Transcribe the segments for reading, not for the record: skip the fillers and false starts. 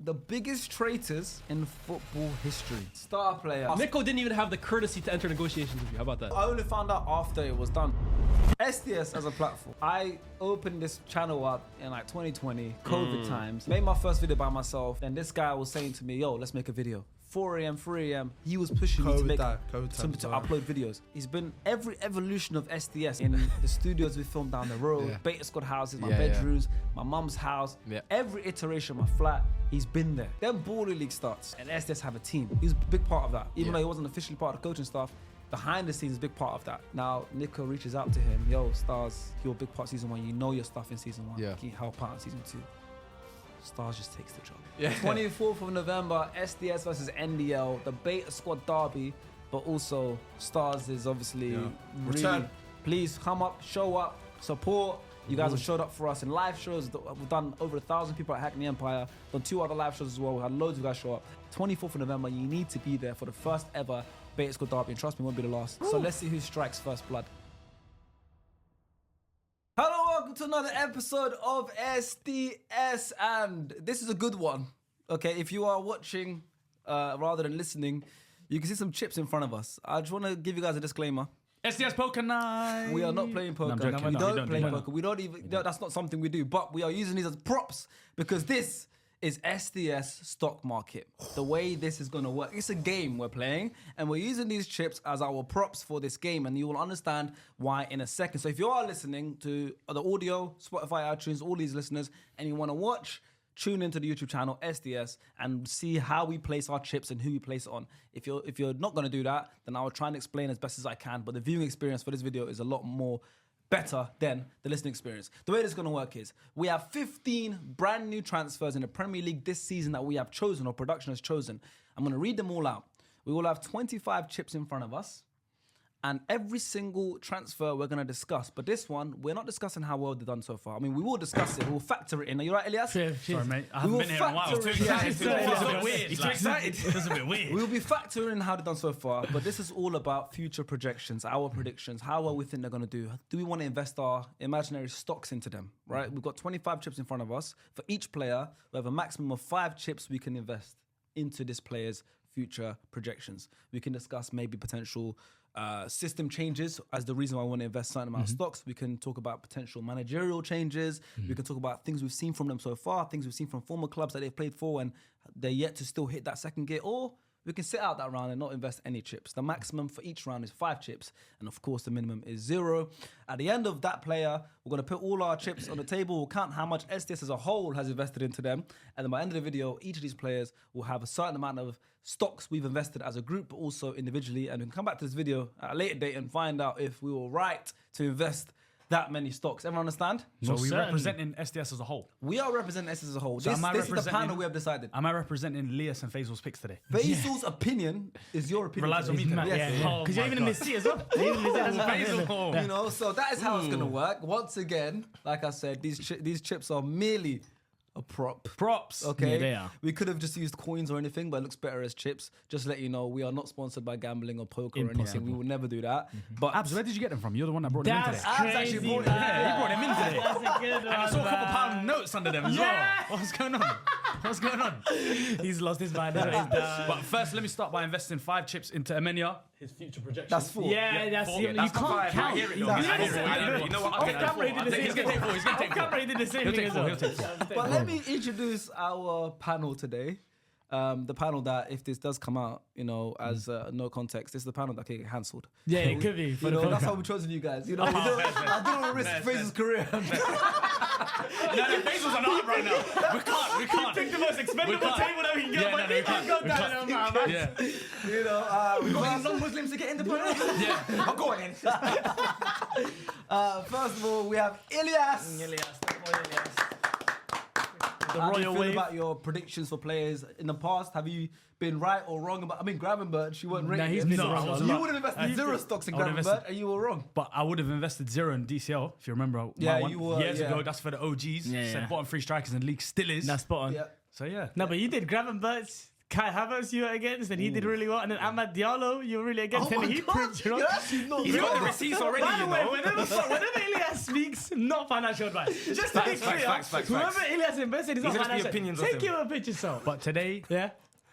The biggest traitors in football history. Star player. Nico didn't even have the courtesy to enter negotiations with you. How about that? I only found out after it was done. SDS as a platform. I opened this channel up in like 2020, COVID times. Made my first video by myself. And this guy was saying to me, yo, let's make a video. 4 a.m., 3 a.m. He was pushing me to make to upload videos. He's been every evolution of SDS in the studios we filmed down the road, Beta Squad houses, my bedrooms, my mum's house, every iteration of my flat. He's been there. Then Baller League starts and SDS have a team. He's a big part of that. Even though he wasn't officially part of the coaching staff, behind the scenes, a big part of that. Now, Nico reaches out to him. Yo, Stars, you're a big part of season 1. You know your stuff in season 1. Can you help out in season 2? Stars just takes the job. 24th of November, SDS versus NDL, the Beta Squad derby, but also Stars is obviously really, please come up, show up, support. You guys have showed up for us in live shows. We've done over 1,000 people at Hackney Empire, done 2 other live shows as well. We had loads of guys show up. 24th of November, you need to be there for the first ever Beta Squad derby, and trust me, it won't be the last. So let's see who strikes first blood. Hello, welcome to another episode of SDS, and this is a good one. Okay, if you are watching rather than listening, you can see some chips in front of us. I just want to give you guys a disclaimer. SDS poker night. We are not playing poker. No, we don't play poker. We don't even. That's not something we do. But we are using these as props because this is SDS stock market. The way this is going to work. It's a game we're playing, and we're using these chips as our props for this game, and you will understand why in a second. So if you are listening to the audio, Spotify, iTunes, all these listeners, and you want to watch, tune into the YouTube channel SDS and see how we place our chips and who we place it on. If you're not going to do that, then I will try and explain as best as I can, but the viewing experience for this video is a lot more better than the listening experience. The way this is going to work is we have 15 brand new transfers in the Premier League this season that we have chosen, or production has chosen. I'm going to read them all out. We will have 25 chips in front of us, and every single transfer we're going to discuss. But this one, we're not discussing how well they've done so far. I mean, we will discuss it. We'll factor it in. Are you right, Elias? Sorry, mate. I haven't been here in a while. It's too excited. It's a bit weird. It's too excited. It's a bit weird. We'll be factoring in how they've done so far. But this is all about future projections, our predictions, how well we think they're going to do. Do we want to invest our imaginary stocks into them, right? We've got 25 chips in front of us. For each player, we have a maximum of 5 chips we can invest into this player's future projections. We can discuss maybe potential system changes as the reason why I want to invest a certain amount of stocks. We can talk about potential managerial changes. We can talk about things we've seen from them so far, things we've seen from former clubs that they've played for and they're yet to still hit that second gear, or we can sit out that round and not invest any chips. The maximum for each round is 5 chips, and of course the minimum is 0. At the end of that player, we're going to put all our chips on the table. We'll count how much SDS as a whole has invested into them, and then by the end of the video, each of these players will have a certain amount of stocks we've invested as a group, but also individually, and we can come back to this video at a later date and find out if we were right to invest that many stocks. Everyone understand? So we're representing SDS as a whole. We are representing SDS as a whole. So this is the panel we have decided. Am I representing Lias and Faisal's picks today? Faisal's opinion is your opinion. Relies on me today. Yeah. Because you're even in the sea as well. You know, so that is how it's going to work. Once again, like I said, these chips are merely a prop. Props. Okay. Yeah, they are. We could have just used coins or anything, but it looks better as chips. Just to let you know, we are not sponsored by gambling or poker or anything. We will never do that. But Abs, where did you get them from? You're the one that brought them in today. That's crazy, actually brought Yeah, you brought them in today. That's a good one, And I saw a couple man. pound notes under them as well. What's going on? What's going on? He's lost his mind. But first, let me start by investing 5 chips into Emenya. His future projections. that's 4. Yeah, that's you That's can't five. count. I hear it, though. I hear it. You know what? Off camera, he did the same He's going to take 4. He's going to take 4. Off camera, he did the same He'll thing take as 4. well. He'll take 4. But let me introduce our panel today. The panel that, if this does come out, you know, as no context, this is the panel that can get cancelled. Yeah, it could be. You know, that's how we chosen you guys. You know, I don't want to risk Faisal's career. No, Faisal's on up right now. We can't. Pick the most expendable table that we can get. No, we can't. Go down, man. Yeah. You know, we got non-Muslims to get in the panel. Yeah. I'm going in. First of all, we have Elias. How do you feel about your predictions for players in the past? Have you been right or wrong about? I mean, Gravenberch, she wasn't rated. he's been wrong. You would have invested 0 stocks in Gravenberch, and you were wrong. But I would have invested 0 in DCL, if you remember. Yeah, my one you were, years yeah. ago. That's for the OGs. Yeah. Said bottom 3 strikers in the league still is. That's spot on. Yeah. So yeah. No, but you did Gravenberch. Kai Havertz you were against, and he did really well. And then Amad Diallo, you were really against, and he proved you wrong. He's got the receipts already, By the way, you know. whenever Ilias speaks, not financial advice. Just to be clear, whoever Ilias invested is not has financial. the opinions of Take him. your pitch yourself. But today,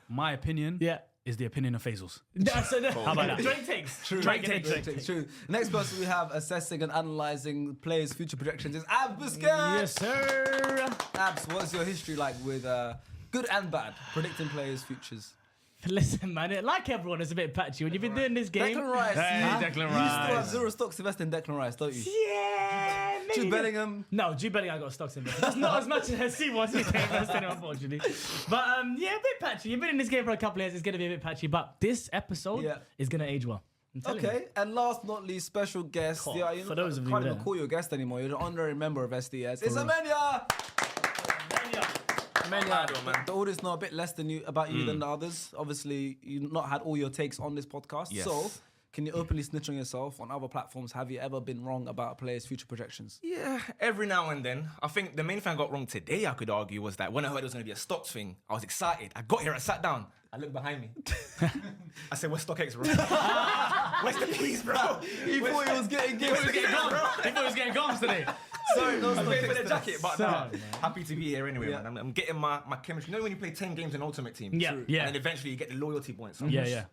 my opinion is the opinion of Faisal's. How about that? Drake takes. True. Next person we have assessing and analysing players' future projections is Abs Busquets. Yes, sir. Abs, what's your history like with good and bad predicting players' futures? Listen, man, like everyone, it's a bit patchy. When you've been doing this game... Declan Rice. Hey, Declan You still Rice. have 0 stocks invested in Declan Rice, don't you? Yeah, maybe. Jude Bellingham. No, Jude Bellingham got stocks in there. That's not as much as he was invested in, unfortunately. But yeah, a bit patchy. You've been in this game for a couple of years. It's going to be a bit patchy. But this episode is going to age well. I'm telling you. Okay, and last but not least, special guest. Cool. Yeah, you For know, those of you can't there. even call you a guest anymore. You're an honorary member of SDS. It's Amenya. Amenya, the audience know a bit less than about you than the others. Obviously, you've not had all your takes on this podcast. Yes. So, can you openly snitch on yourself on other platforms? Have you ever been wrong about a player's future projections? Yeah, every now and then. I think the main thing I got wrong today, I could argue, was that when I heard it was going to be a stocks thing, I was excited. I got here, I sat down, I looked behind me. I said, where's StockX, bro? Where's the peas, bro? He thought he was getting He was getting gums today. Sorry, no I paid for StockX. the jacket, but Sorry, happy to be here anyway, Yeah. man. I'm getting my chemistry. You know when you play 10 games in Ultimate Team? Yeah. True. Yeah. And then eventually you get the loyalty points. Yeah.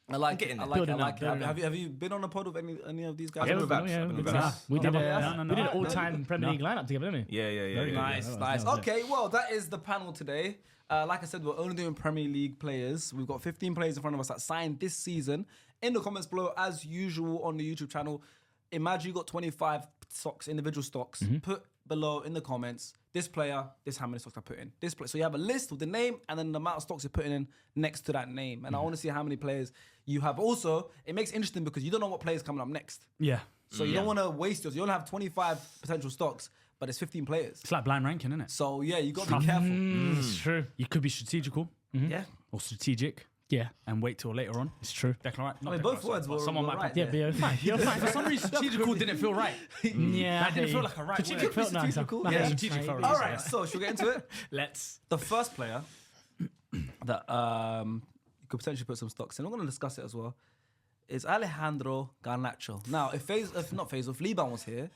I like getting it. I there. like it. I Building like up, it. building Have you been on a pod with any of these guys? I've been with Abs. I've been with Abs. We did No, we did an all-time Premier League lineup together, didn't we? Yeah. Nice. that was it. Okay, well, that is the panel today. Like I said, we're only doing Premier League players. We've got 15 players in front of us that signed this season. In the comments below, as usual on the YouTube channel, imagine you got 25 stocks, individual stocks. Put below in the comments, this player, this how many stocks I put in. This player. So you have a list with the name and then the amount of stocks you're putting in next to that name. And I want to see how many players you have. Also, it makes it interesting because you don't know what player's coming up next. Yeah. So you don't want to waste yours. You only have 25 potential stocks, but it's 15 players. It's like blind ranking, isn't it? So yeah, you got to be careful. It's true. You could be strategical Yeah. or strategic Yeah. and wait till later on. It's true. Declan Rice. I mean, both words were someone were might right. Yeah, but you're fine. You're fine. For some reason, strategical didn't feel right. Yeah. That didn't feel like a right word. Strategic felt nicer. strategical. Nice. Yeah, strategic felt All nice. right, so should we get into it? Let's. The first player that you could potentially put some stocks in, I'm going to discuss it as well, is Alejandro Garnacho. Now, if Liban was here,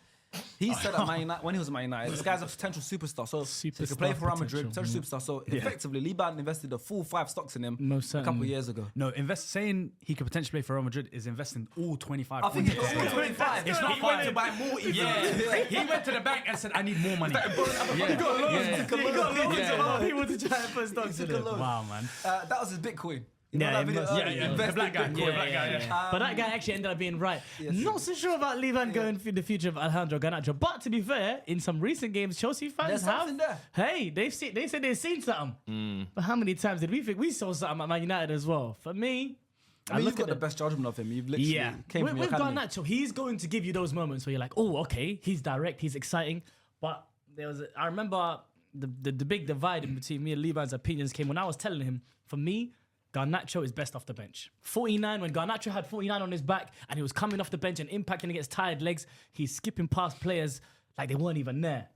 he said at Man United, when he was at Man United, this guy's a potential superstar. So he could play for Real Madrid, potential superstar. So effectively, Liban invested a full 5 stocks in him Most a couple certainly. of years ago. No, saying he could potentially play for Real Madrid is investing all 25. I think he points. got all 25. It's not He went to fine. buy more even. Yeah, he went to the bank and said, "I need more money." He got loads of other people to try and put stocks in took a it. loan. Wow, man. That was his Bitcoin. You know Yeah, that it video must- earlier? yeah, yeah. Invest The black in guy. Bitcoin. Yeah. But that guy actually ended up being right. Not so sure about Livan going for the future of Alejandro Garnacho. But to be fair, in some recent games, Chelsea fans There's something there. Hey, they said they've seen something. But how many times did we think we saw something at Man United as well? For me, I mean, look you've got at the best judgment of him. You've literally came with from your academy. Garnacho, he's going to give you those moments where you're like, oh, okay, he's direct, he's exciting. But I remember the big divide in between me and Livan's opinions came when I was telling him, for me, Garnacho is best off the bench. 49, when Garnacho had 49 on his back and he was coming off the bench and impacting against tired legs, he's skipping past players like they weren't even there.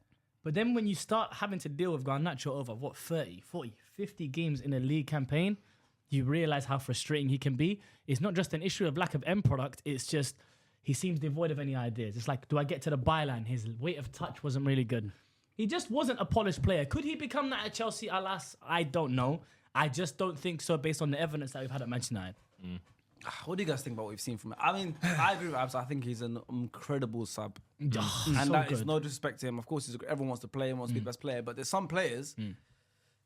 But then when you start having to deal with Garnacho over, 30, 40, 50 games in a league campaign, you realize how frustrating he can be. It's not just an issue of lack of end product, it's just he seems devoid of any ideas. It's like, do I get to the byline? His weight of touch wasn't really good. He just wasn't a polished player. Could he become that at Chelsea? Alas, I don't know. I just don't think so based on the evidence that we've had at Manchester United. What do you guys think about what we've seen from him? I mean, I agree with Abs. I think he's an incredible sub. And so that is good. no disrespect to him. Of course, everyone wants to play and wants to be the best player. But there's some players,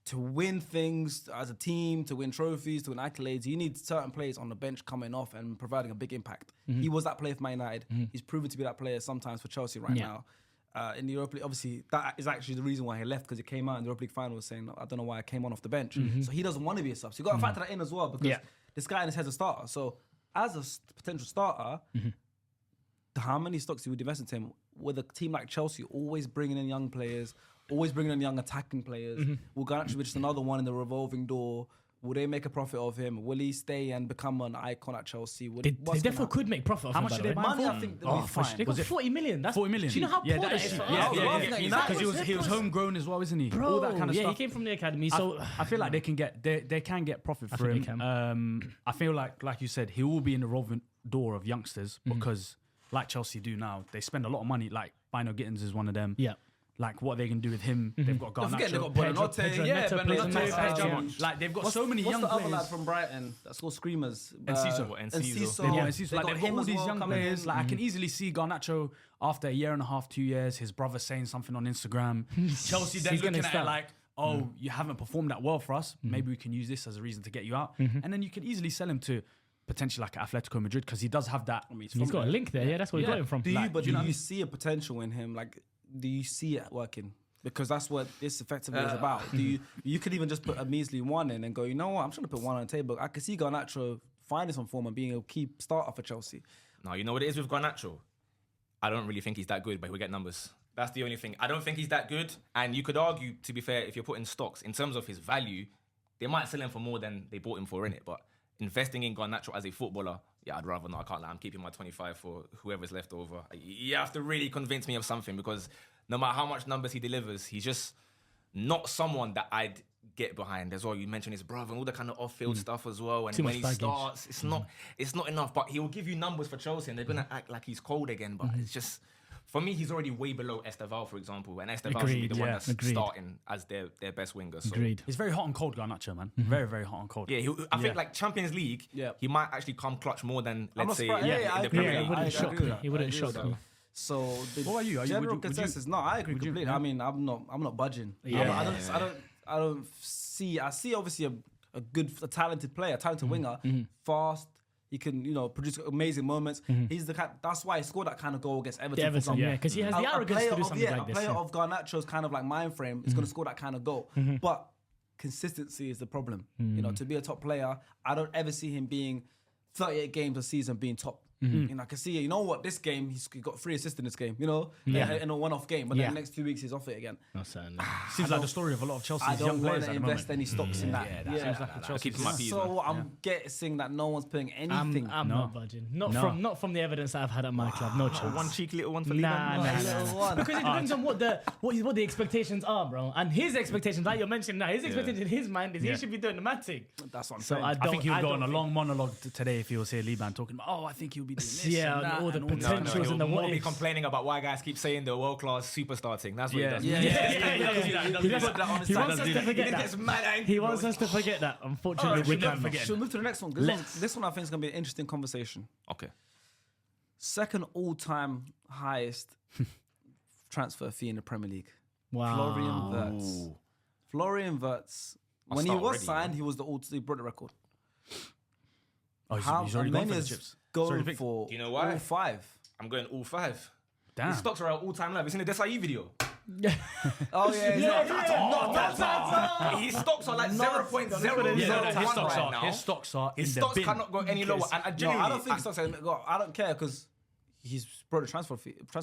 to win things as a team, to win trophies, to win accolades, you need certain players on the bench coming off and providing a big impact. He was that player for Man United. He's proven to be that player sometimes for Chelsea right now. In the Europa League, obviously, that is actually the reason why he left, because he came out in the Europa League final saying, I don't know why I came on off the bench. So he doesn't want to be a sub. So you've got to factor that in as well, because this guy in his head's a starter. So as a potential starter, how many stocks you would invest into him with a team like Chelsea, always bringing in young players, always bringing in young attacking players? Will Garnacho be just another one in the revolving door Will they make a profit of him? Will he stay and become an icon at Chelsea? They definitely could make profit off How him. much by did the they way. buy Money, him I for? think they'll be fine. They got 40 million. That's 40 million. Do you know how poor that this is- is? Yeah, United. because he was homegrown as well, isn't he? Bro, All that kind of yeah, stuff. he came from the academy. So I feel like they can get profit for think him. they I feel like you said, he will be in the revolving door of youngsters because, like Chelsea do now, they spend a lot of money. Like Bynoe Gittens is one of them. yeah. Like what they can do with him, they've got Don't forget, they've Garnacho. got Pedro Buonanotte. Yeah, Neto plays a Buonanotte, massive Pedro. game. Like they've got so many What's young the other players. lad from Brighton that scored screamers? Enciso. Enciso. They've got Yeah. Enciso. They Like, got they've got him all as these well young coming players. in. Like I can easily see Garnacho after a year and a half, 2 years, his brother saying something on Instagram. Chelsea then He's gonna looking at it start. like, oh, you haven't performed that well for us. Maybe we can use this as a reason to get you out. And then you can easily sell him to potentially like Atletico Madrid because he does have that. He's got a link there. Yeah, that's where he got him from. Do you, Like, but do you know do what I you mean? see a potential in him? Like, do you see it working? Because that's what this effectively is about. You could even just put a measly one in and go, you know what? I'm trying to put one on the table. I could see Garnacho finding some form and being a key starter for Chelsea. No, you know what it is with Garnacho? I don't really think he's that good, but he'll get numbers. That's the only thing. I don't think he's that good. And you could argue, to be fair, if you're putting stocks, in terms of his value, they might sell him for more than they bought him for, innit? But investing in Garnacho as a footballer, yeah, I'd rather not. I can't lie. I'm keeping my 25 for whoever's left over. You have to really convince me of something because no matter how much numbers he delivers, he's just not someone that I'd get behind as well. You mentioned his brother and all the kind of off-field stuff as well. And Too when much he baggage. starts, it's not enough. But he will give you numbers for Chelsea and they're going to act like he's cold again. But it's just... For me, he's already way below Estevao, for example. And Estevao should be the one that's starting as their best winger. So. Agreed. He's very hot and cold, Garnacho, man. Very, very hot and cold. Yeah, I think like Champions League, he might actually come clutch more than, I'm let's not say, surprised. in the Premier It League. wouldn't shock me. It wouldn't I shock agree. me. So the What about you? Are you- general would you- consensus? No, I agree completely. I mean, I'm not budging. I don't see. I see obviously a talented player, a talented winger, fast. He can, produce amazing moments. He's the kind. That's why he scored that kind of goal against Everton. for example. Yeah, because he has the arrogance to do something like a this. player of Garnacho's kind of like mind frame is going to score that kind of goal. But consistency is the problem. To be a top player, I don't ever see him being 38 games a season being top. I can see, this game, he got 3 assists in this game, in a one-off game. But then the next 2 weeks, he's off it again. No, certainly. Seems like the story of a lot of Chelsea's I young don't want players to at the invest moment. any stocks in that. Seems like the Chelsea. Keeping my peas, So man. I'm guessing that no one's putting anything. I'm not budging. Not from the evidence that I've had at my club. No chance. One cheeky little one for Nah, Liverpool. Little one. Because it depends on what the expectations are, bro. And his expectations, like you're mentioning now, his expectations in his mind is he should be doing the mad thing. That's what I'm So saying. I think he would go on a long monologue today if he was here, Liban, talking about, I think he'll be doing this. Yeah, and that, all the and potential. that. He'll He'll the more what be ifs. complaining about why guys keep saying the world-class superstar thing. That's what he does. Yeah. He wants us to forget He gets that. mad angry. He wants us to forget that. Unfortunately, we can't forget. Should we move to the next one? This one I think is going to be an interesting conversation. Okay. Second all-time highest transfer fee in the Premier League. Wow. Florian Wirtz. Florian Wirtz. I'll When he start was already, signed, he broke the record. Oh, he's already gone for the Albania's chips. going for Do you know why? all 5. I'm going all 5. Damn. His stocks are at all-time low. Have you seen the Desai video? Oh yeah, His stocks are like 0.001 right now. His stocks are His in the stocks bin. cannot go any lower. And No, genuinely, I don't think stocks. I don't care because he's broke the transfer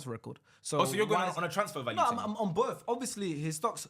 record. So, so you're going why is- on a transfer value? No, thing? I'm on both. Obviously, his stocks,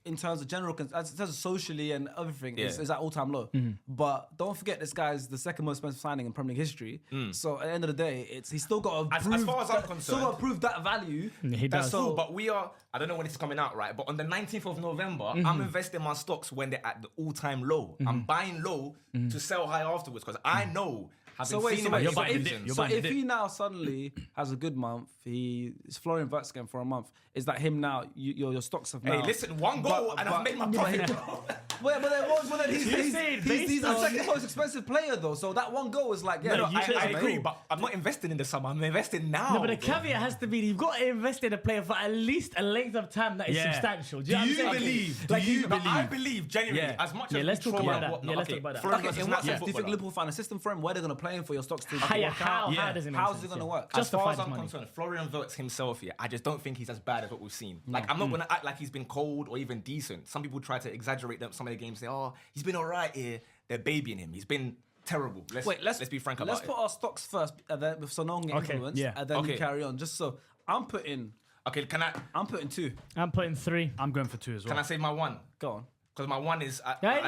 in terms of in terms of socially and everything, is at all-time low. But don't forget, this guy's the second most expensive signing in Premier League history. So at the end of the day, he's still got to As prove far as I'm that- concerned- still got to prove that value. He That's does. cool, but we are. I don't know when it's coming out, right? But on the 19th of November, I'm investing my stocks when they're at the all-time low. I'm buying low to sell high afterwards because I know. So wait, seen so him wait. at So these if, positions. so if he now suddenly has a good month, it's Florian Wirtz again for a month. Is that him now? Your stocks have now. Hey, listen, one goal and I've made my profit, bro. Wait, but then he's based the on- second most expensive player though. So that one goal is like, yeah, No, you I should- agree, but I'm not investing in the summer. I'm investing now. No, but the caveat has to be you've got to invest in a player for at least a length of time that is Yeah. substantial. Do you know believe? Like, I believe genuinely. Yeah. As much Yeah, as let's we talk troll about and that. whatnot, Yeah, let's okay, talk about that. Florian Okay, Wirtz is in an what absolute sense? Do you think footballer. Liverpool find a system for him? Where they're going to play him for your stocks to How work out? does it make How's sense? it going to work? As far Justify as the I'm money. concerned, Florian Wirtz himself, I just don't think he's as bad as what we've seen. Like, I'm not going to act like he's been cold or even decent. Some people try to exaggerate some of the games, say, oh, he's been all right here. They're babying him. He's been terrible. Let's be frank about Let's it. put our stocks first, and then so no one get Okay, influenced, yeah. and then you Okay. carry on. Just so I'm putting Okay, can I 2. I'm putting 3. I'm going for 2 as well. say my one? Go on. Because my one is...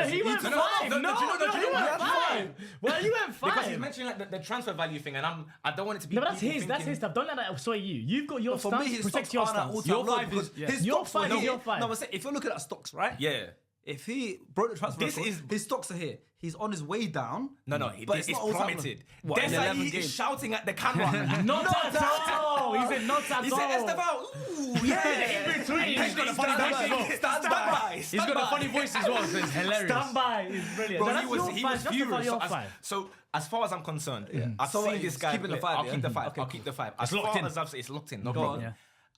He went 5. No, he went 5. Well, you went 5. Because he's mentioning like the transfer value thing, and I don't want it to be... No, that's his stuff. Don't let that sway you. You've got your For stance, me, his protect stocks your aren't at stance. all-time low because his Your stocks were 5 is here. your 5. No, but say, if you're looking at stocks, right? Yeah. If he broke the transfer This record, is- his stocks are here. He's on his way down. No, but it's not all-time plummeted. low. What, in That's why 11 he games? is shouting at the camera. Not at all. He said not at all. He said, Estevao, ooh, yeah. In between. He's got a funny voice as well. Stand by. He's got a funny voice as well, so it's hilarious. Stand by. It's brilliant. Bro, So he was that's your 5. Justify furious. your 5. So as far as I'm concerned, I've So seen what, this he's guy. keeping the play. 5, I'll yeah? keep the 5. Okay, I'll keep the 5. As locked far in. as I've said, it's locked in. No Go problem. on. Yeah.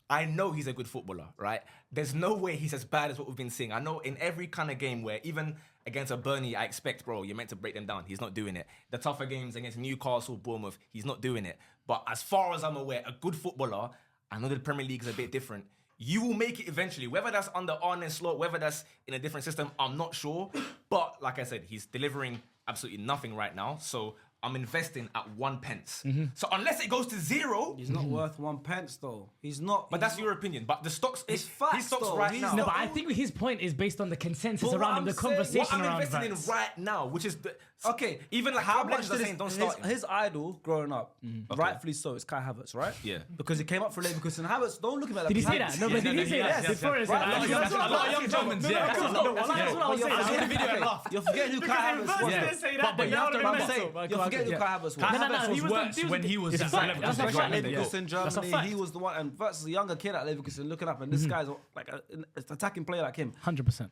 I know he's a good footballer, right? There's no way he's as bad as what we've been seeing. I know in every kind of game where even against a Burnley, I expect, bro, you're meant to break them down. He's not doing it. The tougher games against Newcastle, Bournemouth, he's not doing it. But as far as I'm aware, a good footballer, I know the Premier League is a bit different. You will make it eventually. Whether that's under Arne Slot, whether that's in a different system, I'm not sure. But like I said, he's delivering absolutely nothing right now. So I'm investing at 1 pence. So unless it goes to 0, He's not worth 1 pence though. He's not. but that's your opinion. But the stocks, It's his facts, stocks though. right He's now. No, but I think his point is based on the consensus But what around him, I'm the saying- conversation what I'm around investing in Vance. right now, which is the Okay, even like how club much legends are did saying don't his, start him. his idol growing up, rightfully so, is Kai Havertz, right? Yeah. Because he came up for Leverkusen. Havertz, don't look at me like Did he that. say that? No, but did he say that? Before he said that. Right, That's a what lot I of was young saying. Germans, No, yeah. that's what I was saying. You're I saw the video and laughed. You're forgetting who Kai Havertz was. Yeah. though. Say that, But you have to but remember, you're saying, mental. you're forgetting who Yeah. Kai Havertz was. Kai No, Havertz he was was worse the- when he was It's at a fact. Leverkusen. That's a Especially fact. at Yeah. Leverkusen, That's a Germany, fact. he was the one, and versus a younger kid at Leverkusen looking up, and this guy's like an attacking player like him. 100%.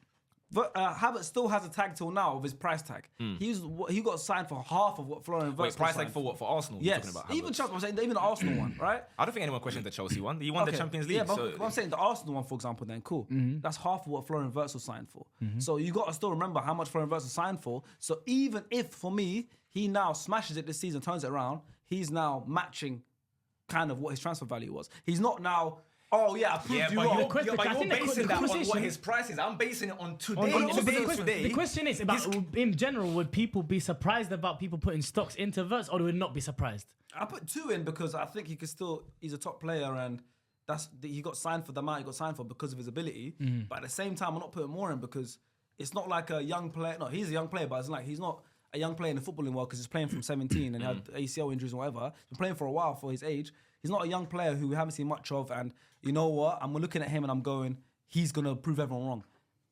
But Havertz still has a tag till now of his price tag. He got signed for half of what Florian Wirtz Wait, was price signed tag for what? For Arsenal? You're Yes, talking about even Havertz. Chelsea. I'm saying even the Arsenal one, right? I don't think anyone questioned the Chelsea one. He won the Okay. Champions League. Yeah, but so I'm saying the Arsenal one, for example, then cool. That's half of what Florian Wirtz was signed for. So you got to still remember how much Florian Wirtz was signed for. So even if, for me, he now smashes it this season, turns it around, he's now matching kind of what his transfer value was. He's not now, oh yeah, I proved yeah, you but wrong. you're, question- but I you're think the basing that on what conversation- his price is. I'm basing it on today. The question is about, in general, would people be surprised about people putting stocks into Wirtz, or would not be surprised? I put 2 in because I think he's a top player and he got signed for the amount he got signed for because of his ability. But at the same time, I'm not putting more in because it's not like a young player. No, he's a young player, but it's like he's not a young player in the footballing world because he's playing from 17 and had ACL injuries and whatever. He's been playing for a while for his age. He's not a young player who we haven't seen much of. And you know what? I'm looking at him and I'm going, he's going to prove everyone wrong.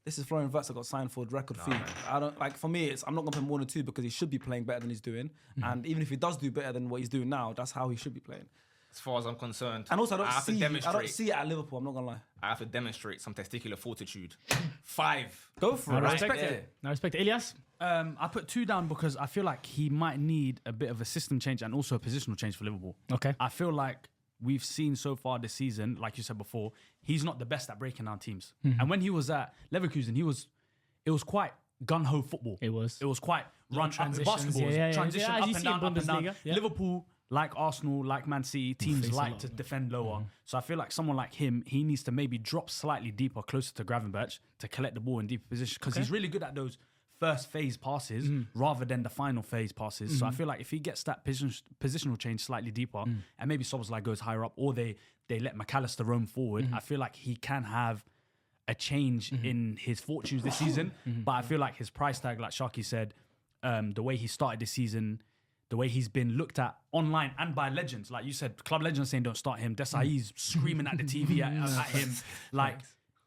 This is Florian Wirtz that got signed for the record fee. I don't like. For me, I'm not going to put more than 2 because he should be playing better than he's doing. And even if he does do better than what he's doing now, that's how he should be playing. As far as I'm concerned, And also, I have to don't demonstrate. see it at Liverpool. I'm not gonna lie. I have to demonstrate some testicular fortitude. 5. Go for I it. respect there. it. I respect it. Elias? I put 2 down because I feel like he might need a bit of a system change and also a positional change for Liverpool. Okay. I feel like we've seen so far this season, like you said before, he's not the best at breaking down teams. And when he was at Leverkusen, it was quite gun-ho football. It was. It was quite run transitions, basketball, yeah. transition Yeah, as up you and see in down, up and down. Bundesliga, yeah. Liverpool, like Arsenal, like Man City, teams face a like lot to of it. defend lower. So I feel like someone like him, he needs to maybe drop slightly deeper, closer to Gravenberch to collect the ball in deeper position because he's really good at those first phase passes rather than the final phase passes. So I feel like if he gets that positional change slightly deeper and maybe Szoboszlai goes higher up or they let McAllister roam forward, I feel like he can have a change in his fortunes this season. But I feel like his price tag, like Sharky said, the way he started this season, the way he's been looked at online and by legends, like you said, club legends saying don't start him. Desai's screaming at the TV at him. Like,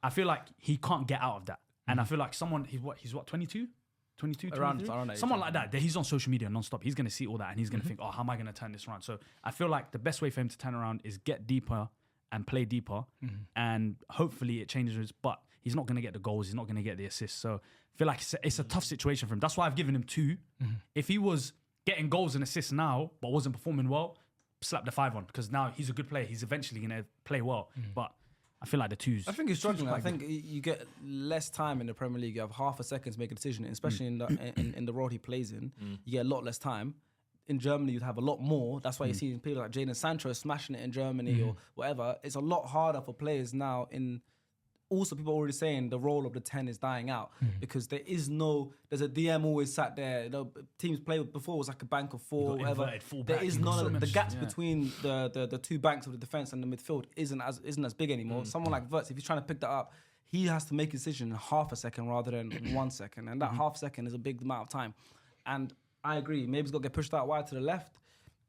I feel like he can't get out of that. And I feel like someone, he's what, 22? 22, Around 23? that Someone age, like that he's on social media non-stop. He's going to see all that and he's going to think, oh, how am I going to turn this around? So I feel like the best way for him to turn around is get deeper and play deeper. And hopefully it changes. But he's not going to get the goals. He's not going to get the assists. So I feel like it's a tough situation for him. That's why I've given him 2. If he was getting goals and assists now, but wasn't performing well, slap the 5 on because now he's a good player. He's eventually going to play well. But I feel like the 2s. I think he's struggling. I think you get less time in the Premier League. You have half a second to make a decision, especially in the role he plays in. You get a lot less time. In Germany, you'd have a lot more. That's why you see people like Jadon Sancho smashing it in Germany or whatever. It's a lot harder for players now in... Also, people are already saying the role of the 10 is dying out because there's a DM always sat there. You know, teams play before was like a bank of 4 or whatever. There is none of the gaps between the 2 banks of the defense and the midfield isn't as big anymore. Someone like Wirtz, if he's trying to pick that up, he has to make a decision in half a second rather than 1 second. And that half second is a big amount of time. And I agree. Maybe he's got to get pushed out wide to the left.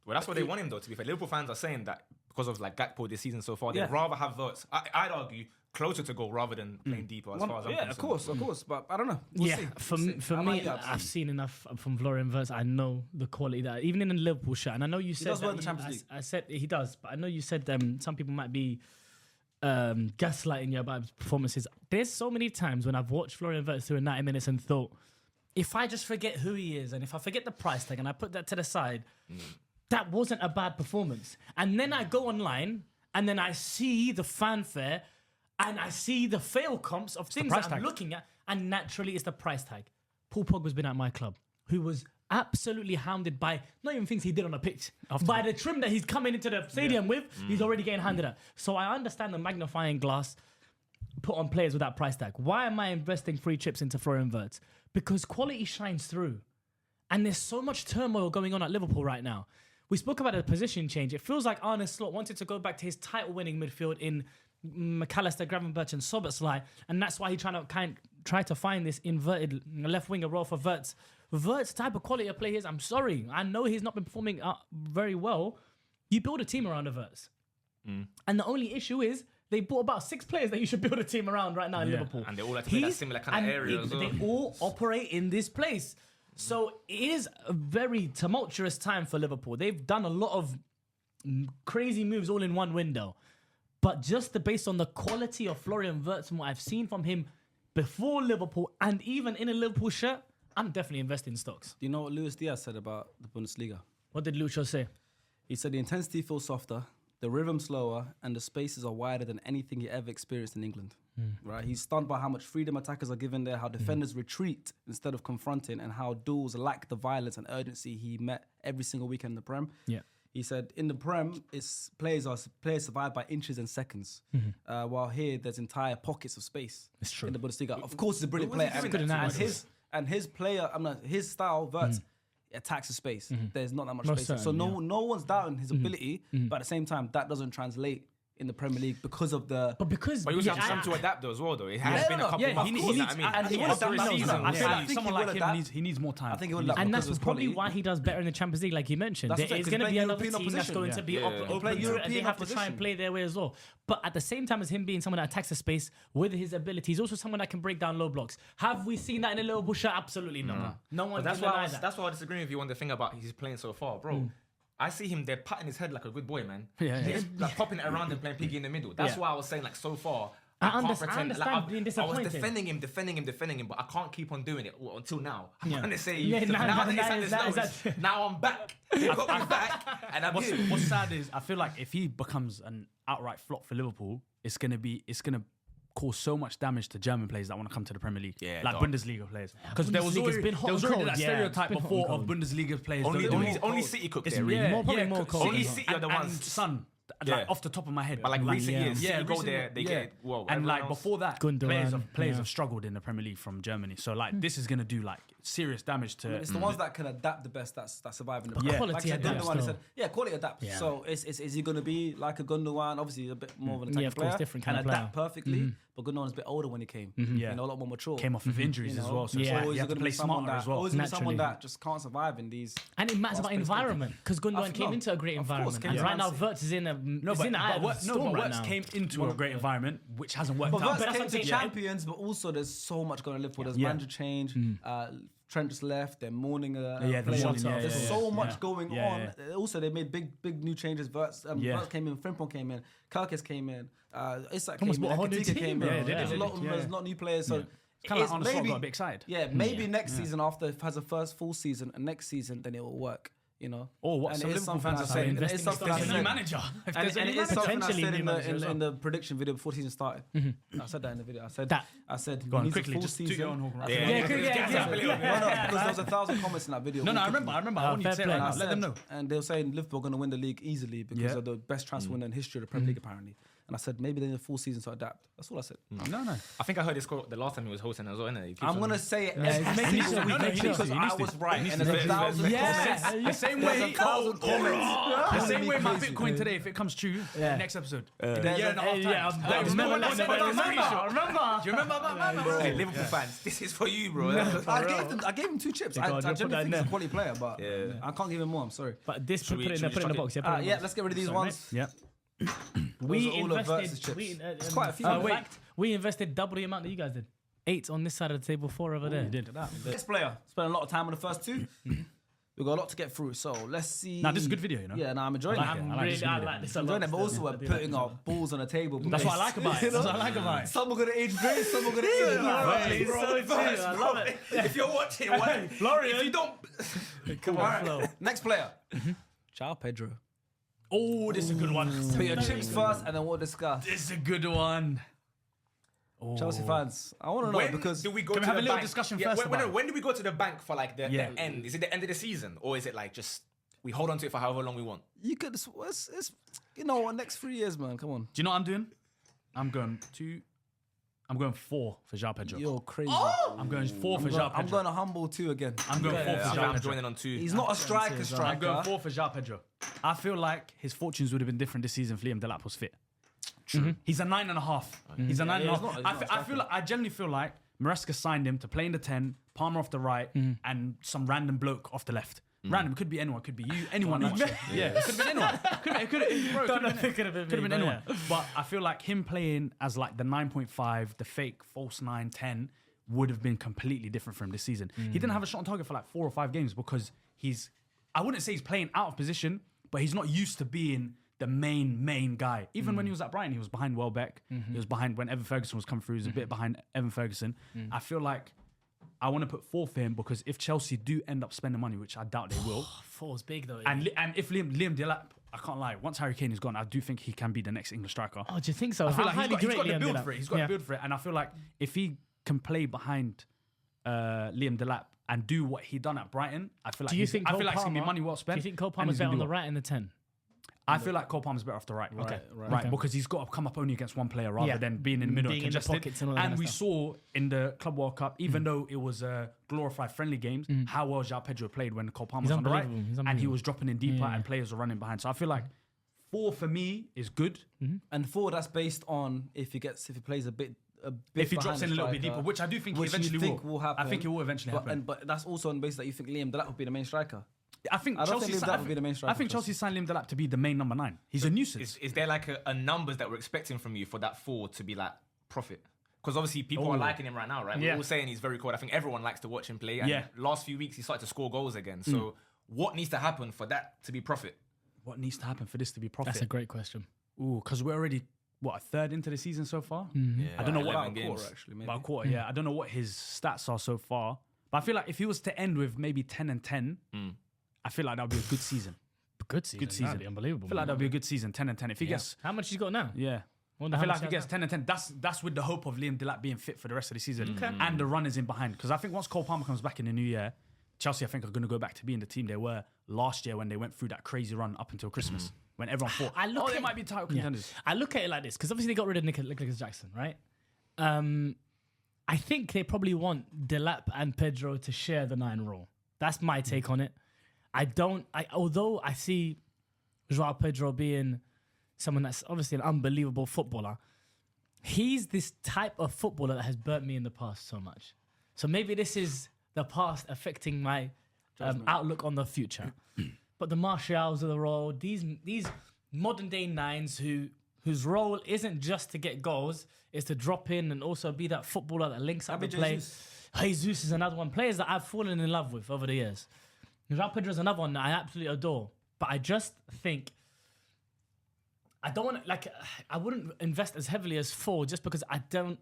Well, that's what they want him though. To be fair, Liverpool fans are saying that because of like Gakpo this season so far, they'd rather have Wirtz. I'd argue closer to goal rather than playing deeper. As far as I'm concerned. Of course. But I don't know. We'll see. For me, I've seen enough from Florian Wirtz. I know the quality that even in the Liverpool shirt, and I know you said does well in that the Champions League. I said he does, but I know you said some people might be gaslighting you about his performances. There's so many times when I've watched Florian Wirtz through 90 minutes and thought, if I just forget who he is and if I forget the price tag and I put that to the side, that wasn't a bad performance. And then I go online and then I see the fanfare and I see the fail comps of things that I'm looking at, and naturally it's the price tag. Paul Pogba's been at my club, who was absolutely hounded by not even things he did on the pitch, by the trim that he's coming into the stadium with. He's already getting handed at. So I understand the magnifying glass put on players with that price tag. Why am I investing 3 chips into Florian Wirtz? Because quality shines through. And there's so much turmoil going on at Liverpool right now. We spoke about a position change. It feels like Arne Slot wanted to go back to his title-winning midfield in McAllister, Gravenberch and Szoboszlai, and that's why he try to find this inverted left winger role for Wirtz. Wirtz type of quality of players, I'm sorry, I know he's not been performing very well. You build a team around Wirtz. And the only issue is they bought about 6 players that you should build a team around right now in Liverpool. And they all have to play that similar kind of area as well. They all operate in this place. So it is a very tumultuous time for Liverpool. They've done a lot of crazy moves all in one window. But just based on the quality of Florian Wirtz and what I've seen from him before Liverpool and even in a Liverpool shirt, I'm definitely investing in stocks. Do you know what Luis Diaz said about the Bundesliga? What did Lucho say? He said the intensity feels softer, the rhythm slower, and the spaces are wider than anything he ever experienced in England. Right? He's stunned by how much freedom attackers are given there, how defenders retreat instead of confronting, and how duels lack the violence and urgency he met every single weekend in the Prem. Yeah. He said in the Prem, players survive by inches and seconds, while here there's entire pockets of space. It's true. In the Bundesliga. Of course, he's a brilliant player. Good analysis. His style, Wirtz, attacks the space. There's not that much Most space. So certainly, no one's doubting his ability, but at the same time, that doesn't translate in the Premier League because of the... But you also have time to adapt though as well though. It has been a couple of months. I feel like someone like him needs more time. I think he will adapt. And that's because of his probably quality. why he does better in the Champions League, like you mentioned. That's There it, is 'cause going to he's be playing another European team that's opposition. going to be Yeah. open Playing to it, and they European have to try and opposition. play their way as well. But at the same time as him being someone that attacks the space with his ability, he's also someone that can break down low blocks. Have we seen that in a Liverpool shirt? Absolutely not. No one But can deny that. that's why I disagree with you on the thing about he's playing so far, bro. I see him there patting his head like a good boy, man. Yeah. He's like popping it around and playing piggy in the middle. That's why I was saying like so far. I can't understand Like, being I was disappointed. defending him, but I can't keep on doing it until now. I'm Yeah. gonna say Yeah, now that it's at this that- lowest, now I'm back. They got me back, and I'm good. What's sad is I feel like if he becomes an outright flop for Liverpool, it's gonna cause so much damage to German players that want to come to the Premier League, Yeah, like dog. Bundesliga players. Because there was Bundesliga's been hot and already cold. that Yeah, stereotype it's been hot before and of cold. Bundesliga players. Only City cook there, yeah, really. Probably more cold. Only than City are the and ones. Son, Yeah. like off the top of my head, But like recent yeah. years, City go recent- there, they get it. Whoa, and everyone like else- before that, Gundogan, players have struggled in the Premier League from Germany. So like this is gonna do like serious damage to. It's the ones that can adapt the best that survive in the But Premier League. quality Like I said, adapts Gundogan though. said, yeah, quality adapts. Yeah. So is he going to be like a Gundogan? Obviously, a bit more of an attacking Yeah, of course, player. different kind and of adapt player. perfectly. But Gundogan's a bit older when he came. Yeah. You know, a lot more mature. came off of injuries You know? as well. So Yeah. it's like Always you have to gonna play be someone smarter that, as well. Always gonna be someone Naturally. that just can't survive in these. And it matters about fast-paced environment because Gundogan came no, into a great of course, environment. came And to right Man now, City. Wirtz is in a No, is in the eye of the but storm right Wirtz now. came into a great environment, which hasn't worked But out. Wirtz that's came what to I'm saying, yeah. champions, but also there's so much going to Liverpool. There's Yeah. manager change. Trent just left. They're mourning Yeah, a the player. mourning, yeah, There's yeah, so yeah. much Yeah. going Yeah, on. Also, they made big new changes. Wirtz came in. Frimpong came in. Gyokeres came in. Isak came Almost in. bought a whole new Ekitike team, came bro. in. Yeah, they There's did, a lot of new players. So Kind of it's like Arne Slot maybe got a bit excited. Yeah, maybe next season after it has a first full season and next season then it will work. You know. Or what And some it is Liverpool something fans I are said. saying. It is Investing something in I stocks. said. manager. If And there's it any is manager. something I Potentially said new manager as in the prediction video before season started. I said that in the video. I said That- I said Go on, he needs a quickly, full just do season. your own Hawk. Yeah, Yeah, No, because there was 1,000 comments in that video. No, I remember. I want you to fair say play. that. I Let them said- know. And they were saying Liverpool are going to win the league easily because Yeah. of the best transfer winner in history of the Premier League, apparently. And I said maybe they need a full season to adapt. That's all I said. No. I think I heard this quote the last time he was hosting as well, innit? I'm gonna say it it's making sure we make sure. because I was right. And there's to. 1,000 Yeah. comments. The same There's way, 1,000 comments. the same way my Crazy. Bitcoin today, if it comes true, next episode, in a There's year and a half time. I remember that. I remember. Do you remember about my man? Hey, Liverpool fans, this is for you, bro. I gave him 2 chips. I God, you'll put genuinely that think he's a in quality player, but Yeah. I can't give him more. I'm sorry. But this, put we- it in should we the chuck box. it? Yeah, Let's get rid of these ones. Yeah. we all of Wirtz's invested. chips. It's quite a few. Wait, we invested double the amount that you guys did. 8 on this side of the table, 4 over there. Next player. Spent a lot of time on the first 2. We've got a lot to get through, so let's see. Now, this is a good video, you know? Yeah, I'm enjoying I it. like this a I'm lot. enjoying it, but also we're I do putting like our balls on the table. That's what I like about it. That's what I like about it. Some are gonna age great, some are gonna age bad. It's so true. I love it. If you're watching, why? Florian. If you don't, Come on, Flo. Next player. Joao Pedro. Oh, this is a good one. Put your chips first, and then we'll discuss. This is a good one. Chelsea fans, I want to know when because do we go Can to we have the a little bank? discussion Yeah, first when, about it? when do we go to the bank for like the Yeah. end? Is it the end of the season, or is it like just we hold on to it for however long we want? you could. It's you know what? Next 3 years, man. Come on. Do you know what I'm doing? I'm going 4 for Joao Pedro. You're crazy. I'm going 4 for Joao Pedro. I'm going to humble 2 again. I'm going 4 I for think Joao I'm Pedro. joining on 2. He's not a striker. I'm going 4 for Joao Pedro. I feel like his fortunes would have been different this season if Liam Delap was fit. True. He's a 9.5. He's a 9.5. I genuinely feel like Maresca signed him to play in the 10, Palmer off the right, and some random bloke off the left. Random, it could be anyone, could be you, anyone. Actually. Yeah, it could have been anyone. Could have been anyone. But I feel like him playing as like the 9.5, the fake false 9, 10 would have been completely different for him this season. He didn't have a shot on target for like 4 or 5 games because I wouldn't say he's playing out of position, but he's not used to being the main guy. Even when he was at Brighton, he was behind Welbeck. He was behind when Evan Ferguson was coming through. He was a bit behind Evan Ferguson. I feel like I want to put 4 for him because if Chelsea do end up spending money, which I doubt they will, 4's big though. and if Liam Delap, I can't lie, once Harry Kane is gone, I do think he can be the next English striker. Oh, do you think so? I feel like he's got the Liam build Delap. for it. He's got the build for it. And I feel like if he can play behind Liam Delap and do what he done at Brighton, I feel like Do you think I feel Cole like it's gonna be Palmer- money well spent. Do you think Cole and Palmer's he's gonna better on do the well. right and the 10? I feel like Cole Palmer's better off the right. Okay. Right, because he's got to come up only against one player rather Yeah. than being in the middle Being and in the congested. pockets and all that kind of we stuff. saw in the Club World Cup, even though it was glorified friendly games, how well Joao Pedro played when Cole Palmer was on the right, unbelievable. He's and he unbelievable. was dropping in deeper and players were running behind. So I feel like 4 for me is good. And 4, that's based on if he plays a bit. If he drops behind in a the little bit striker, deeper, which I do think he which you eventually think will happen. I think it will eventually happen. But that's also on the basis that you think Liam Delap will be the main striker. I think I don't Chelsea think Liam Delap will be the main striker. I think Chelsea signed Liam Delap to be the main number 9. He's a nuisance. Is there like a numbers that we're expecting from you for that 4 to be like profit? Because obviously people are liking him right now, right? Yeah. We're all saying he's very cool. I think everyone likes to watch him play. And Yeah. last few weeks he started to score goals again. So what needs to happen for that to be profit? What needs to happen for this to be profit? That's a great question. Ooh, because we're already a third into the season so far. Yeah, I don't know what 11 About a quarter, games. actually, maybe. about a quarter. Yeah, I don't know what his stats are so far, but I feel like if he was to end with maybe 10 and 10, I feel like that would be a good season. Good season. Good season. That'd be unbelievable. I feel like that would be a good season, 10 and 10. If he gets, How much he's got now? yeah. Wonder I how feel much like if he he gets has 10 and 10, that's with the hope of Liam Delap being fit for the rest of the season and the runners in behind. Because I think once Cole Palmer comes back in the new year, Chelsea, I think, are going to go back to being the team they were last year when they went through that crazy run up until Christmas, when everyone thought, they might be title contenders. I look at it like this because obviously they got rid of Nicholas Jackson, right? I think they probably want Delap and Pedro to share the 9 role. That's my take on it. Although I see Joao Pedro being someone that's obviously an unbelievable footballer, he's this type of footballer that has burnt me in the past so much. So maybe this is the past affecting my outlook on the future. But the Martials of the role, these modern day 9s whose role isn't just to get goals, is to drop in and also be that footballer that links up the play. Jesus is another one. Players that I've fallen in love with over the years. Joao Pedro is another one that I absolutely adore. But I just think I don't want to, I wouldn't invest as heavily as 4 just because I don't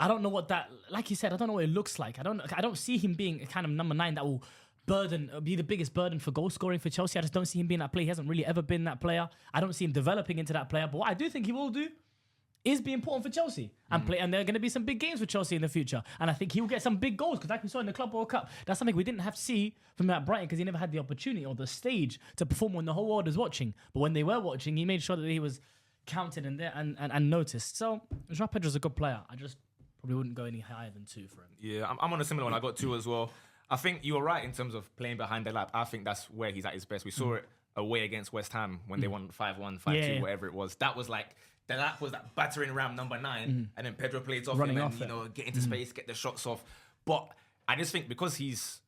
know what that, like you said, I don't know what it looks like. I don't see him being a kind of number 9 that will be the biggest burden for goal scoring for Chelsea. I just don't see him being that player. He hasn't really ever been that player. I don't see him developing into that player. But what I do think he will do is be important for Chelsea and play. And there are going to be some big games for Chelsea in the future. And I think he will get some big goals because, like we saw in the Club World Cup, that's something we didn't have to see from him at Brighton because he never had the opportunity or the stage to perform when the whole world was watching. But when they were watching, he made sure that he was counted in there and noticed. So Joao Pedro's a good player. I just probably wouldn't go any higher than 2 for him. Yeah, I'm on a similar one. I got 2 as well. I think you were right in terms of playing behind the lap. I think that's where he's at his best. We saw it away against West Ham when they won 5-1, 5-2, whatever it was. That was like, the lap was that battering ram number 9, and then Pedro plays off Running him off and, it. you know, get into space, get the shots off. But I just think because he's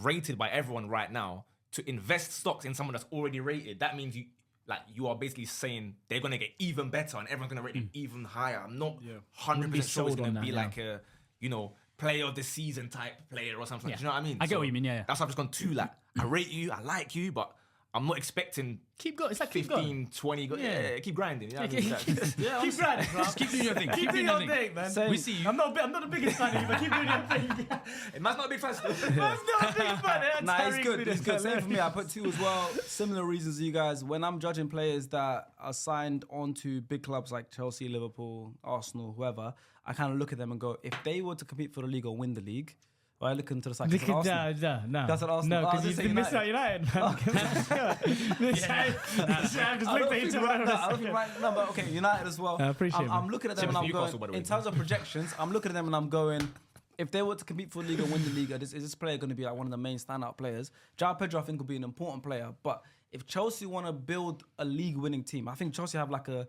rated by everyone right now, to invest stocks in someone that's already rated, that means you are basically saying they're going to get even better and everyone's going to rate them even higher. I'm not 100% sure it's sold going on to be that, like a, you know, player of the season type player or something. Yeah. Do you know what I mean? I get what you mean, yeah. That's why I've just gone 2. Like, I rate you, I like you, but I'm not expecting Keep going. It's like 15, 20. Yeah. Keep grinding. You know what I Keep mean? keep grinding, bro. Just keep doing your thing. Keep doing your thing, man. Same. We see you. I'm not the biggest fan of you, but keep doing your thing. It must not be fast. I'm not a big fan. Nah, it's good. It's good. Same for me. I put 2 as well. Similar reasons to you guys. When I'm judging players that are signed onto big clubs like Chelsea, Liverpool, Arsenal, whoever, I kind of look at them and go, if they were to compete for the league or win the league, I look into the side. No. That's what Arsenal. No, Oh, because this you've ain't been missing out United, man. I don't think right now, but okay, United as well. I appreciate I'm looking at them and I'm Newcastle, by the going, way. in terms of projections, I'm looking at them and I'm going, if they were to compete for the league and win the league, is this player going to be like one of the main standout players? Joao Pedro, I think, will be an important player. But if Chelsea want to build a league-winning team, I think Chelsea have like a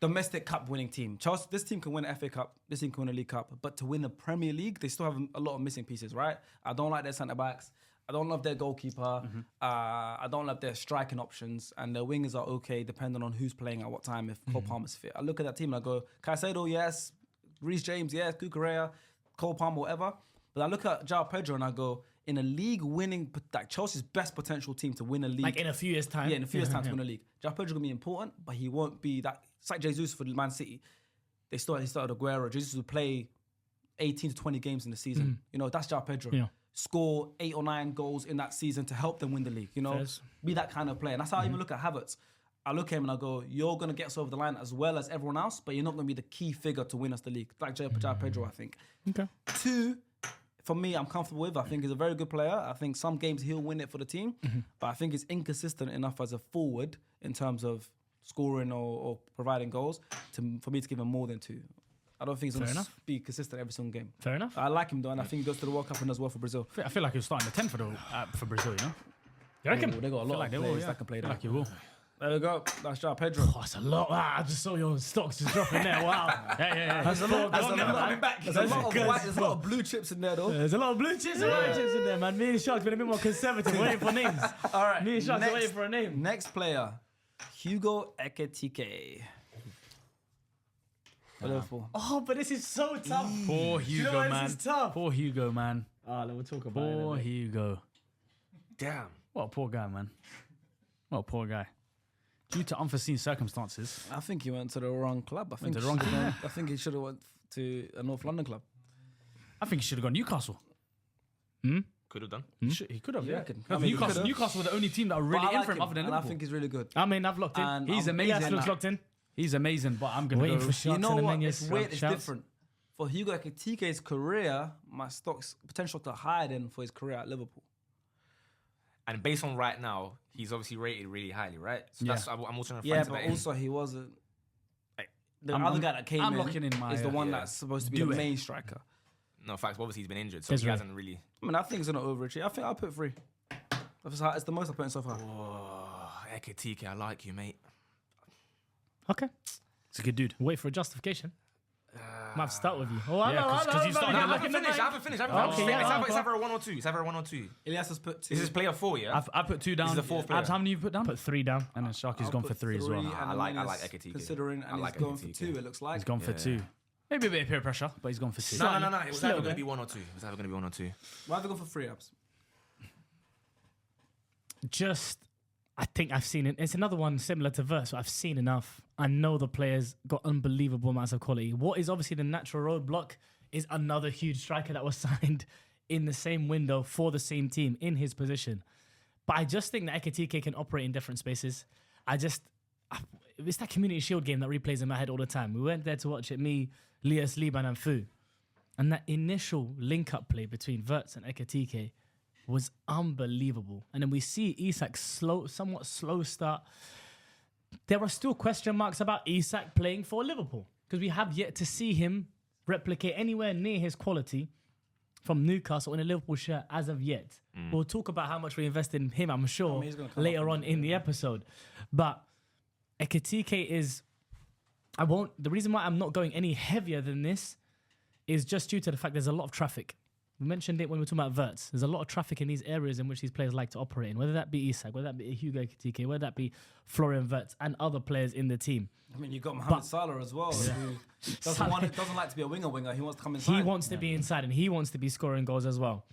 domestic cup winning team. Chelsea, this team can win an FA Cup, this team can win a League Cup, but to win the Premier League, they still have a lot of missing pieces, right? I don't like their centre-backs. I don't love their goalkeeper. I don't love their striking options. And their wingers are okay, depending on who's playing at what time, if Cole Palmer's fit. I look at that team and I go, Caicedo, yes. Reece James, yes. Cucurella, Cole Palmer, whatever. But I look at Joao Pedro and I go, in a league-winning, like Chelsea's best potential team to win a league. Like in a few years' time. Yeah, in a few years' time to win a league. Joao Pedro going to be important, but he won't be that. It's like Jesus for Man City. He started Aguero. Jesus would play 18 to 20 games in the season. You know, that's Joao Pedro. Yeah. Score 8 or 9 goals in that season to help them win the league. You know, Fairs. be that kind of player. And that's how I even look at Havertz. I look at him and I go, you're going to get us over the line as well as everyone else, but you're not going to be the key figure to win us the league. Like Joao Pedro, I think. Okay. 2, for me, I'm comfortable with. I think he's a very good player. I think some games he'll win it for the team, but I think he's inconsistent enough as a forward in terms of scoring or providing goals for me to give him more than 2. I don't think he's going to be consistent every single game. Fair enough. I like him though, and I think he goes to the World Cup and does well for Brazil. I feel like he's starting the 10 for Brazil, you know? You reckon? Ooh, they got a lot like of they will, players yeah. that can play I that. feel like he will. There we go. That's Joao Pedro. Oh, it's a lot. I just saw your stocks just dropping there. Wow. Yeah. There's a lot. That's never coming back. There's a lot of white. There's a lot of blue chips in there though. There's a lot of blue chips and white chips in there, man. Me and Sharks been a bit more conservative, waiting for names. All right. Me and Sharks are waiting for a name. Next player, Hugo Ekitike. Liverpool. Oh, but this is so tough. Poor you know Hugo, why man. this is tough? Poor Hugo, man. We'll talk about Poor it. Hugo. Damn. What a poor guy, man. What a poor guy. Due to unforeseen circumstances. I think he went to the wrong club. I think to the wrong club. I think he should have went to a North London club. I think he should have gone Newcastle. Could have done. He could have, You yeah. reckon? No, I mean, he Newcastle, could've. Newcastle were the only team that were But really I in like for him him, other than and I Liverpool. think he's really good. I mean, I've locked in. And He's amazing. Yes, looks locked in. He's amazing, but I'm going to Waiting go... for Sharks You know and what? then It's weird. It's shouts. different. For Hugo Ekitike's career, my stock's potential to higher than for his career at Liverpool. And based on right now, he's obviously rated really highly, right? So Yeah. that's I'm also trying to Yeah, factor but that in. also he wasn't. Like, the I'm- other guy that came I'm in, locking in my, is the one yeah. that's supposed to be Do the it. main striker. No, facts. Obviously, he's been injured, so That's he right. hasn't really. I mean, I think he's gonna overachieve. I think I'll put 3. It's the most I've put in so far. Oh, Ekitike, I like you, mate. Okay. He's a good dude. Wait for a justification. Might have to start with you. Oh, I Yeah, know, 'cause I know, you started I I know. haven't finished. I haven't finished. Okay, yeah, It's either a 1 or 2. It's either a 1 or 2. Elias has put 2. This is player 4, yeah? I put 2 down. He's the fourth player. Abs, how many you put down? Put 3 down. And then Sharky's I'll gone for put 3 as well. and I then like he's Ekitike. Considering, and I like he's going for Ekitike. 2, it looks like. He's gone for 2. Maybe a bit of peer pressure, but he's gone for 2. No. It was either Slow going to bit. be 1 or 2. It was either going to be 1 or 2. Why have you gone for 3 ups? I think I've seen it. It's another one similar to Verse. I've seen enough. I know the players got unbelievable amounts of quality. What is obviously the natural roadblock is another huge striker that was signed in the same window for the same team in his position. But I just think that Ekitike can operate in different spaces. It's that Community Shield game that replays in my head all the time. We went there to watch it, me, Lias, Liban and Fu. And that initial link-up play between Wirtz and Ekitike was unbelievable. And then we see Isak somewhat slow start. there are still question marks about Isak playing for Liverpool because we have yet to see him replicate anywhere near his quality from Newcastle in a Liverpool shirt as of yet. We'll talk about how much we invested in him, I'm sure, he's gonna come later up on in the episode. But Ekitike is... The reason why I'm not going any heavier than this is just due to the fact there's a lot of traffic. We mentioned it when we were talking about Wirtz. There's a lot of traffic in these areas in which these players like to operate in, whether that be Isak, whether that be Hugo Ekitike, whether that be Florian Wirtz and other players in the team. I mean, you got Mohamed Salah as well, who doesn't like to be a winger. He wants to come inside. He wants to be inside and he wants to be scoring goals as well.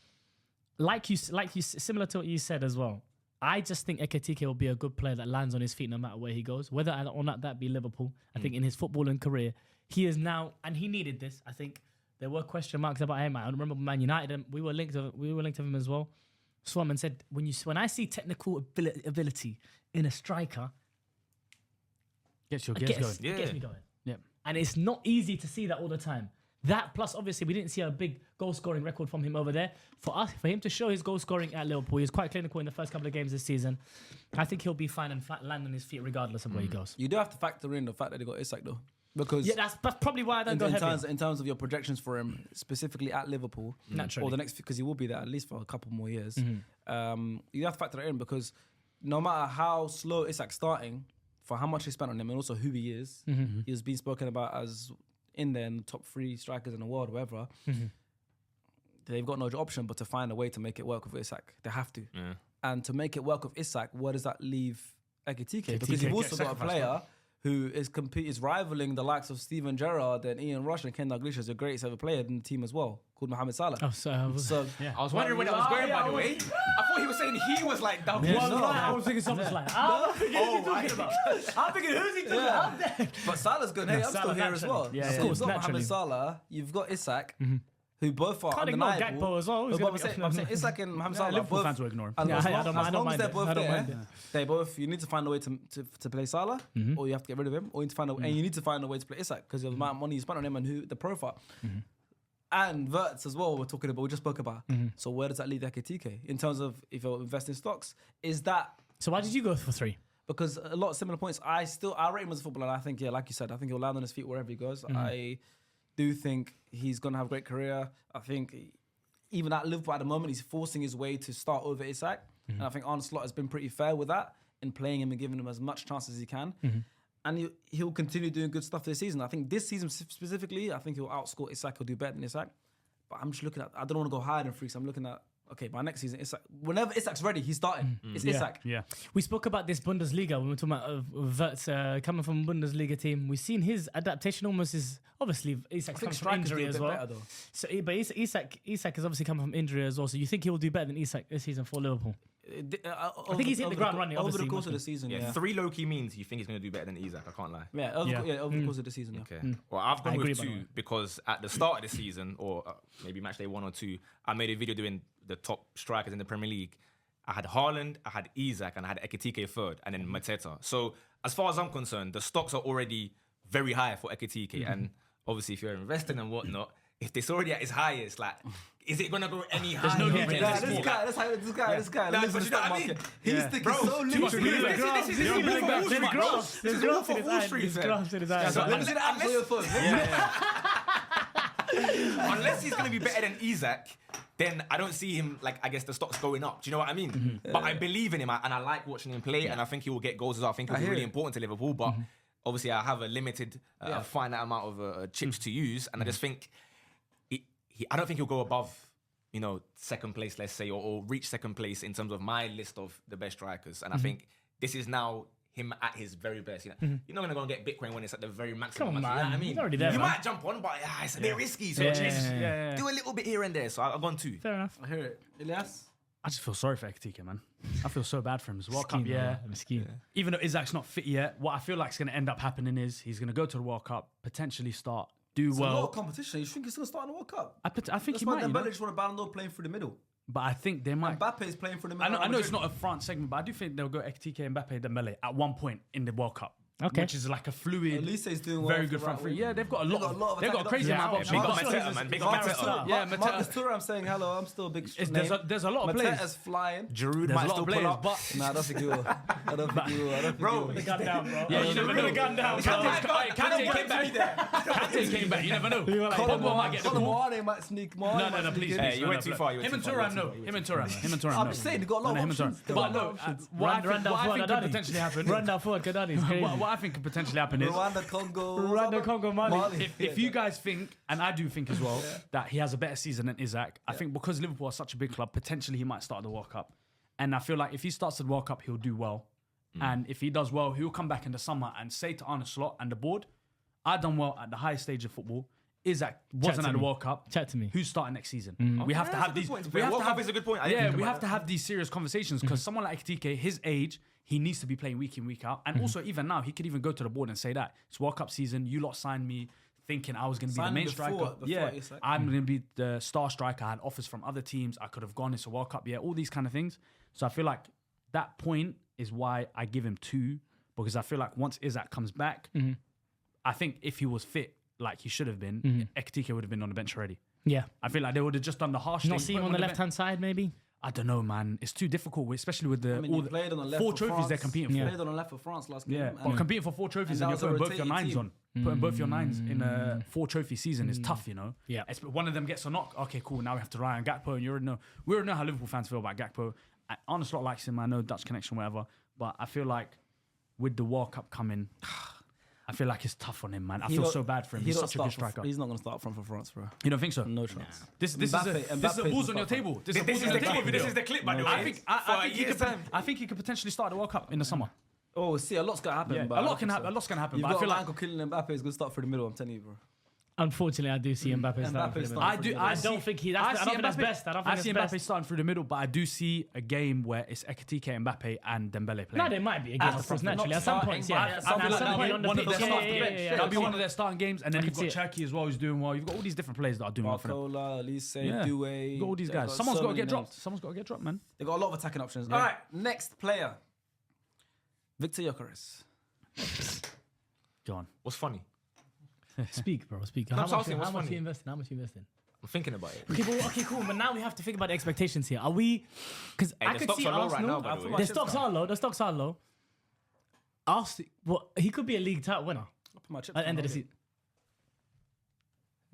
Like you, similar to what you said as well. I just think Ekitike will be a good player that lands on his feet no matter where he goes, whether or not that be Liverpool. I think in his footballing career, he is now, and he needed this. I think there were question marks about him. I remember Man United. We were linked to him as well. Swam and said, when I see technical ability in a striker, Gets your gears going. it gets me going. Yeah. And it's not easy to see that all the time. That plus, obviously, we didn't see a big goal-scoring record from him over there. For him to show his goal-scoring at Liverpool, he was quite clinical in the first couple of games this season. I think he'll be fine and land on his feet regardless of where he goes. You do have to factor in the fact that they got Isak though, because That's probably why I don't go heavy. in terms of your projections for him, specifically at Liverpool, Naturally. or the next, because he will be there at least for a couple more years. You have to factor that in because no matter how slow Isak's starting, for how much they spent on him and also who he is, he's been spoken about as in there in the top 3 strikers in the world, whatever. They've got no option but to find a way to make it work with Isak. They have to. Yeah. And to make it work with Isak, where does that leave Ekitike? Because you've also got a player who is rivaling the likes of Steven Gerrard and Ian Rush and Ken Dalglish as the greatest ever player in the team as well, called Mohamed Salah. Oh, so Yeah. I was wondering where that was going, by the way. I thought he was saying he was like Dalglish. I was thinking something like, I'm thinking, who's he talking about? But Salah's good. Hey, I'm still Salah here as well. naturally. Yeah, So yeah. you've got Naturally. Mohamed Salah, you've got Isak, who both are Can't ignore undeniable. Gakpo as well. Who's But gonna be I'm saying Isak and Mohamed Salah Liverpool both, fans will ignore him. and Yeah, as I long, don't as long mind as they're it. both I don't there, mind it. they both, you need to find a way to play Salah, or you have to get rid of him, or you need to find a, and you need to find a way to play Isak because of the amount of money you spent on him and who the profile. And Wirtz as well, we just spoke about. So where does that leave Ekitike in terms of if you're investing stocks? Is that So why did you go for 3? because a lot of similar points. I rate him as a footballer. And I think, like you said, I think he'll land on his feet wherever he goes. I do think he's gonna have a great career. I think even at Liverpool at the moment, he's forcing his way to start over Isak, and I think Arne Slot has been pretty fair with that in playing him and giving him as much chance as he can. And he'll continue doing good stuff this season. I think this season specifically, I think he'll outscore Isak. He'll do better than Isak. But I'm just looking at, I don't want to go higher than 3. So I'm looking at, okay, by next season, Isak, whenever Isak's ready, he's starting. It's Isak. Yeah. We spoke about this Bundesliga when we were talking about Wirtz coming from a Bundesliga team. We've seen his adaptation almost is obviously Isak's coming from injury as well. Better, though. So, but Isak is obviously coming from injury as well. So you think he will do better than Isak this season for Liverpool? I think he's hit the ground running, over obviously, the course of must the season. Yeah, Yeah, 3 low-key means you think he's going to do better than Isak. I can't lie. Over the course of the season. Yeah. Okay. Well, I've gone agree, with by the 2 way. because at the start of the season, or maybe match day 1 or 2, I made a video doing the top strikers in the Premier League. I had Haaland, I had Isak, and I had Ekitike third, and then Mateta. So as far as I'm concerned, the stocks are already very high for Ekitike. And obviously, if you're investing and whatnot, if it's already at its highest, like, is it gonna go any higher? no than limit. Yeah, this? this guy. No, lives in but the you know stock what I mean? market. He's thinking Bro, so this loose. is Wolf of Wall Street, bro. This is Wolf of Wall Street, There's fam. graphs in his eyes. So Let me see the apps on your phone. unless he's going to be better than Isak, then I don't see him, like, I guess the stock's going up. Do you know what I mean? But I believe in him, and I like watching him play, and I think he will get goals as well. I think he'll be really important to Liverpool, but obviously I have a limited, finite amount of chips to use, and I just think, I don't think he'll go above, you know, second place, let's say, or reach second place in terms of my list of the best strikers. And I think this is now him at his very best. You know, you're not gonna go and get Bitcoin when it's at the very maximum. Come on, you know what I man. mean? He's already there, you man. might jump on, but it's a bit risky. So Yeah, just yeah, do a little bit here and there. So I've gone 2. Fair enough. I hear it. Elias? I just feel sorry for Ekitike, man. I feel so bad for him. His World Cup, Miskin. even though Isak's not fit yet, what I feel like is going to end up happening is he's going to go to the World Cup, potentially start, do It's a lot well. of competition. You think he's going to start in the World Cup? I think That's he why might, you know? Dembele just won a Ballon d'Or playing through the middle. But I think they might. Mbappe's playing through the middle. I know it's not a France segment, but I do think they'll go Ekitike, Mbappe, Dembele at one point in the World Cup. Okay. which is like a fluid, Elise is doing well very for good the front right three. wing. Yeah, they've got a lot. They've got a crazy Yeah, amount of Big up options. Mateta, man. Big up Mateta. Yeah, Marcus Mateta. Thuram saying hello. I'm still a big There's a lot of players. Mateta's flying. Giroud There's might a lot still of pull players, up. but Nah, I don't think he will. I don't think he will. I don't think Bro, he will. Put the gun down, bro. yeah, you never know. Put the gun down, bro. Kante came back. Kante came back. You never know. Pogba might get the Colin ball. Moane might sneak. No, please. Hey, you went too far. Him and Thuram, no. Him and Thuram. I'm just saying, they got a lot of him and options. Thuram. They But got a lot no, of options. what I think could Kadani. potentially happen. Run down forward, Kadani. It's crazy. What I think could potentially happen is Rwanda, Congo, Mali. if you guys think, and I do think as well, that he has a better season than Isak, I think because Liverpool are such a big club, potentially he might start the World Cup. And I feel like if he starts the World Cup, he'll do well. And if he does well, he'll come back in the summer and say to Arne Slot and the board, I done well at the highest stage of football. Isak wasn't to at the me. World Cup. Chat to me. Who's starting next season? We have to that's have a good these. point. We have World to Cup have is a good point. I didn't Yeah, think we about have to that. have these serious conversations because someone like Ekitike, his age, he needs to be playing week in, week out. And also, even now, he could even go to the board and say that it's World Cup season. You lot signed me thinking I was going to be the Signed main before- striker. before Yeah, Isak. I'm going to be the star striker. I had offers from other teams. I could have gone into World Cup. Yeah, all these kind of things. So I feel like that point is why I give him 2 because I feel like once Isak comes back, I think if he was fit like he should have been, Ekitike would have been on the bench already. Yeah. I feel like they would have just done the harsh Not thing. see him put on the bench. left-hand side, maybe? I don't know, man. It's too difficult, especially with the, I mean, all you the played on the left 4 for trophies France. they're competing You for. played on the left for France last game. Yeah, and- but competing for 4 trophies and and, that you're was a putting both your rotating nines team. on. Putting both your nines in a 4-trophy season is tough, you know? Yeah. One of them gets a knock. Okay, cool. Now we have to rely on Gakpo. And we already know how Liverpool fans feel about Gakpo. Arne Slot likes him. I know Dutch connection, whatever. But I feel like with the World Cup coming, I feel like it's tough on him, man. I feel so bad for him. He's such a good striker. He's not going to start front for France, bro. You don't think so? No chance. This is a balls on your table. This is a balls on your table video. This is the clip, by the way. I think he could potentially start the World Cup in the summer. Oh, see, a lot's going to happen. Yeah, but a I lot don't can think happen. so. A lot's gonna happen. You've But I got feel like Michael Kylian Mbappe is going to start through the middle, I'm telling you, bro. Unfortunately, I do see Mbappe starting. Mbappe's for the starting middle. for the I don't think he. I don't think that's best. I don't think I see that's Mbappe best. starting through the middle, but I do see a game where it's Ekitike, Mbappe, and Dembele playing. No, there might be against the France naturally. At some points, yeah. I feel like that'll be one of their starting games. yeah. That'll be one of their starting games, and then I you've can got see it. Cherki as well, who's doing well. You've got all these different players that are doing well for them. Barcola, Elise, Yeah. Due. You've got all these They've guys. got Someone's so got to get many dropped. names. Someone's got to get dropped, man. They've got a lot of attacking options. All right, next player. Viktor Gyokeres. Go on. What's funny? Speak, bro. Speak. I'm How just much asking, you what's funny? investing? How much you investing? I'm thinking about it. Okay, cool. But now we have to think about the expectations here. Are we? Because Hey, I the could stocks see are low right Arsenal. now, by the way. The stocks are low. The stocks are low. Arsenal. Well, he could be a league title winner I'll put my chips at the end on of the it. season.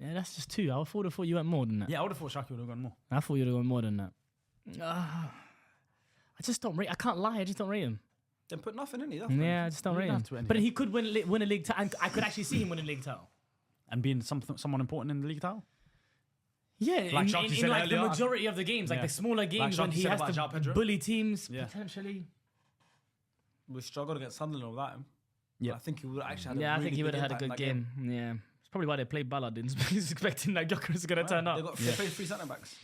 Yeah, that's just 2. I thought you went more than that. Yeah, I would have thought Shaki would have gone more. I thought you'd have gone more than that. I just don't rate. I can't lie. I just don't rate him. Then put nothing in it. Yeah, I just don't You rate don't him. have to rate But anything. he could win a league title. And I could actually see him win a league title. And being someone important in the league title? Yeah, Like in Sharky in said like the earlier. majority of the games, like Yeah. the smaller games when Sharky he said has about Joao to Pedro. bully teams, Yeah. potentially. We struggled against Sunderland without him. Yeah. But I think he would actually had Yeah, a I really think he would have had a impact good in that game. Yeah, it's probably why they played Ballard. He's expecting that Gyokeres is going to turn They up. played 3 centre backs.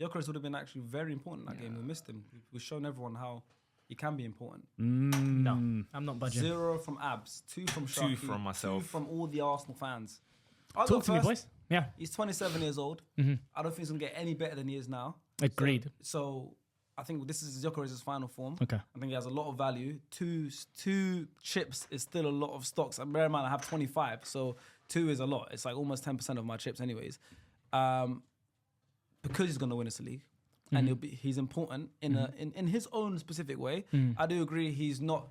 Gyokeres would have been actually very important in that game. We missed him. We've shown everyone how he can be important. No, I'm not budging. 0 from Abs, 2 from Sharky, 2 from myself. 2 from all the Arsenal fans. I'll Talk go to me, first. boys. Yeah, He's 27 years old. I don't think he's going to get any better than he is now. agreed. So I think this is Gyokeres' final form. Okay. I think he has a lot of value. Two chips is still a lot of stocks. And bear in mind, I have 25, so 2 is a lot. It's like almost 10% of my chips, anyways. Because he's going to win us a league, and he's important in his own specific way. I do agree he's not.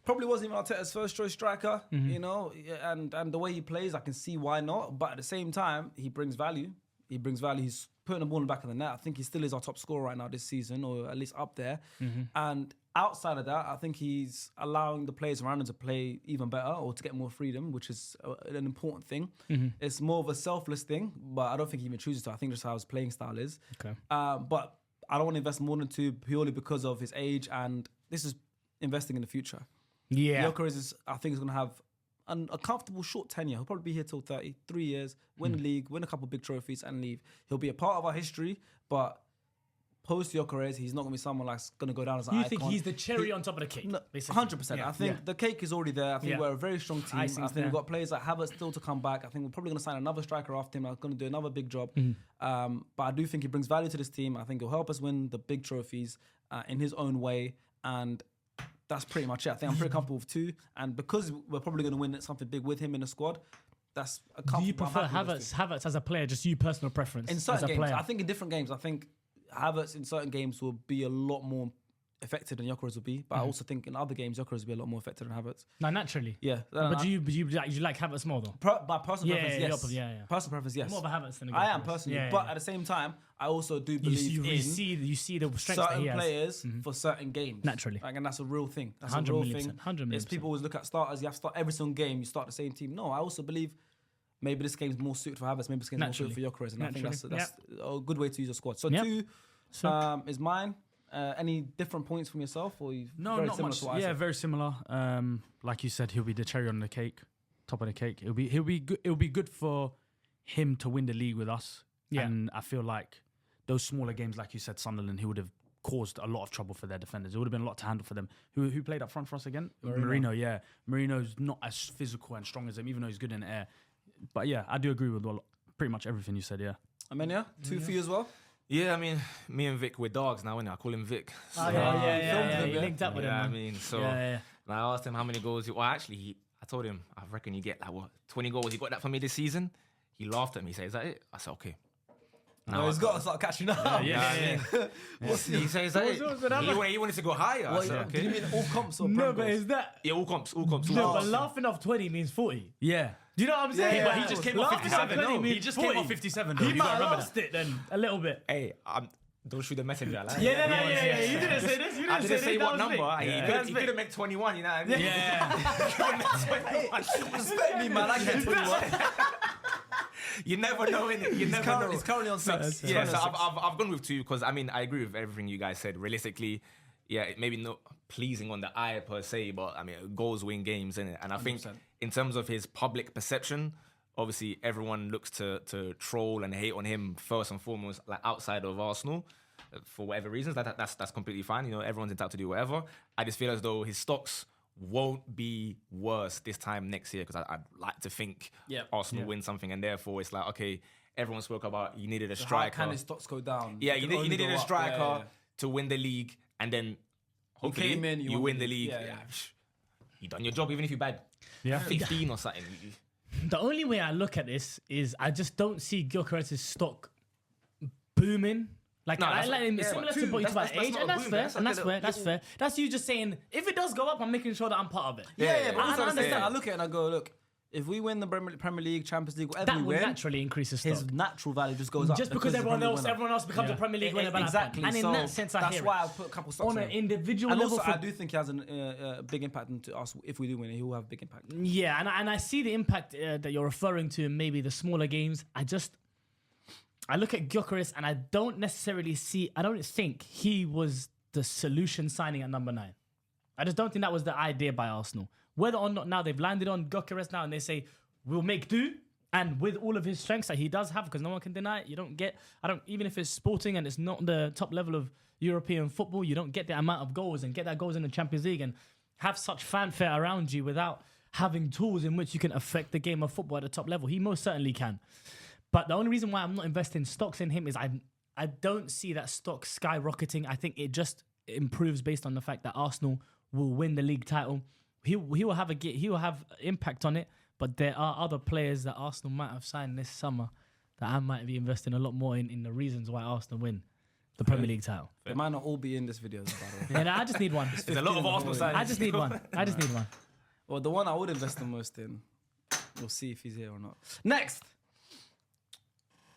Probably wasn't even Arteta's first choice striker, you know, and the way he plays, I can see why not. But at the same time, he brings value. He's putting the ball in the back of the net. I think he still is our top scorer right now this season, or at least up there. And outside of that, I think he's allowing the players around him to play even better or to get more freedom, which is an important thing. It's more of a selfless thing, but I don't think he even chooses to. I think that's how his playing style is. Okay. But I don't want to invest more than 2 purely because of his age, and this is investing in the future. Yeah. Gyokeres I think, is going to have a comfortable short tenure. He'll probably be here till 33 years, win the league, win a couple big trophies, and leave. He'll be a part of our history, but post Gyokeres, he's not going to be someone that's going to go down as an You icon. think he's the cherry on top of the cake? No, basically? 100%. Yeah. I think the cake is already there. I think Yeah. we're a very strong team. Icing's I think there. we've got players like Havertz still to come back. I think we're probably going to sign another striker after him. That's going to do another big job. But I do think he brings value to this team. I think he'll help us win the big trophies in his own way. And that's pretty much it. I think I'm pretty comfortable with 2. And because we're probably going to win something big with him in the squad, that's a comfortable. Do you prefer I'm happy with Havertz as a player? Just you personal preference in as certain a games, player? I think in different games, I think Havertz in certain games will be a lot more effective than Gyokeres will be. But I also think in other games, Gyokeres will be a lot more effective than Havertz. No, naturally. Yeah. But do you like Havertz more though? By personal preference, yes. yeah. Personal preference, yes. More of a Havertz than a I am Gyokeres. personally, Yeah, but yeah. at the same time, I also do you believe in see the strengths that he certain has. players for certain games. Naturally. Like, and that's a real thing. That's 100 a real million thing. percent, 100 million It's people always look at starters. You have to start every single game. You start the same team. No, I also believe maybe this game's more suited for Havertz. Maybe this game's more suited for Gyokeres. And I think that's a good way to use a squad. So 2 is mine. Any different points from yourself, or you No, very not similar much. to what I Yeah, said? very similar. Like you said, he'll be the cherry on the cake, top of the cake. He'll be good. It'll be good for him to win the league with us. Yeah. And I feel like those smaller games, like you said, Sunderland, he would have caused a lot of trouble for their defenders. It would have been a lot to handle for them. Who played up front for us again? Marino. Yeah, Marino's not as physical and strong as him, even though he's good in the air. But yeah, I do agree with pretty much everything you said. Yeah. Amenia, 2 for you as well. Yeah, I mean, me and Vic, we're dogs now, innit? I call him Vic. Oh, So, yeah. You linked up with him. I Man. mean, so Yeah. and I asked him how many goals. I told him, I reckon you get 20 goals. You got that for me this season? He laughed at me. He said, "Is that it?" I said, "Okay." No, he's got to start catching up. Yeah. He said, "Is that it?" He wanted to go higher. I said, Do you "Okay." mean all comps or No, Prem but goals? is that... Yeah, all comps. No, but laughing off 20 means 40. Yeah. Do you know what I'm saying? Yeah, But he he just came came off off 57. 57. No, He just came off 57. Though. He You might gotta have remember lost it then, a little bit. Hey, don't shoot the messenger. Like that. Yeah. You didn't say this. You I didn't say what that was number. Vic. He could have meant 21. You know what I mean? Yeah. He could have meant 21. Respect me, man. I get 21. You never know, innit? You never know. He's currently on 6. Yeah, so I've gone with 2 because I mean I agree with everything you guys said. Realistically, yeah, it maybe not pleasing on the eye per se, but I mean goals win games, innit? And I think 100%. in terms of his public perception, obviously everyone looks to troll and hate on him first and foremost, like outside of Arsenal, for whatever reasons. That's completely fine. You know, everyone's entitled to do whatever. I just feel as though his stocks won't be worse this time next year because I'd like to think Arsenal win something, and therefore it's like, okay, everyone spoke about you needed a striker. How can his stocks go down? Yeah, It you can only needed go a up. striker Yeah. to win the league, and then hopefully came in, you win the league. Yeah. You done your job, even if you bad 15 or something. The only way I look at this is I just don't see Gyokeres' stock booming. Like, No, I that's- like him yeah, similar but to what you talk about that's age, not and a that's boom, fair, that's and like that's a fair, that's fair. That's you just saying, if it does go up, I'm making sure that I'm part of it. Yeah, but I also understand. I look at it and I go, look, if we win the Premier League, Champions League, whatever That we will win, naturally increase his stock. his natural value just goes up. Just because he's the everyone Premier League else, winner. everyone else becomes a Premier League winner by that Exactly. point. And in So that sense, I that's hear why it. I put a couple stocks On on an him. individual And level, also, I do think he has a big impact into us. If we do win it, he will have a big impact. yeah, and I see the impact that you're referring to in maybe the smaller games. I look at Gyokeres and I don't think he was the solution signing at number 9. I just don't think that was the idea by Arsenal. Whether or not now they've landed on Gyokeres now and they say, we'll make do. And with all of his strengths that he does have, because no one can deny it, even if it's sporting and it's not the top level of European football, you don't get the amount of goals and get that goals in the Champions League and have such fanfare around you without having tools in which you can affect the game of football at the top level. He most certainly can. But the only reason why I'm not investing stocks in him is I don't see that stock skyrocketing. I think it just improves based on the fact that Arsenal will win the league title. He will have impact on it, but there are other players that Arsenal might have signed this summer that I might be investing a lot more in the reasons why Arsenal win the Premier League title. They might not all be in this video, though, by the way. Yeah, I just need one. There's a lot of Arsenal signings. I just need one. Well, the one I would invest the most in, we'll see if he's here or not. Next,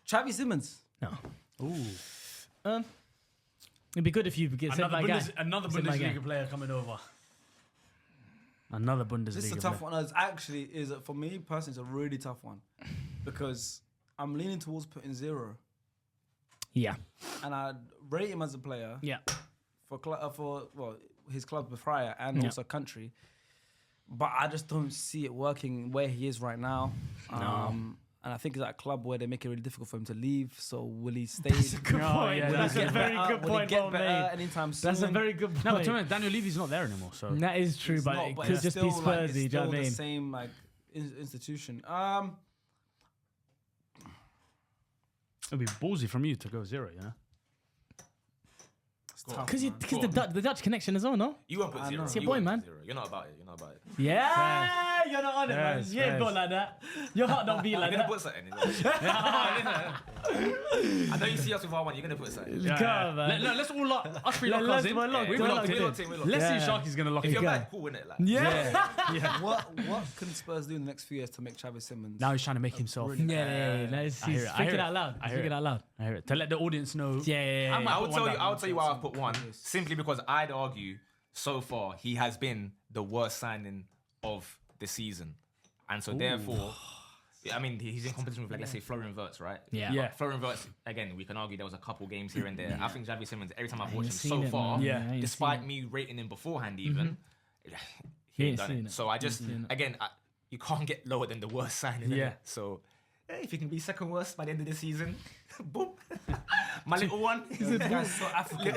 Xavi Simons. No. It'd be good if you get sent my guy. Another Send my guy. Bundesliga player coming over. Another Bundesliga This is a tough one. It's actually, for me personally, it's a really tough one because I'm leaning towards putting 0, Yeah. and I rate him as a player Yeah. for his club prior and also country, but I just don't see it working where he is right now. And I think it's at a club where they make it really difficult for him to leave. So will he stay? That's a good point. yeah, That's Will a he very get good better? Will he point. get Well better made. anytime soon? That's a very good No, point. but Daniel Levy's not there anymore. So That is true, It's but not, it but could it's just be still, like, Spursy. it's Do you know still what I the mean? same like institution. it'd be ballsy from you to go 0. You know. Because the Dutch connection as well, no? You won't put 0. It's your You boy, won't man. put 0. You're not about it. You're not about it. Yeah, you're not on it, man. Yes, You ain't yes. built like that. Your heart don't beat You're like gonna that. put something. I know you see us with R1. You're gonna put something. Come on, man. Let's all lock. Us three lock Let's us in. lock- We we're locked locked in. in. Let's see Yeah. if Sharky's gonna lock If it. you're Okay. back, cool, innit? Like, Yeah. What can Spurs do in the next few years to make Xavi Simons? Now he's trying to make himself. Yeah. He's I hear it, I hear speaking it. out loud. I hear Speaking it. out loud. I hear it. To let the audience know. Yeah. I'll tell you. I'll tell you why I Some put 1. obvious. Simply because I'd argue so far he has been the worst signing of the season, and so therefore, I mean, he's in competition with, like, let's say Florian Wirtz, right? Yeah. Yeah. Florian Wirtz, again, we can argue there was a couple games here and there. I think Xavi Simons, every time I've watched him seen so it, far, man. Yeah, I ain't despite seen me rating him beforehand even, he ain't ain't done seen it. it. So I just, seen it. again, you can't get lower than the worst signing. Yeah. innit? So if you can be second worst by the end of the season, boom. My little one. This guy's so African.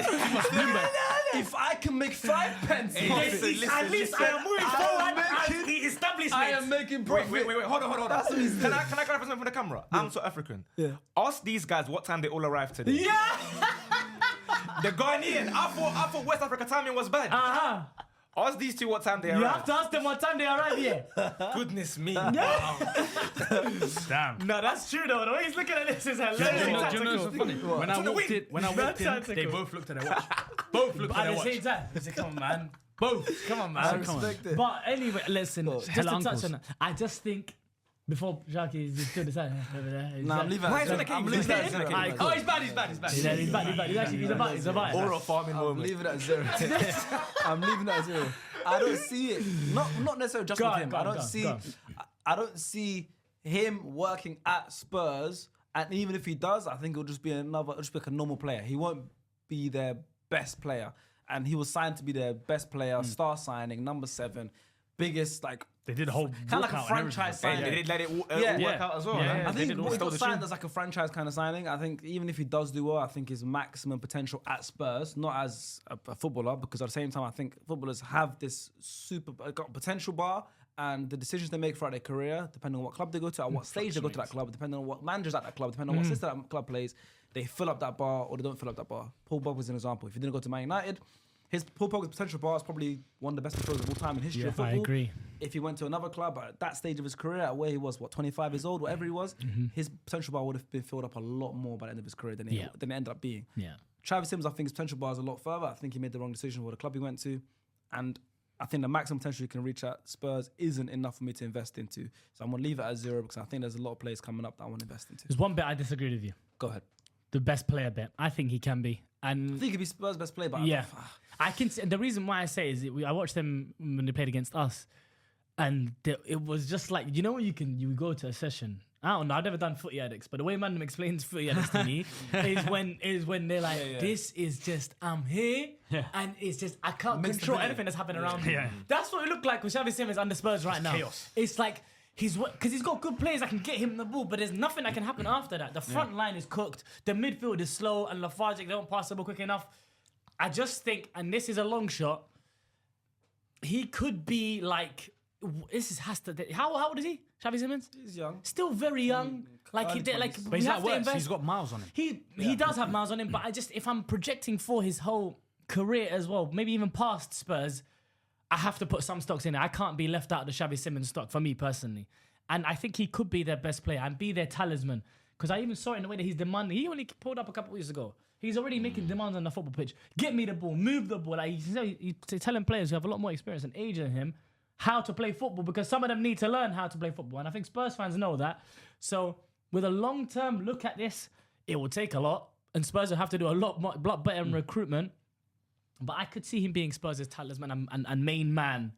If I can make 5 pence, At least I am moving forward as the establishment. I am making profit. Wait, hold on. That's what he's Can I clarify something for the camera? I'm so African. Yeah. Ask these guys what time they all arrived today. Yeah. The Ghanaian. I thought West Africa timing was bad. Ask these two what time they You arrived. have to ask them what time they arrive here. Goodness me. Damn. No, that's true though. The way he's looking at this is hilarious. Do you know what's so funny? When I walked in, That's they tactical. both looked at their watch. Both looked at At their the watch. same time, he said, "Come on, man." Both. Come on, man. I Come on. respect it. But anyway, listen. Just to Hella touch uncles. on that, I just think before Sharky is still deciding over there. Nah, I'm leaving. Why is it I'm like leaving that at 0. Alright, Oh, he's bad. He's bad. He's back. He's actually he's about. Oral farming I'm moment. leaving it at 0. I'm leaving it at 0. I don't see it. Not necessarily just with him. I don't see him working at Spurs. And even if he does, I think it'll just be like a normal player. He won't be their best player. And he was signed to be their best player, star signing, number 7, biggest, like, They did a whole kind of like a walkout and franchise everything. Hey, signing. they did let it Yeah. work out as well. Yeah, man. yeah. I they think did all he stole got the signed tune. as like a franchise kind of signing. I think even if he does do well, I think his maximum potential at Spurs, not as a footballer, because at the same time, I think footballers have this got potential bar, and the decisions they make throughout their career, depending on what club they go to, at what stage they go to that club, depending on what manager's at that club, depending on what system that club plays, they fill up that bar or they don't fill up that bar. Paul Pogba's an example. If he didn't go to Man United, Paul Pogba's potential bar is probably one of the best midfielders of all time in history of football. I agree. If he went to another club at that stage of his career, at where he was, 25 years old, whatever he was, his potential bar would have been filled up a lot more by the end of his career than it ended up being. Yeah. Travis Simons, I think his potential bar is a lot further. I think he made the wrong decision for the club he went to. And I think the maximum potential he can reach at Spurs isn't enough for me to invest into. So I'm going to leave it at 0 because I think there's a lot of players coming up that I want to invest into. There's one bit I disagree with you. Go ahead. The best player bit. I think he can be. I And think he could be Spurs' best player, but yeah, I can. The reason why I say is I watched them when they played against us, and it was just like, you know, when you go to a session. I don't know. I've never done footy addicts, but the way man explains footy addicts to me is when they're like, this is just I'm here, and it's just I can't control anything that's happening around me. Yeah. That's what it looked like with Xavi Simons under Spurs right now. chaos. It's like because he's got good players that can get him the ball, but there's nothing that can happen after that. The front line is cooked. The midfield is slow and lethargic. They don't pass the ball quick enough. I just think, and this is a long shot, he could be like, how old is he? Xavi Simons? he's young. Still very young. Like he early did, like 20s. But we he's have like to Wirtz. invest. He's got miles on him. He does have miles on him, but if I'm projecting for his whole career as well, maybe even past Spurs, I have to put some stocks in it. I can't be left out of the Xavi Simons stock for me personally. And I think he could be their best player and be their talisman. Because I even saw it in the way that he's demanding. He only pulled up a couple of weeks ago. He's already making demands on the football pitch. Get me the ball, move the ball. Like he's telling players who have a lot more experience and age than him how to play football, because some of them need to learn how to play football. And I think Spurs fans know that. So with a long-term look at this, it will take a lot. And Spurs will have to do a lot better in recruitment. But I could see him being Spurs' talisman and main man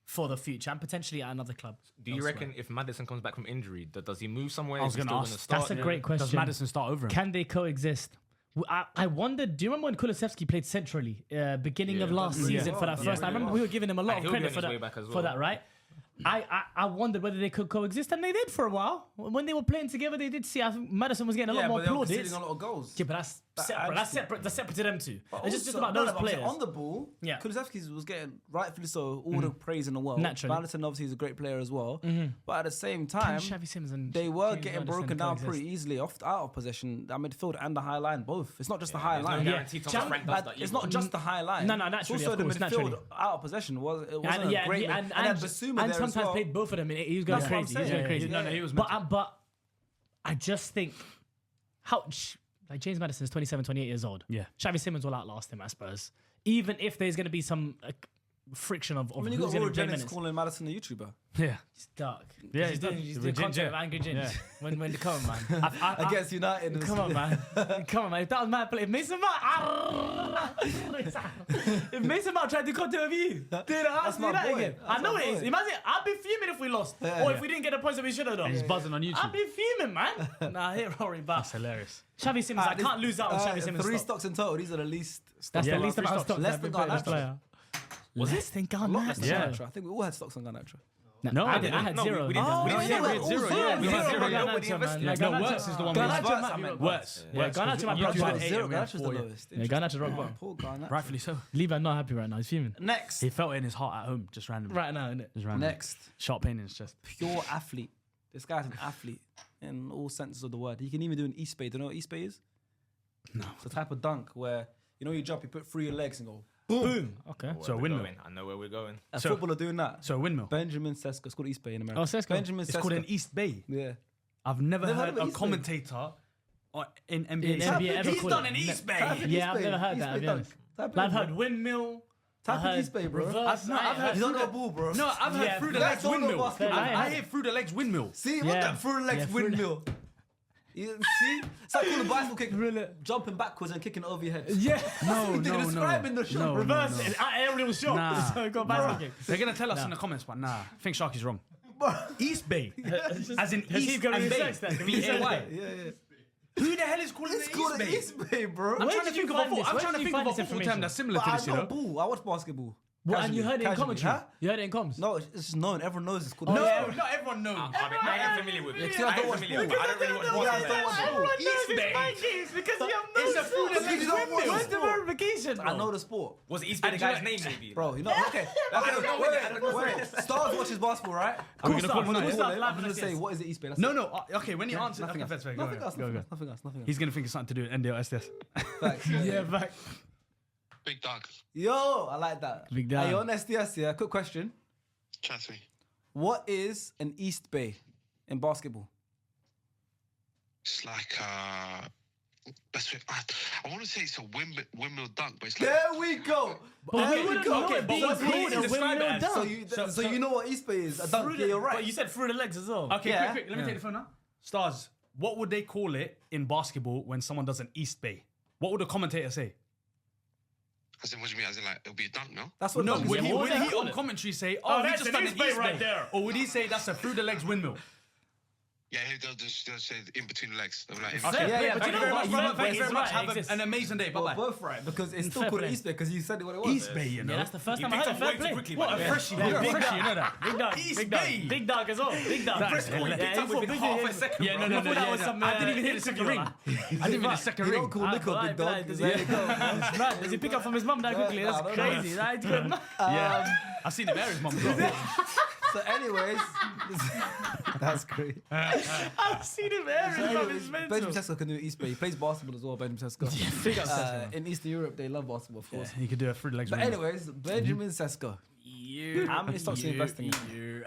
for the future, and potentially at another club. Do you reckon if Maddison comes back from injury, does he move somewhere? I was Is he gonna still ask. start? That's a great question. Does Maddison start over him? Can they coexist? I wondered, do you remember when Kulusevski played centrally, beginning of last season for that first? I remember we were giving him a lot of he'll be credit on his way back as for well. that, right? I wondered whether they could coexist, and they did for a while. When they were playing together, they did see. I think Maddison was getting a lot more but they were plaudits. conceding a lot of goals. Yeah, but separate. That's separate. That's separate to them two. But It's just also- about no, those but I'm saying players. on the ball. Yeah. Kulusevski was getting rightfully so all the praise in the world. Naturally. Valentin obviously is a great player as well. But at the same Can time, Xavi Simons and they were James getting Maddison broken down coexist? pretty easily out of possession. That midfield and the high line both. It's not just the high There's no line. guarantee Thomas Jam- Frank does But that it's either. not just the high line. No, naturally, It's also of the course, midfield naturally. out of possession. It wasn't And, a great. and Basuma there as sometimes well. played both of them. He was going That's what I'm crazy. He was saying. going crazy. Yeah. No, he was. But I just think like James Maddison's 27, 28 years old. Yeah. Xavi Simons will outlast him at Spurs. Even if there's going to be some friction of I mean, you who's got going Roy to play Jennings minutes. calling Madison a YouTuber. Yeah. He's dark. Yeah, he's doing With Gin, content yeah. with Angry Gin. Yeah. When come on, man. Against United. Come on, man. Come on, man. If that was my play, if Mason Mount, if Mason Mount tried to content with you, dude, That's my do that boy. again. I That's know my it is. boy. Imagine, I'd be fuming if we lost, or if we didn't get the points that we should have done. He's buzzing on I'd YouTube. be fuming, man. Nah, hit Rory back. That's hilarious. Xavi Simons, I can't lose out on Xavi Simons. 3 stock. stocks in total. These are the least. That's Yeah, the least three amount of stocks. stocks Less I've than been put in this Garnacho. player. Less than Garnacho. Yeah. Garnacho. I think we all had stocks on Garnacho. No, I had No, zero. we didn't. Oh, We didn't. yeah, We had zero. zero. We had Zero. zero. Nobody Garnacho, invested. man. No, Garnacho- Wirtz is the one. Garnacho Wirtz, might I be meant. Wirtz. Yeah, Garnacho might be You rock had bottom. 8 Zero. and we had Garnacho's the 4, yeah. lowest. Yeah, Garnacho's rock bottom. Poor Garnacho. Rightfully so. Levi not happy right now. He's fuming. Next. He felt it in his heart at home, just randomly. Right now, innit? Just randomly. Next. Sharp pain in his chest. Pure athlete. This guy's an athlete in all senses of the word. He can even do an East Bay. Do you know what East Bay is? No. It's a type of dunk where, you know, you jump, you put through your legs and go. Boom. Okay. So a Where we're windmill. going. I know where we're going. A So- footballer doing that. So a windmill. Benjamin Sesko. It's called East Bay in America. Oh, Sesko. Benjamin It's Sesko. called an East Bay. Yeah. I've never Never heard heard of a East Bay? commentator in In NBA. NBA ever He's called done it. an East Bay. Type in Yeah, East I've Bay. never heard East that, Bay I'll be dunk. honest. Type in I've bro. heard windmill. Type I in heard East Bay, bro. reverse. I've heard You don't through know the- ball, bro. No, I've heard Yeah, through the guys legs don't know windmill. basketball. I hear through the legs windmill. See, what's Yeah. that through the legs Yeah, through the- windmill? You see? It's like calling a bicycle kick, jumping backwards and kicking it over your head. Yeah. No, They're no, no. describing the shot. No, no, Reverse. no. Everyone was shocked. Nah. So it got back again. They're gonna tell us in the comments, but nah, I think Sharky's wrong. East Bay, as in Has he East got and his Bay. sex then? B-A-Y. Yeah, yeah. Who the hell is calling It's it called East an Bay? East Bay, bro. I'm Where trying to did you think of find a this? I'm Where trying did to you think find of a this football term information? that's similar But to I this, you know know. ball. I watch basketball. Well, and you heard it in Casually, commentary. huh? You heard it in comms. No, it's just known. Everyone knows it's called. No, yeah. not everyone knows. I ain't familiar with it. Because I I don't ain't watch familiar with ball. it. I don't really watch You guys ball. don't watch ball. East Bay. Because you have It's a food Because you don't watch Where's the sport. verification? I know the sport. Was it East Bay the guy's name, maybe? Bro, you know, okay. Wait. Stars watches basketball, right? Are we gonna call him Cool now? stuff. I'm Live gonna and say, yes. what is it East Bay? That's No, it. no. Okay, when you answer, Nothing okay, else. that's fair. Go, Nothing go, else. go, go. Nothing else. He's gonna think it's something to do with NDL SDS. Facts. Yeah, back. Big dog. Yo, I like that. Big Hey, Dan. you're on SDS, yeah? Quick question. Chat to me. What is an East Bay in basketball? It's like best way. I want to say it's a windmill dunk, but it's like There we go. But we wouldn't know it but being what's called he a described windmill as? dunk. So you know what East Bay is? A dunk. Yeah, you're right. But you said through the legs as well. Okay, Yeah. quick. Let me take the phone now. Stars, what would they call it in basketball when someone does an East Bay? What would the commentator say? as in what do you mean? As in like it'll be a dunk, no? That's what No, dunk is. would he, what would would they he call on it? commentary say, Oh, oh, he that's just an done an East Bay East right Bay? there. Or would he say that's a through the legs windmill? Yeah, they'll say in between the legs. They'll be like, Okay, Yeah, but thank you know you what? very much. Thank you very much. Right, Have it exists. an amazing day. Well, Bye-bye. both right, because it's still Fair called play. East Bay because you said it what it was. East Bay, you know. Yeah, that's the first You time I picked heard up it. way Fair too play. quickly, What by a the way. freshie. Yeah, You're a big freshie, dog. you know that. Big dog. East Big dog. Bay. Big dog as well. Big dog. Press call, you picked up within half a second, Yeah, bro. no, I thought that was yeah, some, I didn't even hit the second ring. I didn't even hit the second You ring. don't call Nico big dog. Does There you go. Does he pick up from his mum that quickly? Yeah, That's I don't crazy. That's good. Yeah, I've seen the Mary's mum as well. So, anyways, that's great. I've seen him every time. It's Benjamin mental. Sesko can do East Bay. He plays basketball as well, Benjamin Sesko. big up Sesko. In Eastern Europe, they love basketball, of course. You could do a through the legs But windmill. anyways, Benjamin Sesko. How many stocks are you investing in?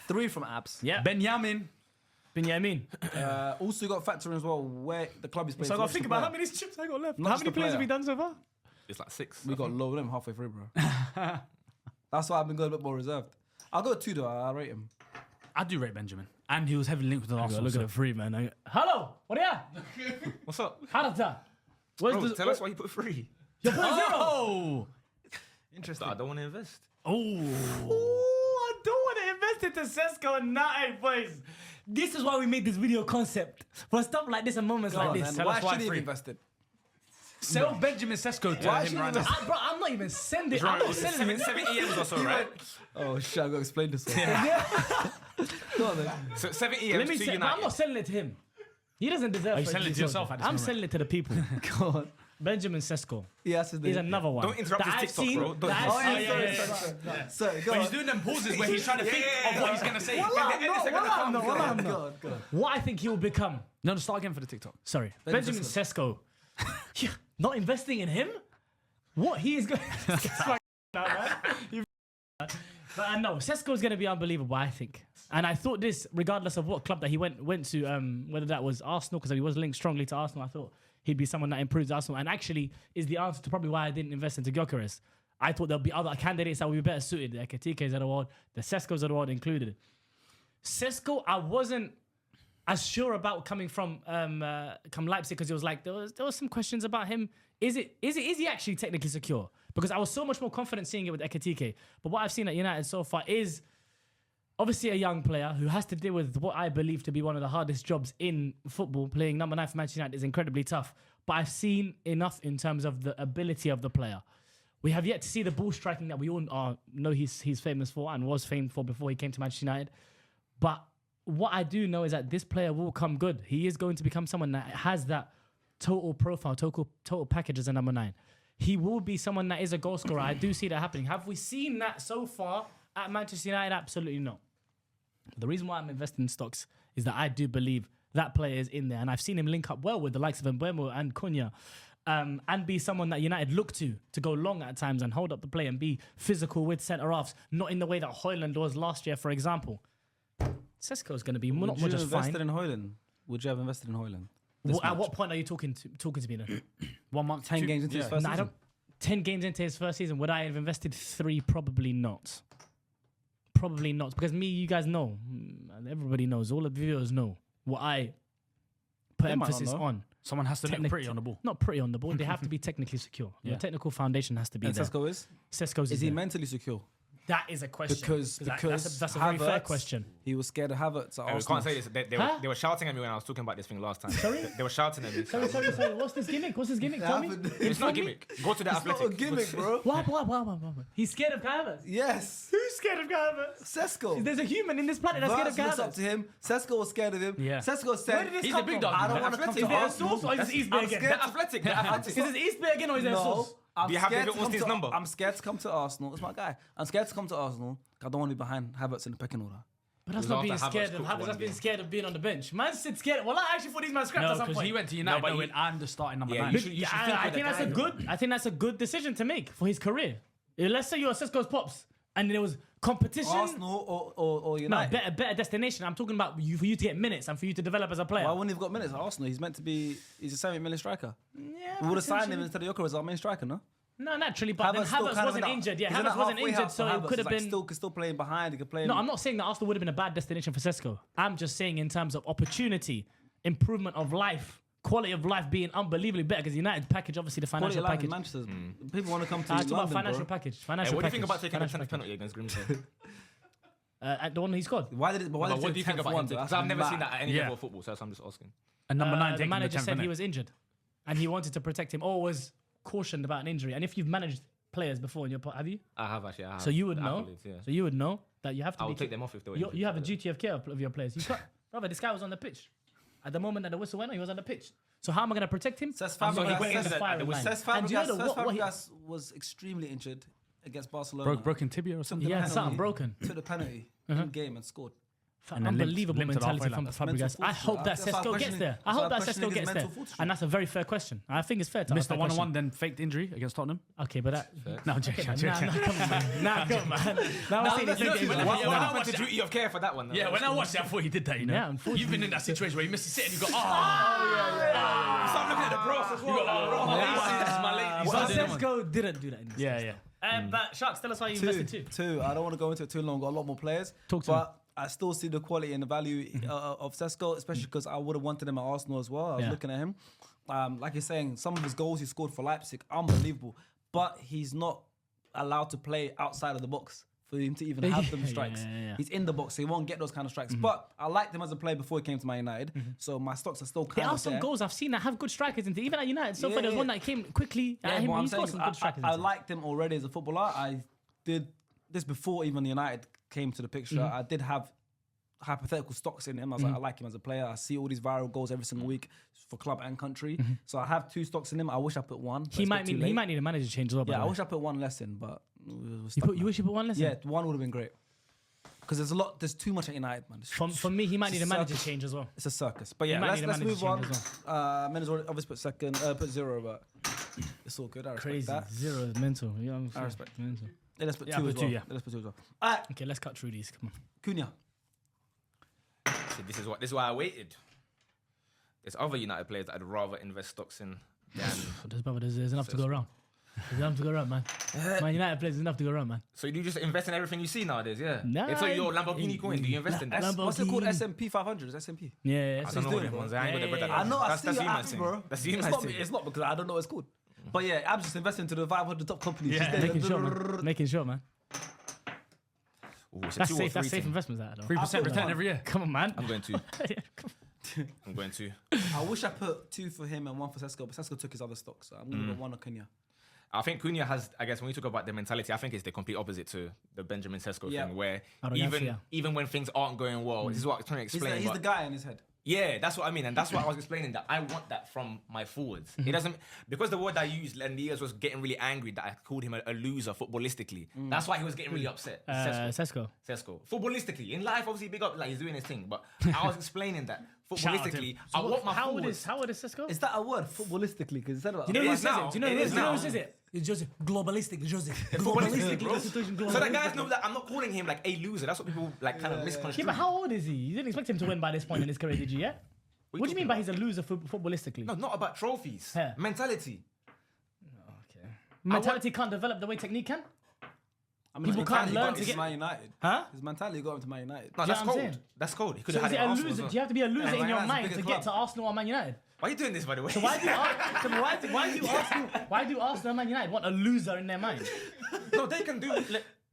3 from apps. Yeah. Benjamin. Benjamin. Also, you got to factor in as well where the club is playing. So I for, got to think about how many chips I got left. Not How just many the plays have player. we done so far? It's like 6. We got low of them halfway through, bro. That's why I've been going a bit more reserved. I'll go 2 though. I rate him. I do rate Benjamin. And he was heavily linked with the Arsenal. Look at the free, man. Hello. What are you? What's up? How did that? Where's Bro, the... tell us why you put 3. You're putting zero. Oh! Interesting. I don't want to invest. Oh! Ooh, I don't want to invest into Sesko and Nate, boys. This is why we made this video concept. For stuff like this and moments like this. And why should he have invested? Sell Benjamin Sesko to Why him should right he now. Bro, I'm not even sending. I'm not sending him. 7 EMs or so, right? Oh shit! I'm gonna explain this one. Go on then. So 7 EMs Let me to say, but I'm United. not selling it to him. He doesn't deserve Are you it. selling it to yourself at this I'm moment? selling it to the people. Go on. Benjamin Sesko Yes, is another one. Don't interrupt that his I've TikTok, seen- bro. Don't- that I've Oh, seen- yeah, sorry, go But on. he's doing them pauses where he's trying to think of what he's gonna say. Go on. What I think he will become. No, start again for the TikTok. Sorry, Benjamin Sesko. Yeah, not investing in him? What he is going? But no, Sesko is going to be unbelievable, I think. And I thought this, regardless of what club that he went to, whether that was Arsenal, because he was linked strongly to Arsenal, I thought he'd be someone that improves Arsenal. And actually is the answer to probably why I didn't invest into Gyokeres. I thought there'll be other candidates that would be better suited. The Ekitikes of the world, the Seskos of the world included. Sesko, I wasn't as sure about coming from come Leipzig because it was like there was some questions about him. Is he actually technically secure? Because I was so much more confident seeing it with Ekitike. But what I've seen at United so far is obviously a young player who has to deal with what I believe to be one of the hardest jobs in football. Playing number 9 for Manchester United is incredibly tough. But I've seen enough in terms of the ability of the player. We have yet to see the ball striking that we all know he's famous for and was famed for before he came to Manchester United. But what I do know is that this player will come good. He is going to become someone that has that total profile, total package as a number 9. He will be someone that is a goal scorer. I do see that happening. Have we seen that so far at Manchester United? Absolutely not. The reason why I'm investing in stocks is that I do believe that player is in there. And I've seen him link up well with the likes of Mbuemo and Cunha and be someone that United look to go long at times and hold up the play and be physical with centre-halves, not in the way that Højlund was last year, for example. Sesko is going to be not Would you just have fine. invested in Højlund? Would you have invested in Højlund? At what point are you talking to me then? 1 month, 10 games into his first No, I season? don't. 10 games into his first season, would I have invested 3? Probably not. Probably not. Because you guys know, and everybody knows, all the viewers know what I put They might not emphasis know. on. Someone has to look pretty on the ball. Not pretty on the ball. They have to be technically secure. Yeah. The technical foundation has to be And there. Sesko is? Sesko's Is he there. mentally secure? That is a question. Because that's a very fair Havertz, question. He was scared of Havertz at We Arsenal. can't say this. They were shouting at me when I was talking about this thing last time. Sorry? They were shouting at me. Sorry. What's this gimmick? Tell me. It's not a gimmick. Go to the It's not athletic. a gimmick, bro. What? He's scared of Havertz. Yes. Who's scared of Havertz? Sesko. There's a human in this planet that's scared Verts of looks up Havertz. to him. Sesko was scared of him. Yeah. Sesko said, Where did this He's come a big from? dog. I don't man. want to come to Is there a Arsenal. source or is this Eastbay again? The athletic. The athletic. Is this Eastbay again or is there a No. source? Do you have scared David to come Ornstein's to- number? I'm scared to come to Arsenal. It's my guy. I'm scared to come to Arsenal. I don't want to be behind Havertz in the pecking order. But that's was not being after Havertz scared of cooked Havertz. one That's being game. scared of being on the bench. Man said scared. Well, I actually thought these man scrapped No, at some because point. he went to United but knowing I'm the starting number Yeah, 9. you should think I with think the that's a guy. good. I think that's a good decision to make for his career. Let's say you're Sesko's pops, and there was competition. Arsenal or No, United. better destination. I'm talking about for you to get minutes and for you to develop as a player. Why wouldn't he have got minutes at Arsenal? He's meant to be. He's a 70 million striker. Yeah, We would have signed him potentially. instead of Gyokeres as our main striker, no? No, naturally, but then still Havertz kind of wasn't in that- injured. Yeah, he's in that Havertz wasn't halfway injured, house so for it Havertz. could have He's been. still playing behind. He could play. No, I'm not saying that Arsenal would have been a bad destination for Sesko. I'm just saying in terms of opportunity, improvement of life, quality of life being unbelievably better because United package, obviously the Quality financial of life in package. Manchester. People want to come to I talk about London, financial bro. package. Hey, Financial what do you think package, about taking the financial 10th penalty against Grimsby? At the one he scored. Why did it? But why But did what it do you take think 10th about one? him? Because That's I've never seen mad. that at any Yeah. level of football, so I'm just asking. And number 9 The taking manager the 10th said he minute. was injured, and he wanted to protect him, or was cautioned about an injury. And if you've managed players before in your have you? I have actually. I have. So you would know. Accolades, yeah. So you would know that you have to I be. will take them off if they were You injured. have a duty of care of your players. You can't, brother. This guy was on the pitch at the moment that the whistle went on. He was on the pitch. So how am I going to protect him? Cesc I'm Fabregas- gonna put him in the Cesc- firing line. Cesc And do you know Fabregas, what he- Fabregas was extremely injured against Barcelona. Broken tibia or something. Took the Yeah, penalty, something broken. Took the penalty in game and scored. And then Unbelievable limped to the mentality halfway from line. That's mental Fabregas. I fortitude. hope that That's why I'm Sesko gets questioning- there. I that's why hope I'm that questioning Sesko his gets there. mental fortitude. And that's a very fair question. I think it's fair to ask Missed the that 1-on-1, question. then faked injury against Tottenham. Okay, but that. No, I'm joking. I'm Nah, joking. come on, man. Nah, come on, man. Now I'm saying When it's I yeah, went to duty of care for that one. though. Yeah, when I watched it, I thought he did that, you know. Yeah, unfortunately. You've been in that situation where you missed a sit and you go, You start looking at the grass as well. You got, oh, my lady, this is my lady. You Well, start doing that one. Sesko didn't do that. In this Yeah, case. yeah. But Sharks, tell us why you invested too. Two. I don't want to go into it too long. Got a lot more players. Talk to but I still see the quality and the value of Sesko, especially because I would have wanted him at Arsenal as well. I was Yeah. looking at him. Like you're saying, some of his goals he scored for Leipzig, unbelievable. But he's not allowed to play outside of the box for him to even have them strikes. Yeah. He's in the box, so he won't get those kind of strikes. But I liked him as a player before he came to Man United, so my stocks are still There kind are of some there. goals I've seen that have good strikers into even at United. So far, Yeah, there's yeah. one that came quickly. Yeah, At him, but I'm he's got saying some good strikers. I into. liked him already as a footballer. I did this before even United came to the picture. I did have hypothetical stocks in him. I was like, I like him as a player. I see all these viral goals every single week for club and country. So I have 2 stocks in him. I wish I put 1. He might need a manager change as well. Yeah, I wish I put 1 less in, but You wish you put 1 less in? Yeah, 1 would have been great. Because there's too much at United, man. For me, he might need a manager change as well. It's a circus. But yeah, let's move on. Men's obviously put second, put 0, but it's all good. I respect Crazy. that. 0 is mental. Yeah, I respect mental. Yeah, let's put 2 I put as 2, well. yeah. Let's put 2 as well. All right, Okay, let's cut through these. Come on. Cunha. See, this is why I waited. There's other United players that I'd rather invest stocks in than. There's enough to go around. There's enough to go around, man. Man, United players, there's enough to go around, man. So you just invest in everything you see nowadays, yeah? Nah, It's like your Lamborghini coin. Do you invest in that? What's it called? Lamborghini. S&P 500? Is S&P? Yeah, I don't know what it was. I ain't got the bread. Yeah. I know. I That's see your you, apps, man. bro. That's you, It's man. not me. It's not because I don't know what it's called. But yeah, I'm just investing into the 500 top companies. Yeah. Just there. Making sure, man. Ooh, it's a That's 2 or safe. 3 That's safe thing. investments, that though. 3% put return 1. every year. Come on, man. I'm going to. I'm going to. I wish I put 2 for him and 1 for Sesko, but Sesko took his other stock, so I'm gonna go 1 on Cunha. I think Cunha has, I guess, when we talk about the mentality, I think it's the complete opposite to the Benjamin Sesko Yeah. thing, where Arrogancia. even when things aren't going well, this is what I'm trying to explain. He's but the guy in his head. yeah, that's what I mean, and that's what I was explaining. That I want that from my forwards. It doesn't, because the word I used, Lendias was getting really angry that I called him a loser footballistically. That's why he was getting really upset. Sesko. Sesko. Footballistically, in life, obviously, big up, like he's doing his thing. But I was explaining that Shout out to footballistically, him. I want my How old forwards. is Sesko? Is that a word? Footballistically? Because instead of Do you know It who is says now. it? Do you know It who is now. says it? It's just globalistic. Footballistic, bro. The situation So that guys know that I'm not calling him like a loser. That's what people like kind of misconstrue. Yeah, but how old is he? You didn't expect him to win by this point in his career, did you? Yeah. What do you mean by he's a loser footballistically? No, not about trophies. Yeah. Mentality. Okay. Mentality can't develop the way technique can. I mean, People can't learn to get. Man United. Huh? His mentality got him to Man United. No, Do you that's know what I'm cold. saying? That's cold. He could So have is had it it a at Arsenal as loser? well. Do you have to be a loser Man in your United's a mind bigger to club. get to Arsenal or Man United? Why are you doing this, by the way? So why do Arsenal and Man United want a loser in their mind? No, they can do.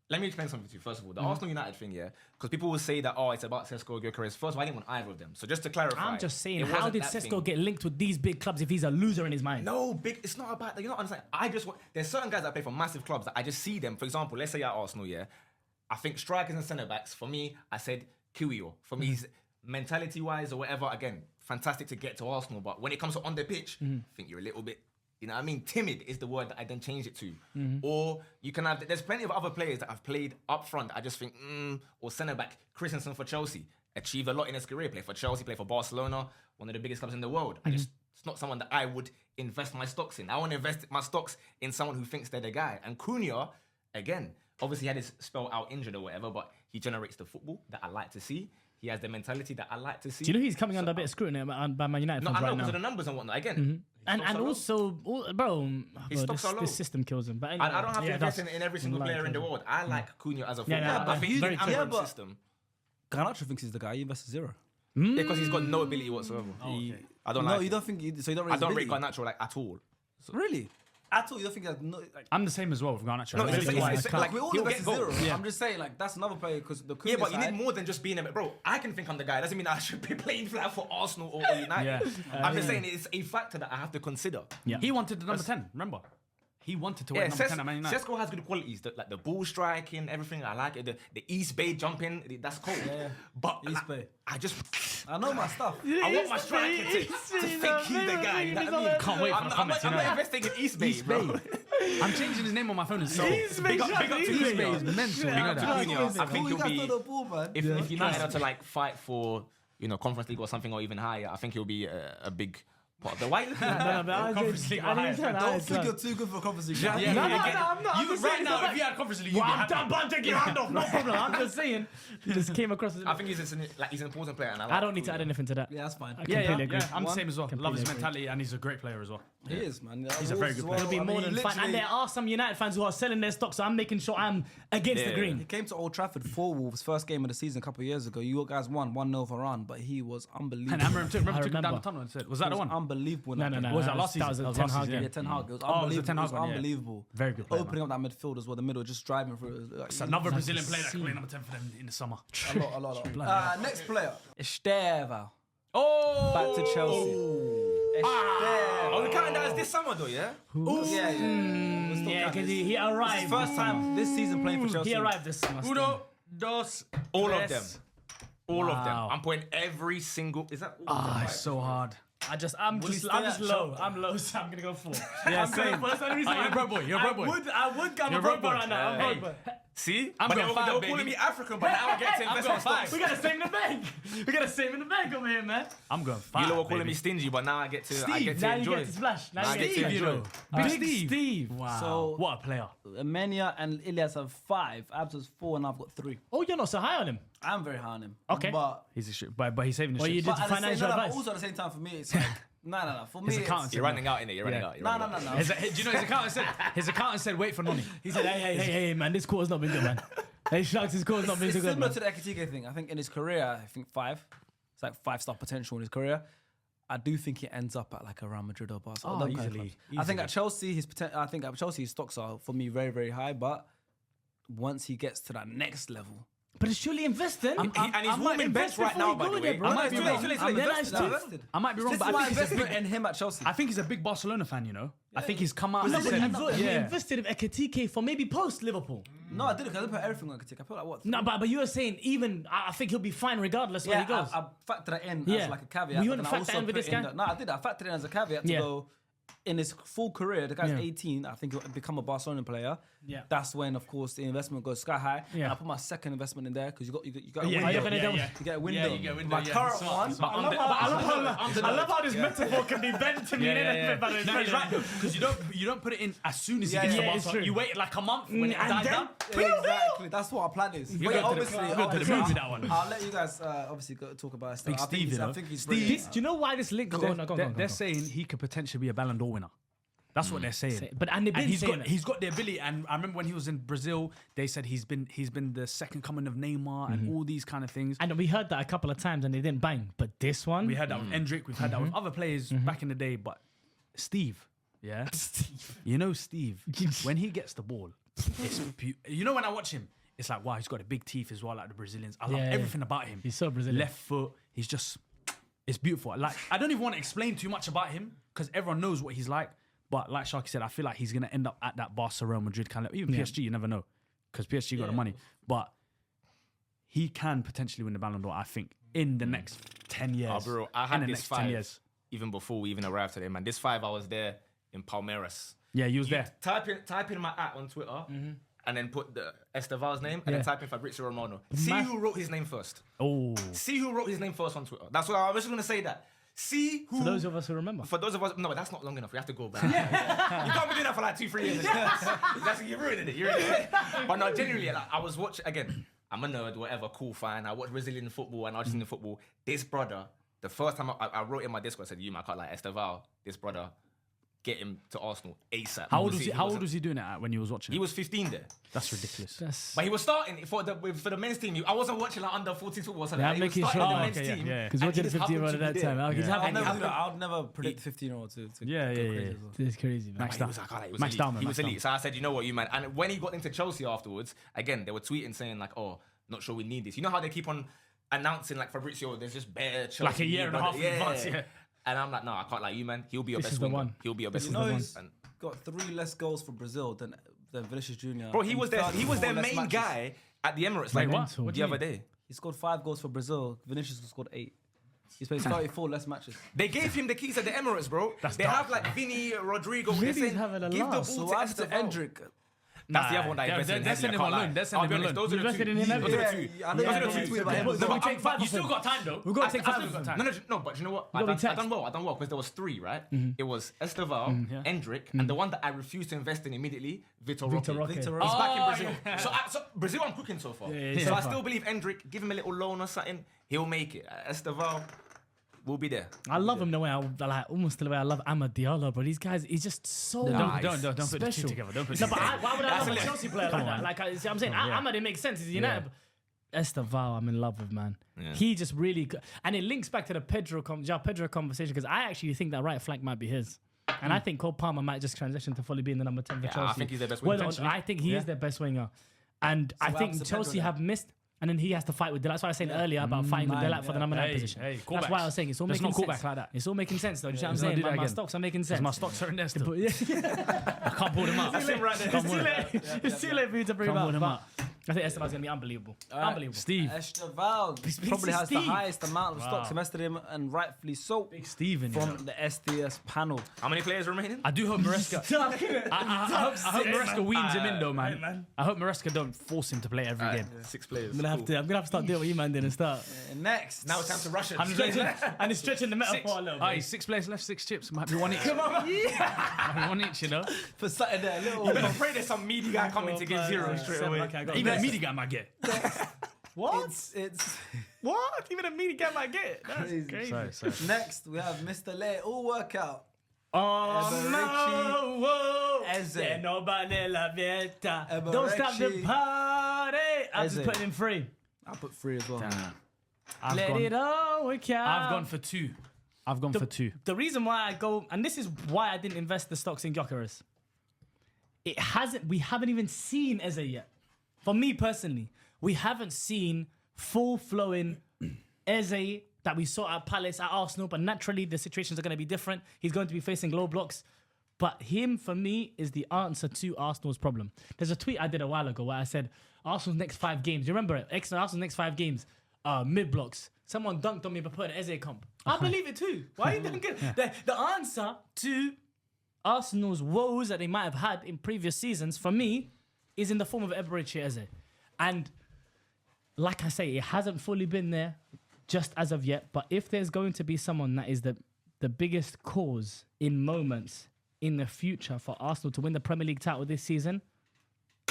Let me explain something to you. First of all, the Arsenal United thing, yeah, because people will say that, oh, it's about Sesko, Gyokeres. First of all, I didn't want either of them. So just to clarify, I'm just saying, it how wasn't did that Sesko thing. get linked with these big clubs if he's a loser in his mind? No, big. It's not about that. You don't understand. I just want. There's certain guys that play for massive clubs that I just see them. For example, let's say at Arsenal, yeah. I think strikers and centre backs. For me, I said Kiwior. For me, he's mentality-wise or whatever. Again, fantastic to get to Arsenal, but when it comes to on the pitch, I think you're a little bit. You know what I mean? Timid is the word that I then changed it to. Or you can have, there's plenty of other players that I've played up front that I just think, or centre-back, Christensen for Chelsea, achieved a lot in his career, play for Chelsea, play for Barcelona, one of the biggest clubs in the world. It's not someone that I would invest my stocks in. I want to invest my stocks in someone who thinks they're the guy. And Cunha, again, obviously he had his spell out injured or whatever, but he generates the football that I like to see. He has the mentality that I like to see. Do you know he's coming under a bit of scrutiny by Man United No, fans I know right because now? of the numbers and whatnot. Again, And also, bro, stocks are low. this system kills him. But anyway, I don't have to invest that's- in every single like, player in the world. I like Cunha as a footballer. yeah, I think very the true. Amorim but- system, Garnacho thinks he's the guy. He invests 0. because he's got no ability whatsoever. I don't No, like you it. don't think. So you don't. I don't rate ability? Garnacho like at all. Really? At all? You don't think that? No, like, I'm the same as well with Garnacho. No, I it's think like- like we all he'll invest get 0. goals. I'm just saying, like that's another player because the Cunha Yeah, but you side- need more than just being a bro. I can think I'm the guy. Doesn't mean I should be playing flag for Arsenal or United. I'm just saying it's a factor that I have to consider. Yeah. he wanted the number 10, remember? He wanted to wear Yeah, number 10 at Man United. Sesko has good qualities, like the ball striking, everything. I like it. The East Bay jumping, that's cool. Yeah. But East Bay. I just, I know my stuff. I want my striker to think he's the guy. You know what I mean? Can't wait for the comments, I'm you not know. investing in East Bay, bro. I'm changing his name on my phone as well. Big up to East Bay Cunha. is mental, you know that. Cunha, I think you he'll be. the ball, man. If United are to like fight for, Conference League or something or even higher, I think he'll be a big part of the. Why are you looking at that? Conference League or higher. Don't think you're too good for Conference League. Yeah, No, yeah. I'm not. I'm You just right saying, now, it's if you had Conference League, you'd be I'm happy. done, but take your hand off. No problem. I'm just saying. He just came across as. I think he's an important player, and I don't need to add anything to that. Yeah, that's fine. Completely agree. I'm the same as well. Love Completely his agree. mentality, and he's a great player as well. He is, man. He's a very good player. It'll be more than fine. And there are some United fans who are selling their stock, so I'm making sure I'm against the Yeah. He green. came to Old Trafford for Wolves, first game of the season a couple of years ago. You guys won 1-0 for Iran, but he was unbelievable. And Amorim took him down remember. the tunnel and said, was that He the was one? unbelievable. in No, that no, game. no. Was that last That was season? a That was Ten last Hag season, game. Yeah, Ten Hag. It was Oh, it was the unbelievable. Ten Hag It was one, yeah. unbelievable. Very good player, Opening up that midfield as well, the middle, just driving through. Like, It's another Brazilian player that can play number 10 for them in the summer. a lot. Next player, Estevao. Oh, Back to Chelsea. Oh, we're counting that as this summer though, yeah? Yeah. Yeah, because he arrived. First time this season playing for Chelsea. He arrived this summer. Uno, dos, All of tres. them. All of them. Wow. I'm putting every single. Is that all of them? Ah, it's so hard. I'm just you stay at low. I'm low, so I'm gonna go 4. Yeah, I'm same. That's the only reason You're a broke boy. You're a broke boy. I would go You're a broke broke boy boy. right now. I'm Hey. broke boy. See? I'm but going they 5, were baby. calling me African, but now I get to I'm invest going in 5. stocks. We got the same in the bank. We got the same in the bank over here, man. I'm going 5. You lot were calling baby. me stingy, but now I get to Now you enjoy. get to splash. Now I you get get to to enjoy. enjoy. Big Steve. Wow. So What a player. Mania and Ilyas have 5. Abs has 4, and I've got 3. Oh, you're not so high on him. I'm very high on him. Okay. But He's a shit, but he's saving the Well, shit. you did but at the financial same, no, advice. also at the same time, for me, it's like no. For me, His it's, accountant You're running out in it. You're running out. You're no. running out. Do you know his accountant said wait for Noni. He said, hey, man, this quarter's not been good, man. Hey, Sharks, this quarter's not been it's so good, similar man. to the Ekitike thing. I think in his career, I think 5. It's like 5-star potential in his career. I do think he ends up at like a Real Madrid or Barcelona. Oh, them kind of easily, clubs. I think at Chelsea, his stocks are for me very, very high. But once he gets to that next level, But it's surely investing. And he's warming bench right now, by the way. Bro. I might be wrong. I'm invested. invested. I might be wrong, This but is I why think I he's a invested big. in him at Chelsea. I think he's a big Barcelona fan. You know. I think he's come out. No, and but said, he yeah. invested in Ekitike for maybe post Liverpool. No, I didn't. Because I didn't put everything on Ekitike. I put like what? No, but you were saying even I think he'll be fine regardless where he goes. I factored that in Yeah. as like a caveat. Well, you but wouldn't then I factor also in with put this guy? No, I did. I factored in as a caveat to Yeah. go. In his full career, the guy's Yeah. 18. I think he'll become a Barcelona player. Yeah. That's when, of course, the investment goes sky high. Yeah. And I put my second investment in there because you got a Oh, window. you're gonna go. You get a window. you get a window, My yeah. current Smart, one. smart. I love how this metaphor can be bent to mean anything but it's No, he's right though, because you don't put it in as soon as he gets Yeah, to yeah, it's Barcelona. true. You wait like a month when it And dies then- down. Exactly. That's what our plan is. You But go to the- obviously, you go to the moon with that one. I'll let you guys obviously talk about it. Big I think Steve, you know. I think he's Steve- brilliant. Do you know why this link? Go on, go on. They're saying he could potentially be a Ballon d'Or winner. That's what they're saying. But and they've been he's saying got it. he's got the ability. And I remember when he was in Brazil, they said he's been the second coming of Neymar and all these kind of things. And we heard that a couple of times and they didn't bang. But this one, We had that with Endrick. We've had that with other players back in the day. But Steve, yeah, you know Steve, when he gets the ball, it's you know when I watch him, it's like wow, he's got the big teeth as well, like the Brazilians. I love Yeah, yeah. everything about him. He's so Brazilian. Left foot, he's just, it's beautiful. Like I don't even want to explain too much about him because everyone knows what he's like. But like Sharky said, I feel like he's gonna end up at that Barca, Real Madrid kind of level. Even PSG, you never know, because PSG got the money. But he can potentially win the Ballon d'Or. I think in the next 10 years. Oh, bro, I in had the this next 10 5 years. even before we even arrived today, man. This 5, I was there in Palmeiras. Yeah, you was there. Type in my on Twitter and then put the Estevao's name and Yeah. then type in Fabrizio Romano. See who wrote his name first. Oh, See who wrote his name first on Twitter. That's what I was just gonna say. That. See who. for those of us who remember. For those of us, no, that's not long enough. We have to go back. You can't be doing that for like 2-3 years. That's you're ruining it. You're ruining it. But no, genuinely, like, I was watching again. I'm a nerd, whatever, cool, fine. I watch Brazilian football and Argentine football. This brother, the first time I wrote in my Discord, I said, "You might call like Estevao. This brother, get him to Arsenal ASAP." how old was he? How old was he doing it at when you was watching? He was 15 there. That's ridiculous. That's But he was starting for the men's team. I wasn't watching like under 14 football. or something. Yeah, Like, I'm he was making starting sure- the oh, men's okay, team. yeah. because and watching he the just 50 year old at happened that to be time. there. He's I'll having never do that. I'll never predict 15-year-old to Yeah, go yeah, crazy yeah. as well. This is crazy, man. Max He was like, "Oh, he was Max elite." down, man, He was Max elite. So I said, you know what, you man. And when he got into Chelsea afterwards, again, they were tweeting saying like, "Oh, not sure we need this." You know how they keep on announcing like Fabrizio, there's just bare Chelsea. Like a year and a half in yeah. advance, yeah. And I'm like, no, I can't like you, man. He'll be your This best is the winger. one. He'll be your best You know winger. who's And- got 3 less goals for Brazil than Vinicius Jr. Bro, he in was their 34 less main matches. guy at the Emirates Wait, like what? Mental. What do the you other mean? day. He scored 5 goals for Brazil. Vinicius scored 8. He's played 34 less matches. They gave him the keys at the Emirates, bro. They dark, have like Vinny, Rodrigo. They're Vinny's saying, having a give the laugh. ball So to what happened to Estevao. Endrick? That's the other one that They're- invested in they're heavily, sending I him can't on lie. loan. They're sending I'll be him on honest, loan. those are the Invested two. in him heavily. Those are the Yeah, two. I know Those you are the had two. one tweet about him. But we take 5 You still got time though. We've got to take I still 5 got of time. them. No, but you know what? You got me I text. done well because there was 3, right? It was Estevao, Endrick, and the one that I refused to invest in immediately, Vitor Roque. Roque. Victor He's Roque. back in Brazil. So Brazil, I'm cooking so far. yeah, So so I far. still believe Endrick. Give him a little loan or something. He'll make it. Estevao will be there. I love him the way I like almost the way I love Amad Diallo, but these guys, he's just so Nah, Don't put the two special. together. Don't put No, the but two why would I That's love a a Chelsea player like that? Like I'm saying, Amad, it makes sense. He's United. But Estevao, I'm in love with, man. Yeah. He just really, and it links back to the Pedro conversation because I actually think that right flank might be his. And I think Cole Palmer might just transition to fully being the number 10 for Yeah, Chelsea. I think he's their best Well, winger. I think he is their best winger. And I what think happens to Chelsea Pedro have missed. And then he has to fight with Delight. That's why I was saying earlier about fighting with Delight for the number 9 position. hey, That's why callbacks. I was saying it's all Let's making not call sense. back like that. It's all making sense though. Do you know what I'm Let's not saying? do that My again. stocks are making sense. My stocks are in there still. Yeah. I can't pull them up. It's too late. It's too late for you to bring Can't him hold him up. I think Estevao's gonna be unbelievable. Unbelievable. Steve. Estevao probably has the Steve. highest amount of stocks invested in him, and rightfully so. Big Steven. From the SDS panel. How many players remaining? I do hope Maresca. I hope Maresca weans him in though, man. I hope Maresca don't force him to play every game. 6 players. I'm gonna have to start doing what you man did and start. Next. Now it's time to rush it. I'm stretching, and it's stretching the metaphor a little bit. 6 players left, 6 chips. Might be one each. Come on, might be one each, you know. For Saturday, a little. I'm afraid there's some meaty guy coming to give 0 straight away. Okay, I got Even it. a meaty guy might get. What? It's What? Even a meaty guy might get it. That's Crazy. crazy. next. We have Mr. Lay all workout. Oh Eberechi no! Whoa. Eze. Yeah, nobody la fiesta. Eberechi Don't stop the party. I'm just Eze. putting in 3. I put 3 as well. Let it all work out. I've gone for 2. I've gone for 2. The reason why I go, and this is why I didn't invest the stocks in Gyokeres. We haven't even seen Eze yet. For me personally, we haven't seen full-flowing Eze that we saw at Palace, at Arsenal, but naturally the situations are going to be different. He's going to be facing low blocks. But him, for me, is the answer to Arsenal's problem. There's a tweet I did a while ago where I said, Arsenal's next 5 games, you remember it? Arsenal's next 5 games, mid-blocks. Someone dunked on me by putting Eze comp. I believe it too. Why are you dunking? The answer to Arsenal's woes that they might have had in previous seasons, for me, is in the form of Eberechi Eze. And like I say, it hasn't fully been there just as of yet. But if there's going to be someone that is the biggest cause in moments in the future for Arsenal to win the Premier League title this season,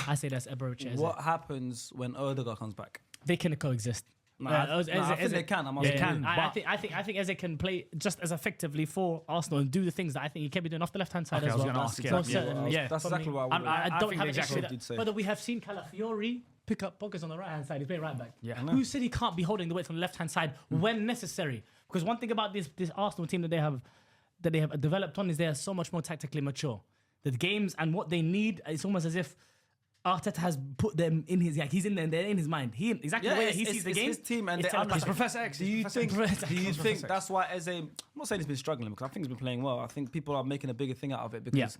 I say that's Eberechi Eze. What happens when Odegaard comes back? They can coexist. I think they can. I think Eze can play just as effectively for Arsenal and do the things that I think he can be doing off the left-hand side Okay, as I was well. gonna ask, Most yeah. certainly. Yeah. That's For exactly me. what I would. I don't think have exactly an what you'd issue say. with that. Whether we have seen Calafiori pick up pockets on the right-hand side, he's playing right back. Yeah. Who said he can't be holding the weight from the left-hand side when necessary? Because one thing about this Arsenal team that they have developed on is they are so much more tactically mature. The games and what they need, it's almost as if Arteta has put them in his, like he's in there, they're in his mind. The way that he sees the game. His team and it's they telepathic. Professor X. Do you think that's why Eze? I'm not saying he's been struggling because I think he's been playing well. I think people are making a bigger thing out of it because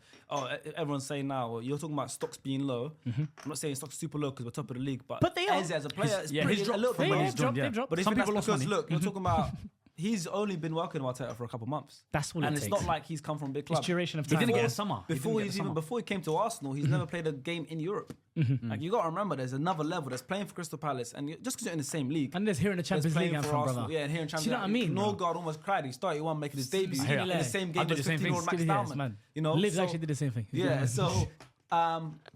everyone's saying now, well, you're talking about stocks being low. I'm not saying stocks super low because we're top of the league, but they are. Eze as a player is his pretty drop a little from bit. when They've he's dropped. joined, But Some people lost because money. look, you're talking about. He's only been working with Arteta for a couple of months. That's all it and takes. it's not like he's come from a big It's club. duration of He time. didn't get a summer. Before he came to Arsenal, he's never played a game in Europe. Like you got to remember, there's another level. There's playing for Crystal Palace, and just because you're in the same league, And there's here in the there's Champions League playing I'm for from, Arsenal. brother. Yeah, and here in Champions Do you know what I mean, bro? Norgard almost cried. He started one making his debut Skinny in leg. the same I game did as the same 15-year-old Max thing. Yes, Dowman. man. You know, Lives so- actually did the same thing. Yeah, so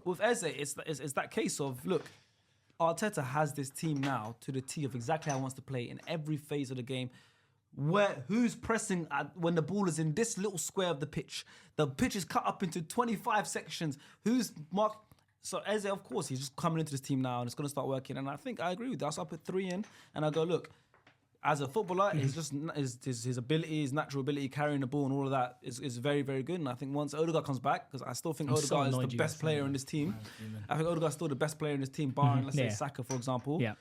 with Eze, it's that case of look, Arteta has this team now to the T of exactly how he wants to play in every phase of the game. Who's pressing when the ball is in this little square of the pitch? The pitch is cut up into 25 sections. Who's marked? So Eze, of course, he's just coming into this team now and it's going to start working. And I think I agree with that. So I put 3 in and I go, look, as a footballer, he's just his ability, his natural ability, carrying the ball and all of that is very, very good. And I think once Odegaard comes back, because I still think Odegaard is the best player in this team. I think Odegaard's still the best player in this team, barring, let's say, Saka, for example. Yeah.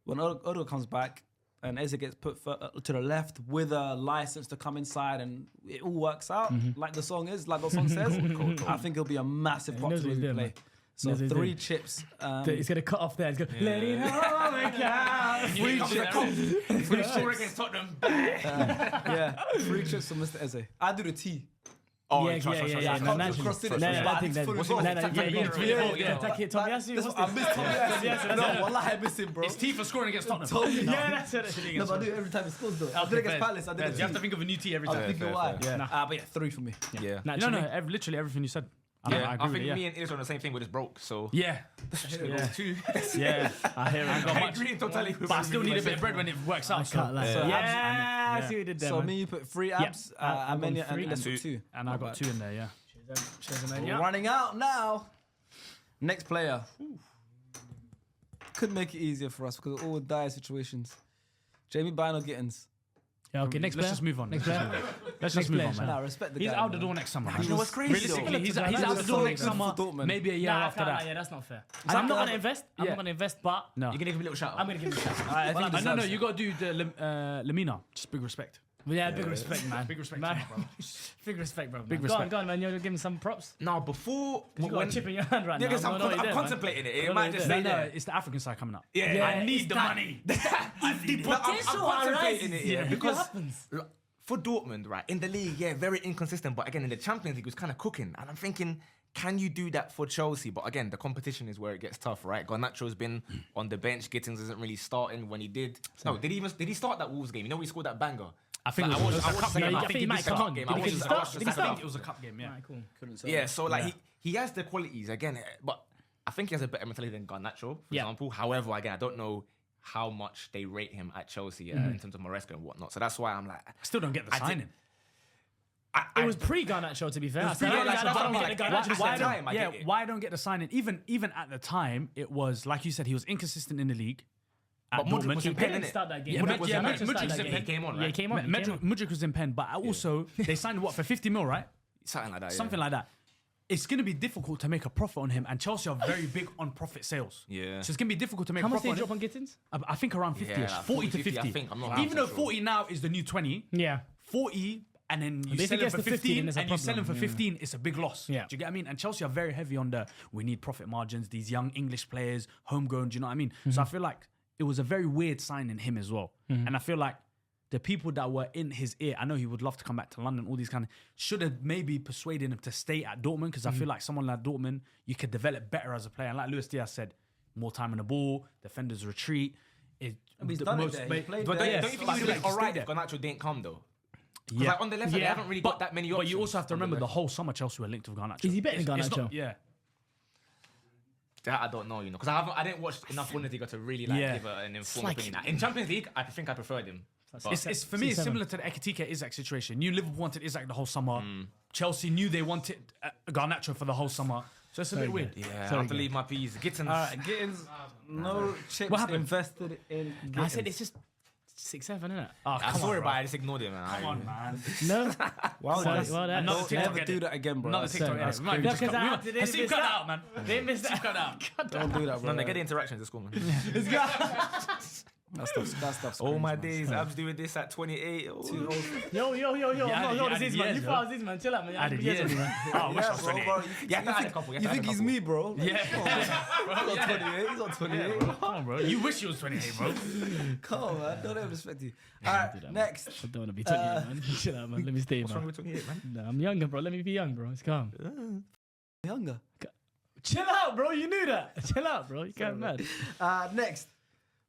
When Odegaard comes back, and Eze gets put to the left with a license to come inside and it all works out, like the song says, I think it'll be a massive pop knows to what he's the doing, play. man. So Knows what he's 3 doing. chips. He's going to cut off there. He's going to let it all work out. Free score against Tottenham. Yeah, 3 chips for Mr. Eze. I do the T. Oh, Yeah. I can't just cross it. I think that. I miss Tommy. No, wallahi, I miss him, bro. It's T for scoring against Tottenham. Yeah, that's it. No, but I do it every time he scores, though. I did it against Palace. I did it. You have to think of a new T every I'm time. thinking why. But yeah, 3 for me. Yeah. No, literally everything you said. I I agree think with me and Iz are on the same thing with this broke, so Yeah. two. Yeah. I hear it. I agree totally with But I still need a bit of bread when it works out. So. Yeah, I see what you did there. So man. me, you put 3 abs, I've gone Amenia, 3 and and Eze 2. 2. And I got 2 in there, yeah. We're running out now. Next player. Could make it easier for us because of all dire situations. Jamie Bynoe Gittens. Yeah, okay, next player. Let's just move on. Next player. Let's just move player, on, man. man. Nah, respect the He's guy. out the man. door next summer. You know what's crazy? Realistically, he's out the That's door so next good for summer. Dortmund. Maybe a year after that. Yeah, that's not fair. I'm not going to invest. I'm Yeah. not going to invest, but No. You're gonna give him a little shout. I'm going to give him a shout. I think he No, deserves it. you got to do the Lamina. Just big respect. Yeah, big respect, man. Big respect, man. to you, bro. Big respect, bro. Big Go respect. on, go on, man. You're giving some props. Now, before You got a chip in your hand right yeah, now. because I'm, No, you did, man. contemplating it. It No, might you just did. say No, there. it's the African side coming up. Yeah, I need the money. The No, I'm potential contemplating arises. it, yeah, What because happens? for Dortmund, right, in the league, yeah, very inconsistent, but again, in the Champions League, it was kind of cooking. And I'm thinking, can you do that for Chelsea? But again, the competition is where it gets tough, right? Garnacho's been on the bench. Gittens isn't really starting when he did. No, did he start that Wolves game? You know, he scored that banger. I think Like, it was a I watched cup the game. game. I think he might come on. game. Did he I watched start? the- I watched Did the he I second start? think it was a cup game, yeah. Alright, cool. Yeah, so like he has the qualities again, but I think he has a better mentality than Garnacho, for Yeah. example. However, again, I don't know how much they rate him at Chelsea in terms of Maresca and whatnot. So that's why I'm like, Still don't get the I did- signing. It was pre-Garnacho, to be fair. I said, pre-Garnacho, I don't but get like, the why- Garnacho why signing. don't- I get it. Why don't get the signing? Even at the time, it was like you said, he was inconsistent in the league. At But Mudryk Dortmund. was in He pen, didn't innit? start that game. Yeah, Mudryk was yeah, in Mudryk pen. started Mudryk that in game. pen, came on, Yeah, right? he came on. he came on. Mudryk was in pen, but also they signed what for 50 mil, right? something like that. Something like that. It's going to be difficult to make a profit on him, and Chelsea are very big on profit sales. Yeah. So it's going to be difficult to make How a much profit did on he him. drop on Gittens? I think around 50ish, like 40 to 50, 50. I think. I'm not Even though 100% 40 now is the new 20, Yeah. 40 and then you If sell it him gets for to 50, 15 then it's a and you sell him for problem, yeah. 15, it's a big loss. Yeah. Do you get what I mean? And Chelsea are very heavy on the we need profit margins, these young English players, homegrown, do you know what I mean? So I feel like it was a very weird sign in him as well. And I feel like the people that were in his ear, I know he would love to come back to London, all these kind of, should have maybe persuaded him to stay at Dortmund because I feel like someone like Dortmund, you could develop better as a player. And like Luis Diaz said, more time on the ball, defenders retreat. He's done it there. He played But there. don't you think but he I would feel be like alright stay if Garnacho didn't come though? Because Yeah. like on the left, hand, they Yeah. haven't really got that many options. But you also have to on the remember the left. whole summer Chelsea were linked with Garnacho. Is he better than It's not- Garnacho? Yeah. That I don't know, you know, because I didn't watch enough Bundesliga to really like Yeah. give an informed like- opinion. In Champions League, I think I preferred him. But- It's for me, it's 6-7. similar to the Ekitike Isak situation. New Liverpool wanted Isak the whole summer. Chelsea knew they wanted Garnacho for the whole summer. So it's a bit weird. yeah, I Sorry, have to leave my peas. Gittens. Gittens, no chips What happened? invested in Gittens. I said it's just 6-7, isn't it? Oh, I come saw on, it, bro. but I just ignored it, man. Come on, man. No. Wow, Sorry, that's- well, that- Another Don't TikTok never edit. do that again, bro. Another That's- TikTok. that's edit. We might crazy. just cut- Because we I- might- they Let's missed see, cut that. out, man. They missed that. Cut out. Don't do that, bro. No, they get the interactions at school, man. That stuff's All my crazy, man. days, Abs doing this at 28. Oh. Yo, Yeah, I'm not added this man. years, You bro. thought I was this man. Chill out, man. Added Yes, years. man. Oh, I wish I was bro, 28. bro. You have to add a couple. You think he's me, bro? Yeah. He's on 28. He's on 28. Come on, bro. You wish you was 28, bro. Come on, man. Don't ever respect you. All right, next. I don't want to be 28, man. Chill out, man. Let me stay, What's wrong man. with 28, man? No, I'm younger, bro. Let me be young, bro. It's calm. Younger. Chill out, bro. You knew that. Chill out, bro. You can't mad. Next,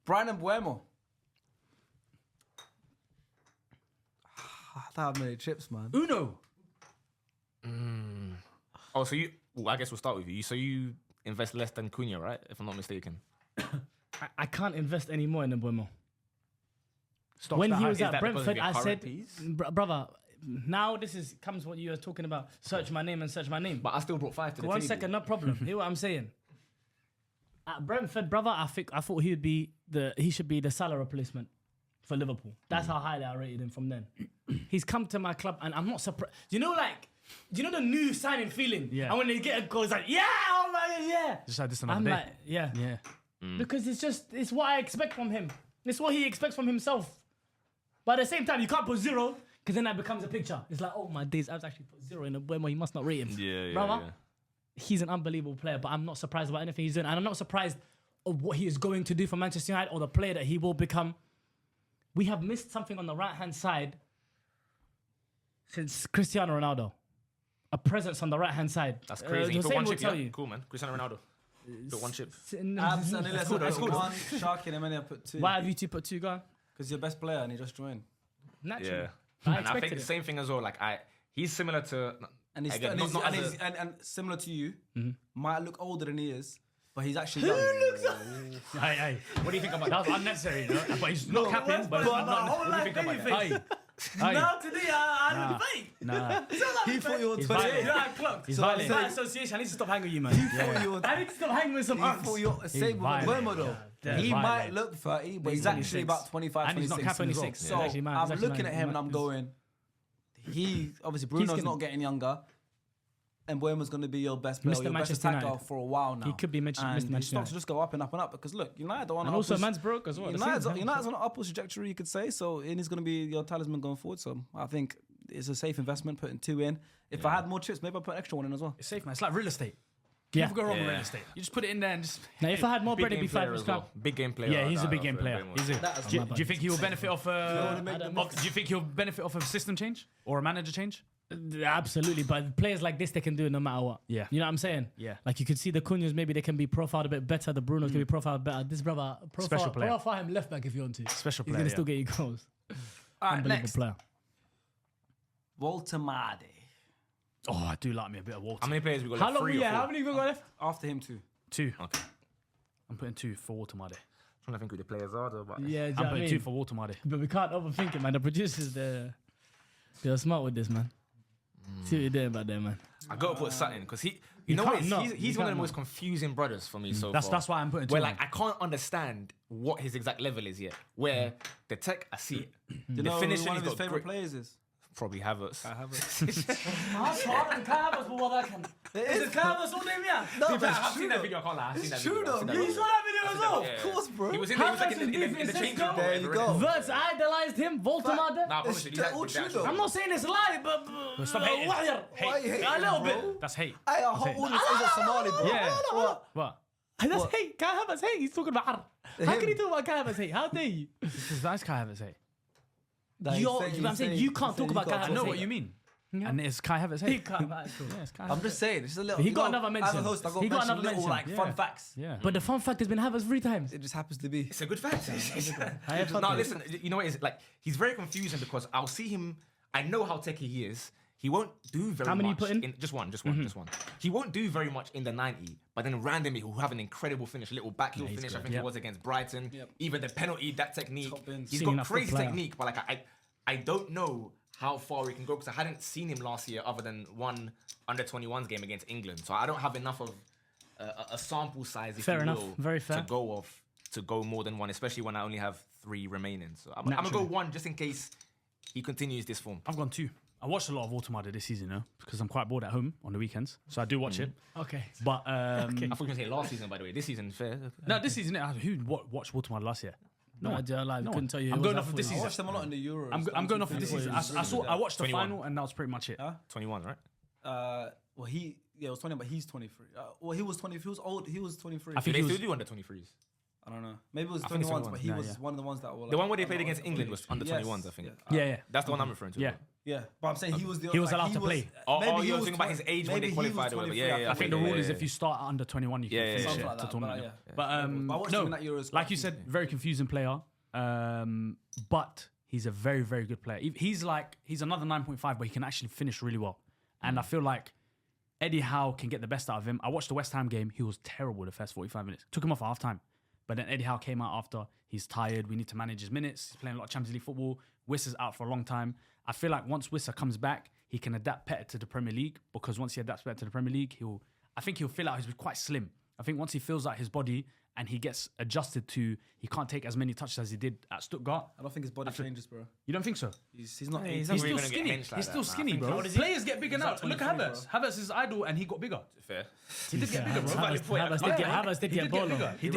Bryan Mbuemo. How many chips, man? Uno. Oh, so you. Well, I guess we'll start with you. So you invest less than Cunha, right? If I'm not mistaken. I can't invest any more in Mbuemo. Stop When that. he Is was that at because of Brentford, your I current said, piece? brother, now comes what you were talking about. Search my name and search my name. But I still brought 5 to the One table. second, no problem. Hear what I'm saying. At Brentford, brother, I thought he should be the Salah replacement for Liverpool. That's how highly I rated him from then. He's come to my club, and I'm not surprised. Do you know the new signing feeling? Yeah. And when they get a goal, it's like, yeah, oh my God, yeah. Just like this another I'm day. like, yeah. Yeah. Because it's what I expect from him. It's what he expects from himself. But at the same time, you can't put 0, because then that becomes a picture. It's like, oh my days, I've actually put 0 in Mbuemo. He must not rate him. Yeah. Brother, he's an unbelievable player, but I'm not surprised about anything he's doing. And I'm not surprised of what he is going to do for Manchester United or the player that he will become. We have missed something on the right-hand side since Cristiano Ronaldo. A presence on the right-hand side. That's crazy. The You put same one will chip, tell yeah? you. Cool, man. Cristiano Ronaldo. Put one chip. Abs and Elias That's put good. 1, Sharky and Emmanuel put 2. Why have you two put 2 gone? Because you're best player and he just joined. Naturally. Yeah. I And I expected think the it. same thing as well. Like he's similar to. And he's, again, and, not- he's, not and, as he's a- and similar to you, might look older than he is, but he's actually young. Hey. What do you think about That was unnecessary, you know? But he's not capping, but it's not. What do you think about that? Hey. Now today, I don't fake. Nah. He thought you were He's 28. violent. You know I clocked. He's So violent. by association, I need to stop hanging with you, man. He thought you were. I need to stop hanging with some He unks. thought you were same with violent. Mbuemo though. Yeah, He he's might violent. look 30, but He's he's actually 26. about 25, And he's not 26. capping as well. 26. So He's actually mad. He's I'm actually looking mad. at him and I'm going. He obviously Bruno's gonna- not getting younger. Mbuemo's going to be your best player, Mr. your best Manchester attacker United. for a while now. He could be mentioned and Mr. his Manchester stocks United. just go up and up and up because look, United are on And an also, upwards- man's broke as well. at the same United's time. on an upwards trajectory, you could say. So, and he's going to be your talisman going forward. So, I think it's a safe investment putting 2 in. If I had more chips, maybe I'd put an extra 1 in as well. It's safe, man. It's like real estate. Yeah. Never go wrong with Yeah. real estate. You just put it in there and just. Now, if I had more Big bread, it'd game be player 5 as as well. Big game player. Yeah, he's a I- big I game feel player. Mbuemo. He's a, That do, is do you think he'll benefit off? make the Do you think he'll benefit off a system change or a manager change? Absolutely, but players like this, they can do it no matter what. Yeah. You know what I'm saying? Yeah. Like you could see the Cunhas, maybe they can be profiled a bit better. The Brunos can be profiled better. This brother, Special player. profile him left back if you want to. Special He's player. going to yeah. still get you goals. All right, Unbelievable next. player. Woltemade. Oh, I do like me a bit of Walter. How many players we got How left? long? 3 or 4? Yeah, how many have we got left? After him too. 2. Okay. I'm putting 2 for Woltemade. Trying to think who the players are though. But Yeah, do you know I'm what I putting mean? 2 for Woltemade. But we can't overthink it, man. The producers, they're smart with this, man. See what you're doing back there, man. I got to put Sutton because you You know what? can't not. He's You one of the can't most confusing brothers for me so That's far. why I'm putting 2. Where man. like I can't understand what his exact level is yet. Where the tech, I see it. Do The you know who finishing, one of he's his got favorite great- players is? Probably Havertz. It is Canvas all name, yeah. No, I've but it's seen true that though. video. I can't lie. I've seen that It's video. true I've though. seen that You video. saw that video as well? Yeah. Of course, bro. He was in there. He was like Havertz in the and change Sesko. room. There you go. Verts idolized him, Woltemade. Nah, I promise you, It's he's all actually- true though. I'm not saying it's lie, but Stop hating. Why you hating, A little bro? bit. That's hate. Hey, our whole audience is a Somali, bro. Yeah. What? What? That's What? hate. Kai Havertz hate. He's talking about Har. How can he talk about Kai Havertz hate? How dare you? Because that's Kai Havertz hate. I'm saying you can't talk about Kai I Havertz know hate. what you mean. Yeah. And it's Kai Havertz He hate. can't. That's cool. Yeah, it's Kai I'm Havertz. just saying, it's a little. He you got know, another As mention. a host, I got He got mention another little mention. like Yeah. fun facts. Yeah. But the fun fact has been Havertz 3 times. It just happens to be. It's a good fact. fuck No, it. listen. You know what it is? Like he's very confusing because I'll see him. I know how techy he is. He won't do very much. How many you put in? Just one. He won't do very much in the 90, but then randomly he'll have an incredible finish, a little backheel he's finish. good. I think it was against Brighton. Yep. Even the penalty, that technique. Top bins. He's Seen got enough good crazy player. technique, but like I don't know how far he can go because I hadn't seen him last year other than one under-21s game against England. So I don't have enough of a sample size, if Fair you enough. will, Very fair. to go more than one, especially when I only have 3 remaining. So I'm gonna go 1 just in case he continues this form. I've gone 2. I watched a lot of Woltemade this season, because I'm quite bored at home on the weekends. So I do watch it. Okay. But I thought you were gonna say last season, by the way. This season, fair. no, this season, who watched Woltemade last year? No, I couldn't tell you. I'm who going was off of that this for I you. season. watched them a lot in the Euros. I'm going off of this season. I watched the 21. final, and that was pretty much it. Huh? 21, right? Well, it was 20, but he's 23. Well, he was 20. He was old. He was 23. I think Do he they was. still do under 23s? I don't know. Maybe it was I think it's 21s, 21. but he Yeah, was yeah. one of the ones that were. The like, one where they played on against the England was under Yes, 21s, I think. Yeah. That's the one I'm referring to. Yeah. Yeah, but I'm saying he was the. He was like, allowed he to was- play. Oh, maybe you're he was talking about his age when they maybe he was qualified or whatever. 23, Yeah, yeah, I think the yeah, rule yeah, is yeah. if you start under 21, you can Yeah, yeah, finish yeah. it Something like to that, tournament. but But I watched him in that Euros. like you said, very confusing player. But he's a very, very good player. He's another 9.5, but he can actually finish really well. And I feel like Eddie Howe can get the best out of him. I watched the West Ham game. He was terrible the first 45 minutes. Took him off at half time. But then Eddie Howe came out after. He's tired. We need to manage his minutes. He's playing a lot of Champions League football. Wissa's out for a long time. I feel like once Wissa comes back, he can adapt better to the Premier League, because once he adapts better to the Premier League, I think he'll feel like he's quite slim. I think once he feels like his body and he gets adjusted to, he can't take as many touches as he did at Stuttgart. I don't think his body changes, bro. You don't think so? He's not. He's He's not He's really still gonna get skinny. hench like He's that, still man. I skinny, think bro. so. Players get bigger now. Look at 23, Havertz. Havertz is idle and he got bigger. Fair. He did get bigger, bro. Havertz did get bolo. He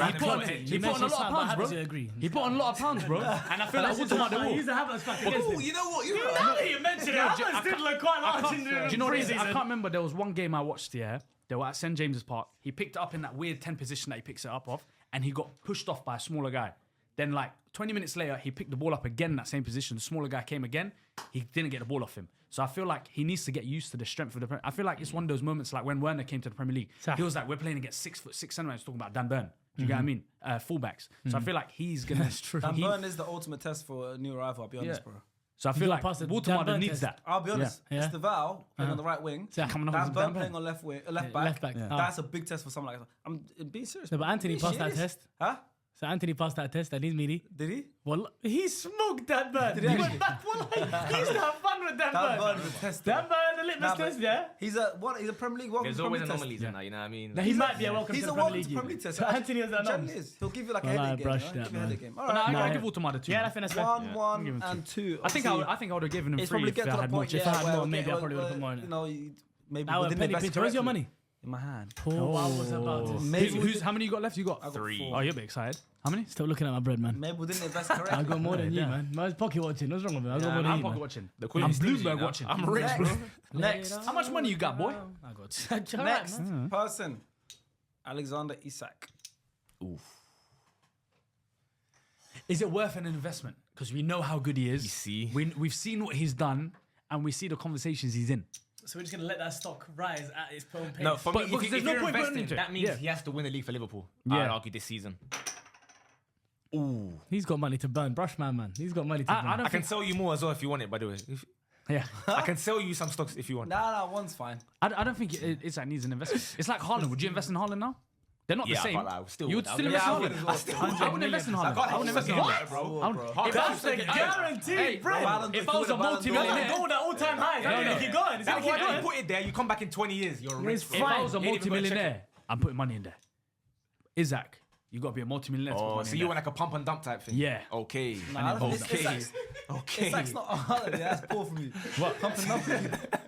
put on a lot of pounds, bro. Agree. He put on a lot of pounds, bro. And I feel like Woltemade He's will. a Havertz back against him. you know what? You Now that you mention it, Havertz did look quite large in the Do you know what it is? I preseason. can't remember. There was one game I watched, yeah. They were at St. James's Park. He picked it up in that weird 10 position that he picks it up off, and he got pushed off by a smaller guy. Then, like 20 minutes later, he picked the ball up again in that same position. The smaller guy came again. He didn't get the ball off him. So I feel like he needs to get used to the strength of the Premier. I feel like it's one of those moments like when Werner came to the Premier League. Sah. He was like, we're playing against 6'6" centre-backs, talking about Dan Burn. Do you get what I mean? Fullbacks. So I feel like he's going to... That's true. Dan Burn is the ultimate test for a new arrival. I'll be honest, Yeah. bro. So I feel like passed the Dan Woltemade Burn needs test. that. I'll be honest. Yeah. Estevao playing on the right wing. Yeah. Coming off Dan as Burn Dan Burn. playing on left back. left back. Yeah. That's a big test for someone like that. I'm being serious. No, but Anthony passed that test. Huh? So Anthony passed that test, and he's meaty. Did he? Well, he smoked that bird. Did he actually? went back for like, he used to have fun with that Dan bird. Burn is a test. That bird, the litmus Nah, but test, yeah? He's a Premier League. Welcome There's to always Premier League anomalies in that, you know what I mean? Now, he might be a welcome He's to a the Premier welcome League. to Premier League test. So Anthony has an Generally is. He'll give you like a Well, I headache game. brushed He'll that, give you a man. headache game. All But right. I give Woltemade 2. Yeah, I think that's fair. 1, and 2. I think I would have given him It's 3 probably if get I to the had more point. chips. If I had where more, we'll maybe get- I probably would've put more in it. You know, maybe Now, we didn't penny invest pincher, where's your correctly. money? In my hand. Oh, I was about to Maybe we How many you got left? You got got 3. 4. Oh, you're a bit excited. How many? Still looking at my bread, man. Maybe we didn't invest correctly. I got more than you, Yeah. man. Man's pocket watching. What's wrong with me? I got more I'm than you, pocket man. watching. I'm I'm Bloomberg watching. I'm rich, bro. Next How much money you got, boy? I got Next person, Alexander Isak. Is it worth an investment? Because we know how good he is. You see? We've seen what he's done, and we see the conversations he's in. So we're just gonna let that stock rise at its own pace. No, for But me, because if there's you're no point putting investing, into it. that means Yeah. he has to win the league for Liverpool. Yeah. I'd argue this season. He's got money to burn. Brush man. He's got money to burn. I don't I can think. sell you more as well if you want it, by the way. Yeah. I can sell you some stocks if you want. Nah, one's fine. I don't think Isak needs an investment. It's like Haaland. Would you invest in Haaland now? They're not Yeah, the same. but I still You would would. still I invest in would Haaland. as well still. I wouldn't invest in Haaland. I wouldn't invest in Haaland. bro. That's a guarantee, bro. If I was a multi-millionaire, Gold at all-time highs. No, He's no. gonna keep going. He's gonna That's why keep you going. put it there. You come back in 20 years. You're rich. It's bro. if I fine. was a You ain't even gonna check multi-millionaire, I'm putting money in there. Isak, you got to be a multi-millionaire to put Oh, money so in you there. want like a pump and dump type thing? Yeah. Okay. Nah, Okay. Okay. Isak's not a holiday. That's poor for me. What? Pumping up.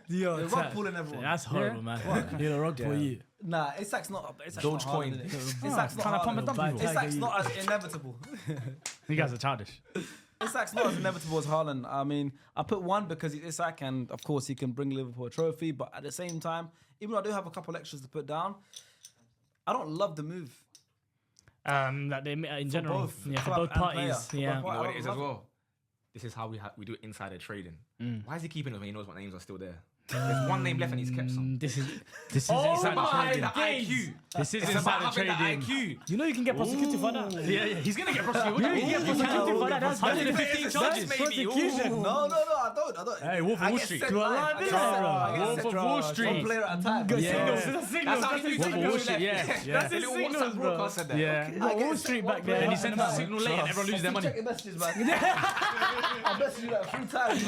Yo, You're rug pulling everyone. That's horrible, man. You're a rug for you. Nah, Isak's not. Isak's Dogecoin. not hard, innit? Isak's not Can I pump and hard. dump people? Isak's not as inevitable. You guys are childish. Isak's not as inevitable as Haaland. I mean, I put 1 because he's Isak, and of course he can bring Liverpool a trophy. But at the same time, even though I do have a couple extras to put down, I don't love the move. That they in general, both yeah, for club both and parties, player. For yeah. both You know what it is as love it. well? This is how we do insider trading. Why is he keeping it when he knows what names are still there? There's one name left and he's kept some. This is insider About trading. the IQ. This is It's insider about having trading. the IQ. you know you can get prosecuted for that. Yeah, he's gonna get prosecuted. You can get prosecuted for that. That's 115 That's charges. maybe. prosecution. No, I don't. Hey, Wolf of I Wall get Street. set To a live. line, I get bro. set live. I get Wolf set of live. Wall Street. One player at a time. Good Yeah. signals. That's That's signals. how That's he his used to do signals. it. Yeah, That's yeah. a little signals, WhatsApp bro. broadcast said that. Yeah. No, Wall Street back there. Then he sends a signal late and everyone loses their money. Check your messages, man. I messaged you like 3 times.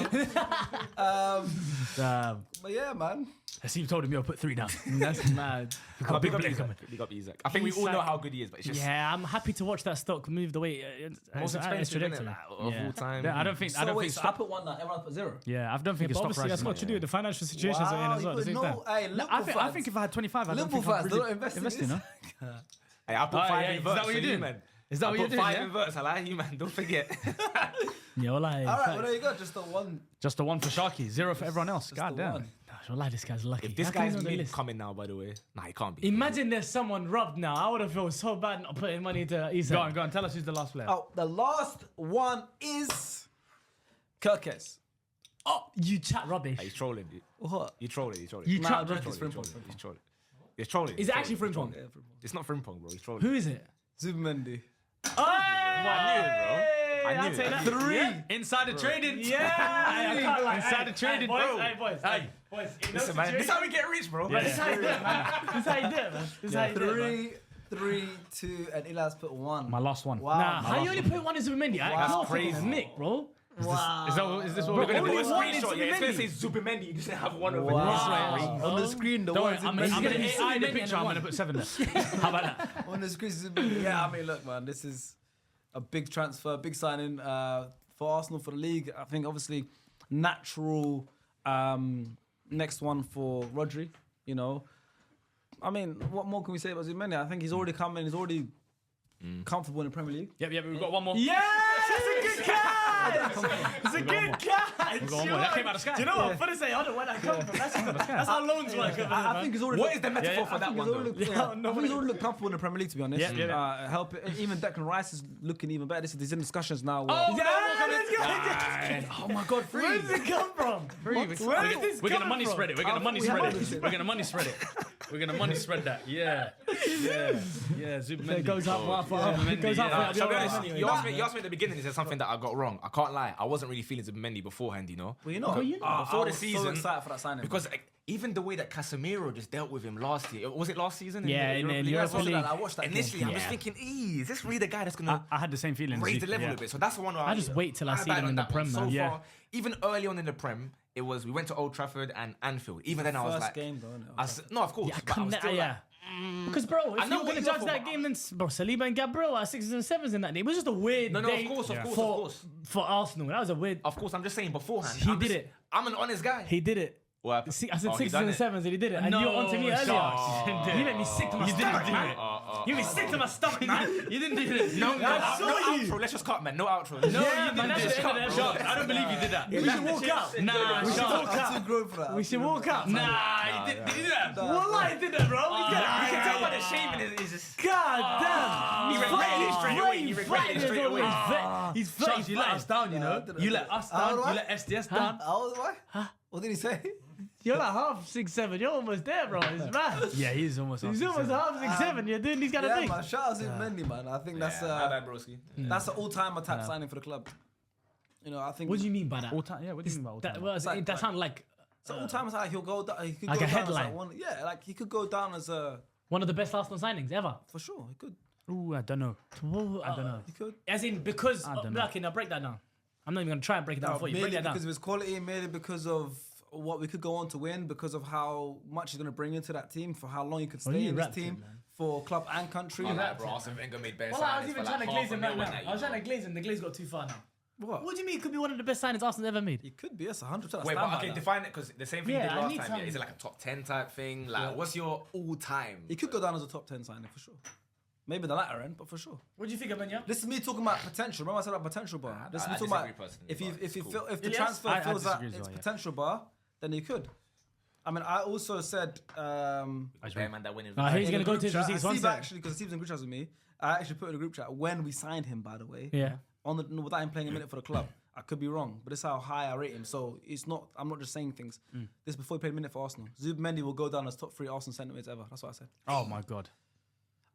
Damn. But yeah, man. Hasim told him, yo, put 3 down. That's mad. But big up play Isak. Big up Isak. I think we all know how good he is, but it's just Yeah, I'm happy to watch that stock move the way it's most at its expensive innit, trajectory. like, of Yeah. all time. I don't think. I So don't wait, think. so I Stock, put 1 now. Everyone put 0. yeah, I don't think Yeah, his but stock obviously price that's is got much. to do with the financial situations we're in as well. At the same time. Hey, Liverpool I think if I had 25, I don't Liverpool think I'd fans, really don't invest in invest this. in. Hey, I put Oh, 5 yeah, in is verts. that what you're for you, doing? man? Is that I what you're put doing? 5 Yeah? in verts. I like you, man. Don't forget. Yeah, well, All right, well, there you go. Just the 1. Just the 1 for Sharky, 0 for everyone else. God the damn. one. Wallah, this guy's lucky. If this How can guy's he not on the mid list? coming now, by the way, nah, he can't be. Imagine there's someone robbed now. I would have felt so bad not putting money into Isak. Go on. Tell us who's the last player. Oh, the last one is Gyokeres. Oh, you chat rubbish. Hey, he's trolling. What? You trolling. He's trolling. You Nah, chat I'm joking, rubbish. it's Frimpong. He's trolling. He's trolling. Is it actually Frimpong? It's not Frimpong, bro. He's trolling. Who is it? Zubimendi. I knew it, bro. I knew it. 3. Insider trading. Yeah, I can't lie. Insider trading, boys, bro. Hey, boys. Hey. Boys. Listen, man. This is how we get rich, bro. This is how you do it, man. This is how you do it, man. This is how you do it, man. 3, 2, and Elias put 1. My last one. Wow. Nah, how you only put one in Zubimendi? That's You're crazy. fucking Nick, bro. Wow. Is this what We're we're gonna gonna do a do? one is screenshot. Yeah, it's gonna Zubimendi. say Zubimendi. You just have one over Wow. there. On the screen, the Don't one worry, I'm Zubimendi. gonna It's AI the Zubimendi picture. and I'm one. gonna put 7 there. How about that? On the screen, Zubimendi. Yeah, I mean, look, man, this is a big transfer, big signing for Arsenal, for the league. I think, obviously, natural next one for Rodri, you know. I mean, what more can we say about Zubimendi? I think he's already coming, he's already comfortable in the Premier League. Yep, we've got one more. Yeah, that's a good catch. It's a good catch. We've got one more. That came out of the sky. Do you know what? I'm gonna say, I don't know where that come from. That's how loans work. I think he's already. What is the metaphor for that one, though? I think he's already looked comfortable in the Premier League, to be honest. Yeah. Help even Declan Rice is looking even better. He's in discussions now. Oh my God, free. Where does it come from? Where did this We're gonna come money from? spread it. We're gonna money we have spread money. it. We're gonna money spread it. We're gonna money spread that. Yeah. Zubimendi. It goes up, it goes up. Yeah. To be honest, Anyway. you asked me at the beginning. He said something that I got wrong. I can't lie. I wasn't really feeling Zubimendi beforehand. You know. Well, you know, Before the so season, excited for that signing because even the way that Casemiro just dealt with him last year, was it last season? Yeah, in Europa the League? Europa League. I watched that Initially, game. I'm just thinking, is this really the guy that's gonna I had the same feeling. raise the level a bit? So that's the one where I just wait till I see bang them on in the that one. Prem, So man. Yeah. far, even early on in the Prem, we went to Old Trafford and Anfield. Even then, I was First like, game, though, innit? no, of course, Yeah, but I was still like, Because, bro, if I know you're what going to you're judge for, that but- game, then, bro, Saliba and Gabriel are 6s and 7s in that day. It was just a weird No, day of course, of for Arsenal. That was a weird... Of course, I'm just saying beforehand. He did it. I'm an honest guy. He did it. What happened? I said Oh, he 6s done and it. 7s and he did it. And you were on to me earlier. You made me sick to my stomach, man. You made me sick to my stomach, man. You didn't do this. No outro. Let's just cut, man. No outro. No, you didn't do this. I don't believe you did that. We should walk out. Nah, we should walk I'm too out. grown for that. We should walk out. Nah, did you do that? Wallah, he did that, bro. You can tell by the shame in his. God damn. He regretted it straight away. He regretted it straight away. He's Charles, you let us down, you know. You let us down. You let SDS down. How old am I? What did he say? You're like half 6'7". You're almost there, bro. It's mad. Yeah, he's almost. He's almost half 6'7". You're doing these kind of Yeah, things. man. Shout out to Zubimendi, man. I think that's My bad, broski. that's an all-time type signing for the club. You know, I think. What do you mean by that? All time. Yeah, what do you mean by all time? That sounds like It's an all-time signing. He'll go. He could Like go a down headline. As like one. Yeah, like he could go down as a one of the best Arsenal signings ever. for sure. He could. Ooh, I don't know. I don't know. He could. As in because don't know. okay, now break that down. I'm not even gonna try and break it down for you. Break Mainly that down. because of his quality, mainly because of what we could go on to win, because of how much he's going to bring into that team, for how long he could stay you in this wrapped team, it, man. for club and country. Bro, Arsene Wenger made better Well, I signings was even for trying to like glaze him back $500 now. million. I was trying to glaze him. The glaze got too far now. What? What do you mean? It could be one of the best signings Arsenal ever made. He could be. Yes, 100%. Wait, but okay, define it, because the same thing you Yeah, did I last need time. some- Yeah, is it like a top 10 type thing? Like, what's your all-time? He could go down as a top 10 signing for sure. Maybe the latter end, but for sure. What do you think, Amenya? This is me talking about potential. Remember I said about potential bar. This is me I talking disagree about personally, if but it's cool. if the Yes. transfer I feels that disagree as it's well, yeah. potential bar, then he could. I mean, I also said. Bear man that winning. Nah, he's in gonna the go group to his chat, receipts and one Steve sec. actually, because Steve's in group chat with me, I actually put in a group chat when we signed him, by the way. Yeah. Without him playing a minute for the club. I could be wrong, but this is how high I rate him. So it's not. I'm not just saying things. This is before he played a minute for Arsenal. Zubimendi will go down as top 3 Arsenal centre mids ever. That's what I said. Oh my god.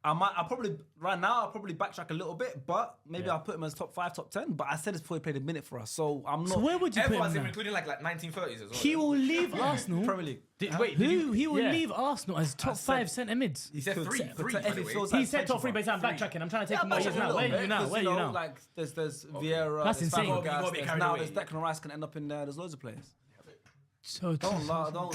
I'll probably right now. I'll probably backtrack a little bit, but maybe I'll put him as top 5, top 10. But I said this before he played a minute for us, so I'm not. So where would you put Everyone's him now? including like 1930s as well. He will leave Arsenal. Premier League. Wait, He will leave Arsenal as top 5 centre mids. He said three, If by the he way. feels He like said top 3, but potential, I'm backtracking. I'm trying to take him but where he is now. Where are you now? Where are you now? Like there's Vieira, That's there's insane. Fabregas, You gotta be there's carried now away. there's Declan Rice can end up in there. There's loads of players. So Don't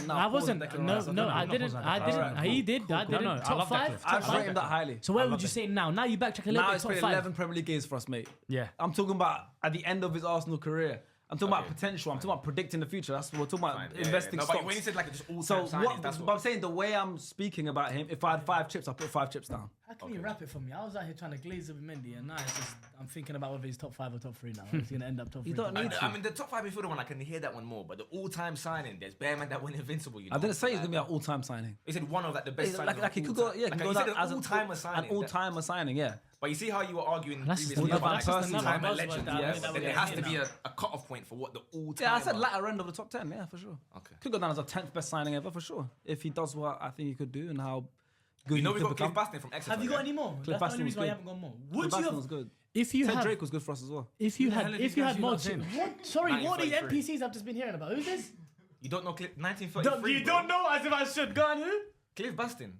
now. I wasn't. Declan No, Rice. no, I not didn't. pause I that. didn't. Alright, He cool, did. cool. I didn't. No, I Top love that 5. clip. I rate him that highly. So where would you say now? Now you backtrack a little Now bit. he's Top played 5. 11 Premier League games for us, mate. Yeah. I'm talking about at the end of his Arsenal career. I'm talking about potential. I'm talking about predicting the future. That's what we're talking about. Fine. Yeah, Investing no, stocks. but when he said like just all-time So signings, what? that's But what. I'm saying the way I'm speaking about him. If I had 5 chips, I'll put 5 chips down. How can you wrap it for me? I was out here trying to glaze Zubimendi, and now it's just I'm thinking about whether he's top 5 or top 3 now. He's gonna end up top 3. You don't need to. I mean, the top 5 midfielder one, I can hear that one more. But the all-time signing, there's Bear man that went invincible. You know? I didn't say he's gonna be an all-time signing. He said one of like the best signings. Like he could go, yeah, he could go said down as an all-timer signing. An all-timer signing, yeah. But you see how you were arguing That's just previously another- about that's just like another all-timer buzzword legends. that I Yes, think that then we're there has to getting be now. a cut-off point for what the all-time. Yeah, I said latter end of the top 10, yeah, for sure. Okay. Could go down as a 10th best signing ever, for sure. If he does what I think he could do and how good You know he we could got Cliff become. Bastin from Exeter. Have you got any more? Cliff That's the Bastin only was reason why you good. haven't got more. Cliff Would you Bastin was have? good. If you Ted had, Drake was good for us as well. if you the hell had, are if these you guys had you more not chips, saying? what? Sorry, what are these 1933. NPCs I've just been hearing about? Who's this? You don't know 1933. You don't know as if I should. Go on, who? Cliff Bastin.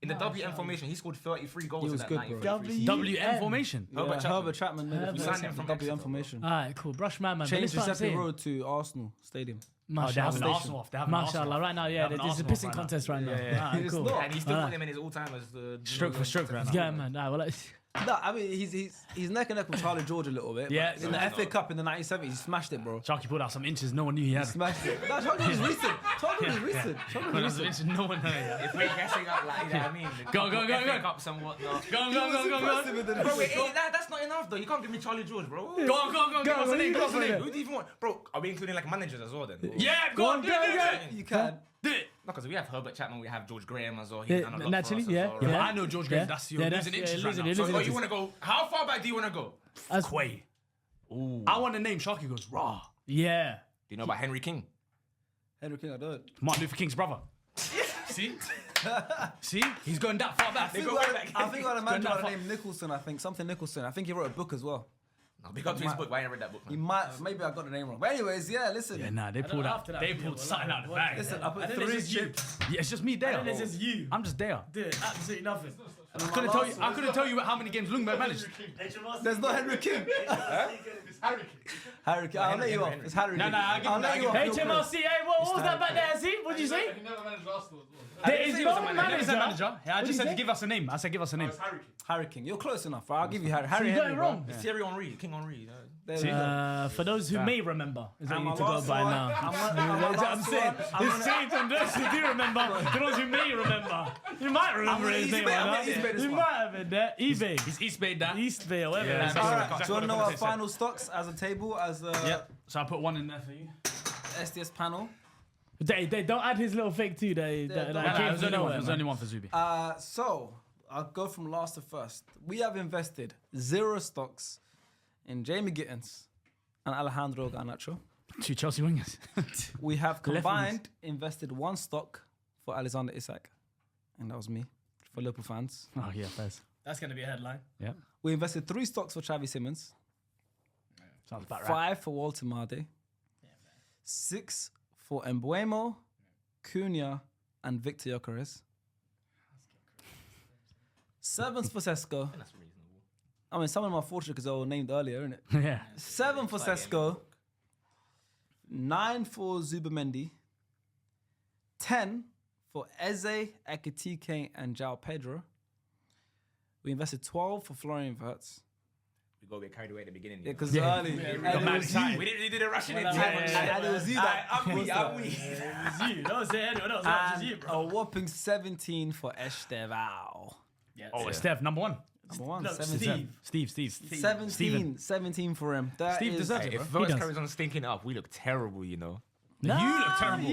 In the WM formation, he scored 33 goals He in was that good, bro. 1933 WM formation. Yeah, Herbert Chapman made Herbert it signed him from WM Exeter, formation. All right, cool. Brush my man. But Changed this what I'm Giuseppe saying. Road to Arsenal Stadium. Oh, they have an Mashallah. Arsenal off. They have an Arsenal Mashallah. off. Right now, They yeah, have an there's a Arsenal pissing off right contest right now. Yeah. Alright, It's cool. not. And he still put him in his all-time as the Stroke for stroke right now. Yeah, man. Nah, well, No, I mean he's neck and neck with Charlie George a little bit. Yeah, but in the FA Cup in the 1970s, he smashed it, bro. Sharky pulled out some inches no one knew he had. Smashed it. No, Charlie George is recent. Charlie George is recent. Charlie Pulled George out is some recent. inches no one knew. If we're guessing up like, you know what I mean? The Go, go, go, FA go. Cups and whatnot. Go on, go on, go on, go on. Impressive in the Bro, wait, defense. that's not enough though. You can't give me Charlie George, bro. Go on, go on, go on. What's the name? go What's the for it. name? Who do you even want? Bro, are we including like managers as well then? Yeah, go on, do it. You can. Do it. No, because we have Herbert Chapman, we have George Graham as well. He's done a lot naturally, for us yeah, as well, Yeah, right? but I know George Graham. That's your Yeah, losing that's- inches yeah, right losing- now. losing So inches. you want to go? How far back do you want to go? That's Quay. I want a name. Sharky goes raw. Yeah. Do you know about Henry King? Henry King, I don't. Martin Luther King's brother. See? See? He's going that far back. I think I had a man by the name Nicholson. I think something Nicholson. I think he wrote a book as well. No, big up to his book, but I ain't read that book, He man. might. Maybe I got the name wrong. But anyways, yeah. Listen. Yeah, nah, they pulled out. They pulled something out of the bag. Listen. I put And then 3 it's just you. chips. Yeah, it's just me there. And then it's just you. I'm just there. Dude, absolutely nothing. I couldn't tell you how many games Lundberg managed. There's no Henry King. Harry King. I'll let you off. It's Harry King. I'll give him I'll that, let you off. HMRC, hey, what was that back there, see? What'd you say? He never managed Arsenal as well. There is no manager. Yeah, I did just you said say? to give us a name. I said give us a name. Harry King. You're close enough. I'll give you Harry. So Harry you got Henry, it bro. wrong. It's Thierry Henry, King Henry. There we go. For those who may remember, is what And you my need to go last by one, now. I'm That's what I'm saying. It's changed from those who do remember to those who may remember. You might remember his name. You might have been there. eBay. He's East Bay that. East Bay or whatever. Yeah, it is. All right. That's Do you want to know what our they said. final stocks as a table, as a Yep. So I put one in there for you. SDS panel? They don't add his little fake too. That came It was from only one. nowhere, It was man. only one for Zubi. So I'll go from last to first. We have invested 0 stocks in Jamie Gittens and Alejandro Garnacho. 2 Chelsea wingers. We have Left combined invested 1 stock for Alexander Isak, and that was me for Liverpool fans. Oh yeah, Fez. That's gonna be a headline. Yeah. We invested 3 stocks for Xavi Simons, Sounds about 5 for Woltemade, 6 for Mbuemo, Cunha, and Viktor Gyokeres. 7 for Sesko. That's reasonable. I mean, some of them are fortunate because they were named earlier, isn't it? Yeah. 7 for Sesko, 9 for Zubimendi, 10 for Eze, Ekitike, and Joao Pedro. We invested 12 for Florian Wirtz. We got a bit carried away at the beginning. Yeah, because early. we and got it mad was excited. you. We didn't rush it in. Well, And it was you that. I'm we. It was you. Don't say anyone else. That was just you, And bro. a whopping 17 for Estevao. Oh, Steph, number 1. Number 1, No, 17. Steve. 17 for him. That Steve is- deserves Hey, it, if bro. Wirtz does. carries on stinking up, we look terrible, you know. You look terrible.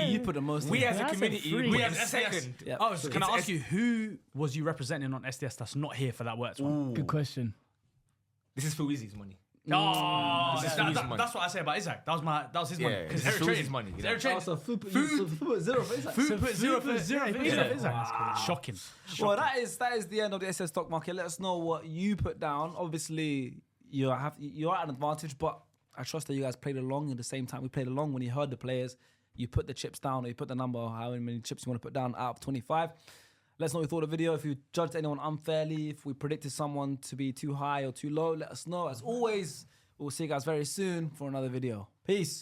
You put the most We in. as a That's a community, freak. we We have have second. Yeah. Oh, so can I It's ask you who was you representing on SDS that's not here for that Wirtz one? Good question. This is Fuizi's money. Oh, This is Fuizi's money. that's what I say about Isaac. That was his money. Yeah, Because this is Eric Fuizi's traded money, you Because know. Eric traded. Also, food put 0 for Isaac. Food put 0 for zero for Isaac. Isaac. Shocking. Well, that is the end of the SS stock market. Let us know what you put down. Obviously, you're at an advantage, but I trust that you guys played along at the same time. We played along when you heard the players. You put the chips down, or you put the number, how many chips you want to put down, out of 25. Let us know what you thought of the video. If you judged anyone unfairly, if we predicted someone to be too high or too low, let us know. As always, we'll see you guys very soon for another video. Peace.